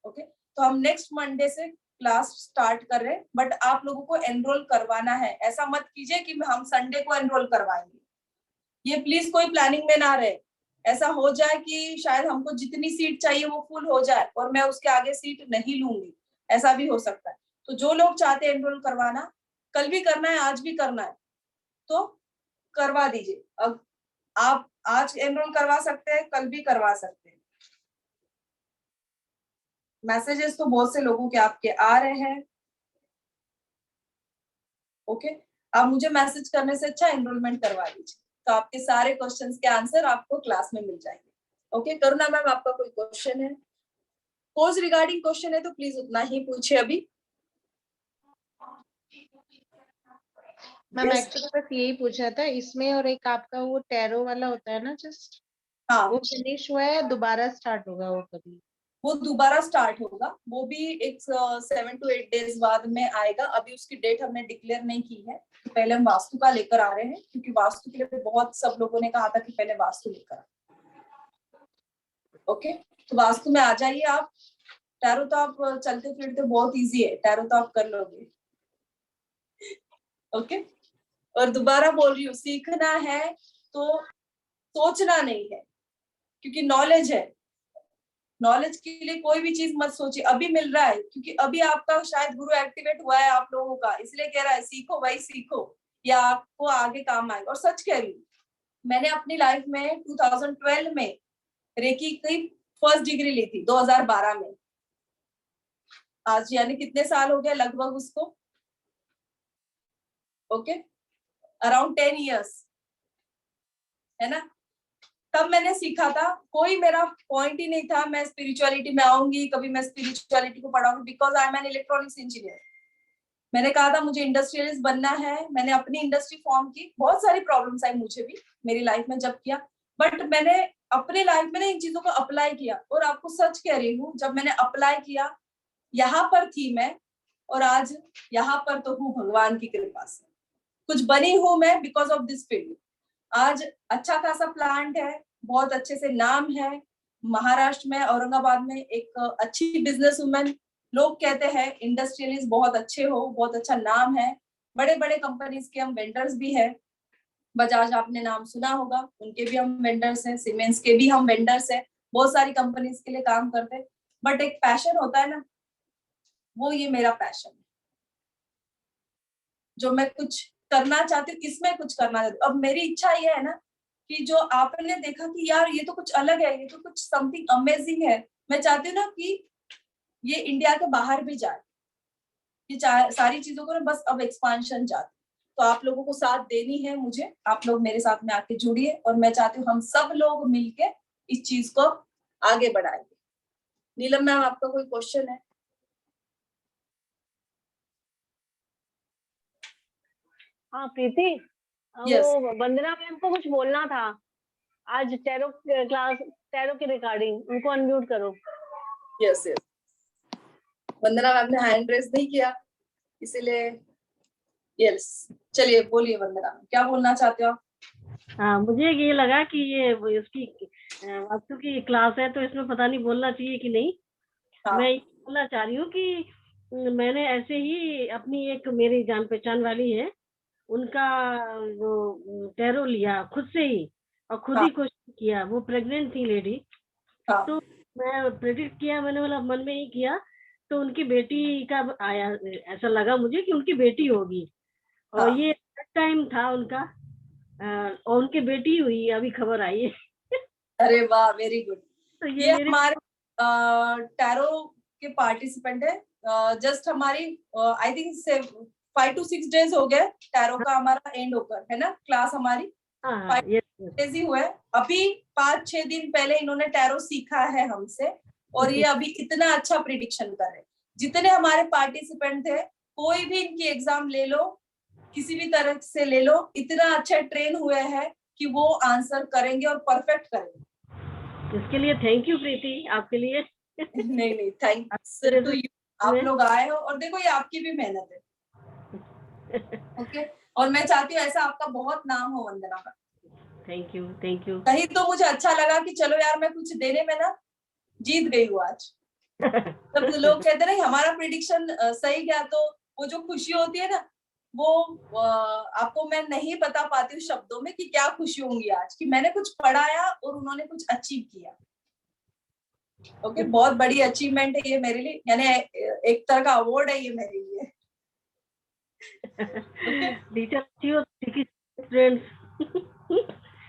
ओके, तो हम नेक्स्ट मंडे से क्लास स्टार्ट कर रहे हैं, बट आप लोगों को एनरोल करवाना है। ऐसा मत कीजिए कि हम संडे को एनरोल करवाएंगे, ये प्लीज कोई प्लानिंग में ना रहे। ऐसा हो जाए कि शायद हमको जितनी सीट चाहिए वो फुल हो जाए और मैं उसके आगे सीट नहीं लूंगी, ऐसा भी हो सकता है। तो जो लोग चाहते हैं एनरोल करवाना, कल भी करना है, आज भी करना है, तो करवा दीजिए। अब आप आज एनरोल करवा सकते हैं, कल भी करवा सकते हैं। मैसेजेस तो बहुत से लोगों के आपके आ रहे हैं। ओके, आप मुझे मैसेज करने से अच्छा एनरोलमेंट करवा दीजिए, तो आपके सारे क्वेश्चंस के आंसर आपको क्लास में मिल जाएंगे। ओके, करुणा मैम आपका कोई क्वेश्चन है? कोर्स रिगार्डिंग क्वेश्चन है तो प्लीज उतना ही पूछिए अभी। मैम एक्चुअली बस यही पूछा था इसमें, और एक आपका वो टैरो वाला होता है ना जस्ट, हाँ, वो फिनिश हुआ है, दोबारा स्टार्ट होगा वो कभी? वो दोबारा स्टार्ट होगा, वो भी एक 7 to 8 डेज बाद में आएगा। अभी उसकी डेट हमने डिक्लेयर नहीं की है, पहले हम वास्तु का लेकर आ रहे हैं, क्योंकि वास्तु के लिए बहुत सब लोगों ने कहा था कि पहले वास्तु लेकर आ। ओके, तो वास्तु में आ जाइए आप। टैरो तो आप चलते फिरते बहुत इजी है, टैरो तो आप कर लोगे। ओके, और दोबारा बोल रही हूँ, सीखना है तो सोचना नहीं है, क्योंकि नॉलेज है। नॉलेज के लिए कोई भी चीज मत सोचिए, अभी मिल रहा है, क्योंकि अभी आपका शायद गुरु एक्टिवेट हुआ है आप लोगों का, इसलिए कह रहा है सीखो भाई सीखो, या आपको आगे काम आएगा। और सच कह रही हूँ, मैंने अपनी लाइफ में 2012 में रेकी की फर्स्ट डिग्री ली थी, 2012 में। आज यानी कितने साल हो गए लगभग उसको? ओके, अराउंड 10 years, है ना। तब मैंने सीखा था, कोई मेरा पॉइंट ही नहीं था मैं स्पिरिचुअलिटी में आऊंगी, कभी मैं स्पिरिचुअलिटी को पढ़ाऊंगी, because I am an electronics engineer. मैंने कहा था मुझे इंडस्ट्रियलिस्ट बनना है, मैंने अपनी इंडस्ट्री फॉर्म की, बहुत सारी प्रॉब्लम्स आई मुझे भी मेरी लाइफ में जब किया, बट मैंने अपने लाइफ में इन चीजों को अप्लाई किया। और आपको सच कह रही हूँ, जब मैंने अप्लाई किया, यहाँ पर थी मैं, और आज यहाँ पर तो हूँ भगवान की कृपा से। कुछ बनी हूं मैं बिकॉज ऑफ दिस फील्ड। आज अच्छा खासा प्लांट है, बहुत अच्छे से नाम है महाराष्ट्र में, औरंगाबाद में एक अच्छी बिजनेस वुमेन, लोग कहते हैं इंडस्ट्रियलिस्ट बहुत अच्छे हो, बहुत अच्छा नाम है, बड़े बड़े कंपनीज के हम वेंडर्स भी है। बजाज आपने नाम सुना होगा, उनके भी हम वेंडर्स हैं, सीमेंस के भी हम वेंडर्स हैं, बहुत सारी कंपनीज के लिए काम करते हैं। बट एक पैशन होता है ना, वो ये मेरा पैशन है, जो मैं कुछ करना चाहती हूँ, इसमें कुछ करना चाहती हूँ। अब मेरी इच्छा ये है ना कि जो आपने देखा कि यार ये तो कुछ अलग है, ये तो कुछ समथिंग अमेजिंग है, मैं चाहती हूँ ना कि ये इंडिया के बाहर भी जाए, ये सारी चीजों को ना बस अब एक्सपांशन चाहती। तो आप लोगों को साथ देनी है मुझे, आप लोग मेरे साथ में आके जुड़िए, और मैं चाहती हूँ हम सब लोग मिलके इस चीज को आगे बढ़ाएंगे। नीलम मैम, आपका कोई क्वेश्चन है? हाँ प्रीति, Yes. वो वंदना मैम को कुछ बोलना था आज टैरो क्लास, टैरो के रिगार्डिंग, उनको अनम्यूट करो। यस यस, वंदना मैम ने हैंड रेज नहीं किया, इसीलिए यस, चलिए बोलिए वंदना, क्या बोलना चाहते हो आप? हाँ, मुझे ये लगा कि ये इसकी वास्तु की क्लास है, तो इसमें पता नहीं बोलना चाहिए कि नहीं। हाँ। मैं ये बोलना चाह रही हूँ कि मैंने ऐसे ही अपनी एक मेरी जान पहचान वाली है, उनका वो टैरो लिया खुद से ही, और खुद ही क्वेश्चन किया। वो प्रेग्नेंट थी लेडी, तो मैं प्रेडिक्ट किया, मैंने बोला मन में ही किया, तो उनकी बेटी का आया, ऐसा लगा मुझे कि उनकी बेटी होगी, और ये टाइम था उनका, और उनकी बेटी हुई, अभी खबर आई है। अरे वाह, वेरी गुड। तो ये हमारे टैरो के पार्टिसिपेंट है, जस्ट हमारी आई थिंक 5 to 6 days हो गए टैरो का हमारा एंड होकर, है ना, क्लास हमारी 5 days ही हुए। अभी 5-6 दिन पहले इन्होंने टैरो सीखा है हमसे, और ये अभी इतना अच्छा प्रिडिक्शन कर रहे हैं। जितने हमारे पार्टिसिपेंट थे, कोई भी इनकी एग्जाम ले लो, किसी भी तरह से ले लो, इतना अच्छा ट्रेन हुए हैं कि वो आंसर करेंगे और परफेक्ट करेंगे। इसके लिए थैंक यू प्रीति, आपके लिए। नहीं, थैंक्स टू यू, आप लोग आए हो, और देखो ये आपकी भी मेहनत है। ओके, और मैं चाहती हूँ ऐसा आपका बहुत नाम हो वंदना का। Thank you, thank you. कहीं तो मुझे अच्छा लगा कि चलो यार मैं कुछ देने में ना जीत गई हूँ आज। तब तो लोग कहते हैं हमारा प्रिडिक्शन सही गया, तो वो जो खुशी होती है ना, वो आपको मैं नहीं बता पाती हूँ शब्दों में कि क्या खुशी होंगी आज, कि मैंने कुछ पढ़ाया और उन्होंने कुछ अचीव किया। ओके, बहुत बड़ी अचीवमेंट है ये मेरे लिए, यानी एक तरह का अवार्ड है ये मेरे लिए।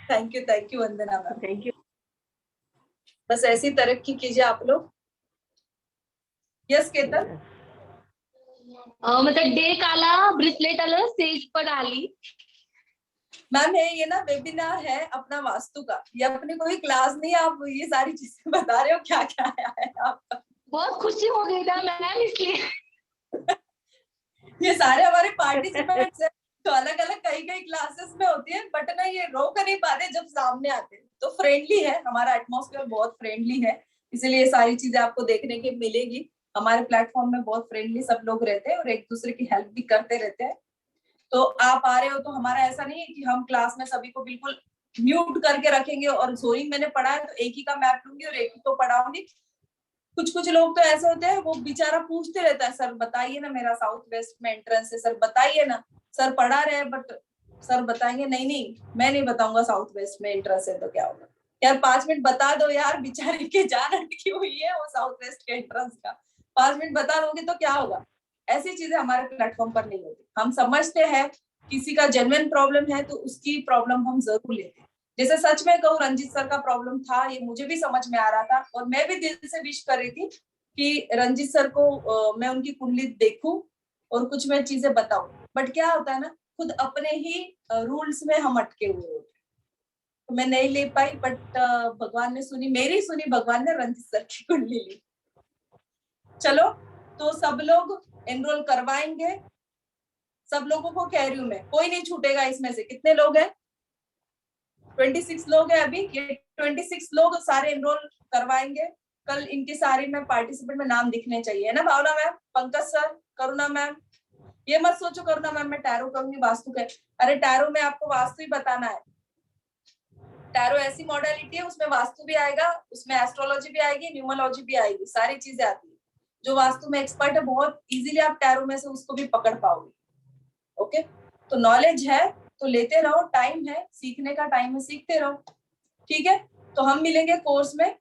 Thank you Vandana ma'am, thank you. बस ऐसी तरक्की कीजिए आप लोग। यस केतन, मतलब डेक आला, ब्रेसलेट आलं, सेज पण आली। मैम है ये ना वेबिनार है अपना वास्तु का, ये अपनी कोई क्लास नहीं, आप ये सारी चीजें बता रहे हो, क्या क्या आया है आपका। बहुत खुशी हो गई ना मैम, इसलिए ये सारे हमारे पार्टिसिपेंट्स हैं, तो अलग अलग कई क्लासेस में होती है, बट ना ये रोक नहीं पाते जब सामने आते हैं। तो फ्रेंडली है, हमारा एटमॉस्फेयर बहुत फ्रेंडली है, इसीलिए ये सारी चीजें आपको देखने की मिलेगी। हमारे प्लेटफॉर्म में बहुत फ्रेंडली सब लोग रहते हैं और एक दूसरे की हेल्प भी करते रहते हैं। तो आप आ रहे हो तो हमारा ऐसा नहीं है कि हम क्लास में सभी को बिल्कुल म्यूट करके रखेंगे, और सोइंग मैंने पढ़ा है तो एक ही का मैप लूंगी और एक ही को पढ़ाऊंगी। कुछ लोग तो ऐसे होते हैं, वो बेचारा पूछते रहता है, सर बताइए ना, मेरा साउथ वेस्ट में एंट्रेंस है, सर बताइए ना, सर पढ़ा रहे हैं बट सर बताएंगे नहीं मैं नहीं बताऊंगा साउथ वेस्ट में एंट्रेंस है तो क्या होगा। यार 5 मिनट बता दो यार, बेचारे की जान अटकी हुई है वो साउथ वेस्ट के एंट्रेंस का, 5 मिनट बता दोगे तो क्या होगा। ऐसी चीजें हमारे प्लेटफॉर्म पर नहीं होती। हम समझते हैं किसी का जेन्युइन प्रॉब्लम है तो उसकी प्रॉब्लम हम जरूर लेते हैं। जैसे सच में कहूँ, रंजीत सर का प्रॉब्लम था, ये मुझे भी समझ में आ रहा था, और मैं भी दिल से विश कर रही थी कि रंजीत सर को मैं उनकी कुंडली देखूं और कुछ मैं चीजें बताऊं। बट क्या होता है ना, खुद अपने ही रूल्स में हम अटके हुए होते, तो मैं नहीं ले पाई। बट भगवान ने सुनी, मेरी सुनी, भगवान ने रंजीत सर की कुंडली ली। चलो, तो सब लोग एनरोल करवाएंगे, सब लोगों को कह रही हूँ मैं, कोई नहीं छूटेगा इसमें से। कितने लोग हैं? 26 लोग हैं अभी। ये 26 लोग सारे एनरोल करवाएंगे। कल इनके सारे में पार्टिसिपेंट में नाम दिखने चाहिए, है ना भावना मैम, पंकज सर, करुणा मैम, ये मत सोचो करुणा मैम मैं टैरो करूंगी वास्तु के, अरे टैरो में आपको वास्तु ही बताना है। टैरो ऐसी मॉडलिटी है उसमें वास्तु भी आएगा, उसमें एस्ट्रोलॉजी भी आएगी, न्यूमरोलॉजी भी आएगी, सारी चीजें आती है। जो वास्तु में एक्सपर्ट है बहुत इजीली आप टैरो में से उसको भी पकड़ पाओगे। ओके, तो नॉलेज है तो लेते रहो, टाइम है सीखने का, टाइम है सीखते रहो। ठीक है, तो हम मिलेंगे कोर्स में,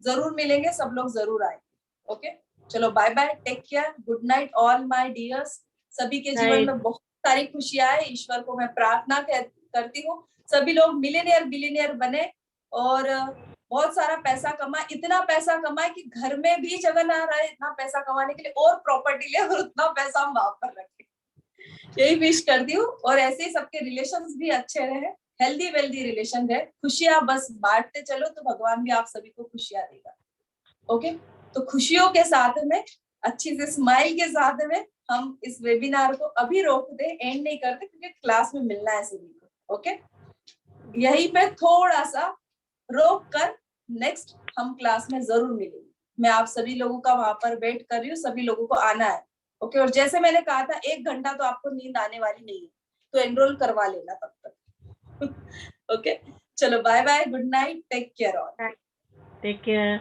जरूर मिलेंगे, सब लोग जरूर आएंगे। ओके, चलो bye bye, take care, good night all my dears. सभी के जीवन में बहुत सारी खुशियां आए, ईश्वर को मैं प्रार्थना करती हूँ सभी लोग मिलियनेयर बिलियनेयर बने और बहुत सारा पैसा कमाए, इतना पैसा कमाए कि घर में भी जगह ना रहे इतना पैसा कमाने के लिए, और प्रॉपर्टी ले और उतना पैसा हम वहां पर रखें, यही विश करती हूँ। और ऐसे ही सबके रिलेशंस भी अच्छे रहे, हेल्दी वेल्दी रिलेशन रहे, खुशियां बस बांटते चलो तो भगवान भी आप सभी को खुशियां देगा। ओके, तो खुशियों के साथ में, अच्छी से स्माइल के साथ में हम इस वेबिनार को अभी रोक दे, एंड नहीं करते क्योंकि क्लास में मिलना है सभी को। ओके, यहीं पे थोड़ा सा रोक कर नेक्स्ट हम क्लास में जरूर मिलेंगे। मैं आप सभी लोगों का वहां पर वेट कर रही हूँ, सभी लोगों को आना है। ओके, और जैसे मैंने कहा था 1 घंटा तो आपको नींद आने वाली नहीं है, तो एनरोल करवा लेना तब तक। ओके, चलो bye bye, good night, take care all, take care.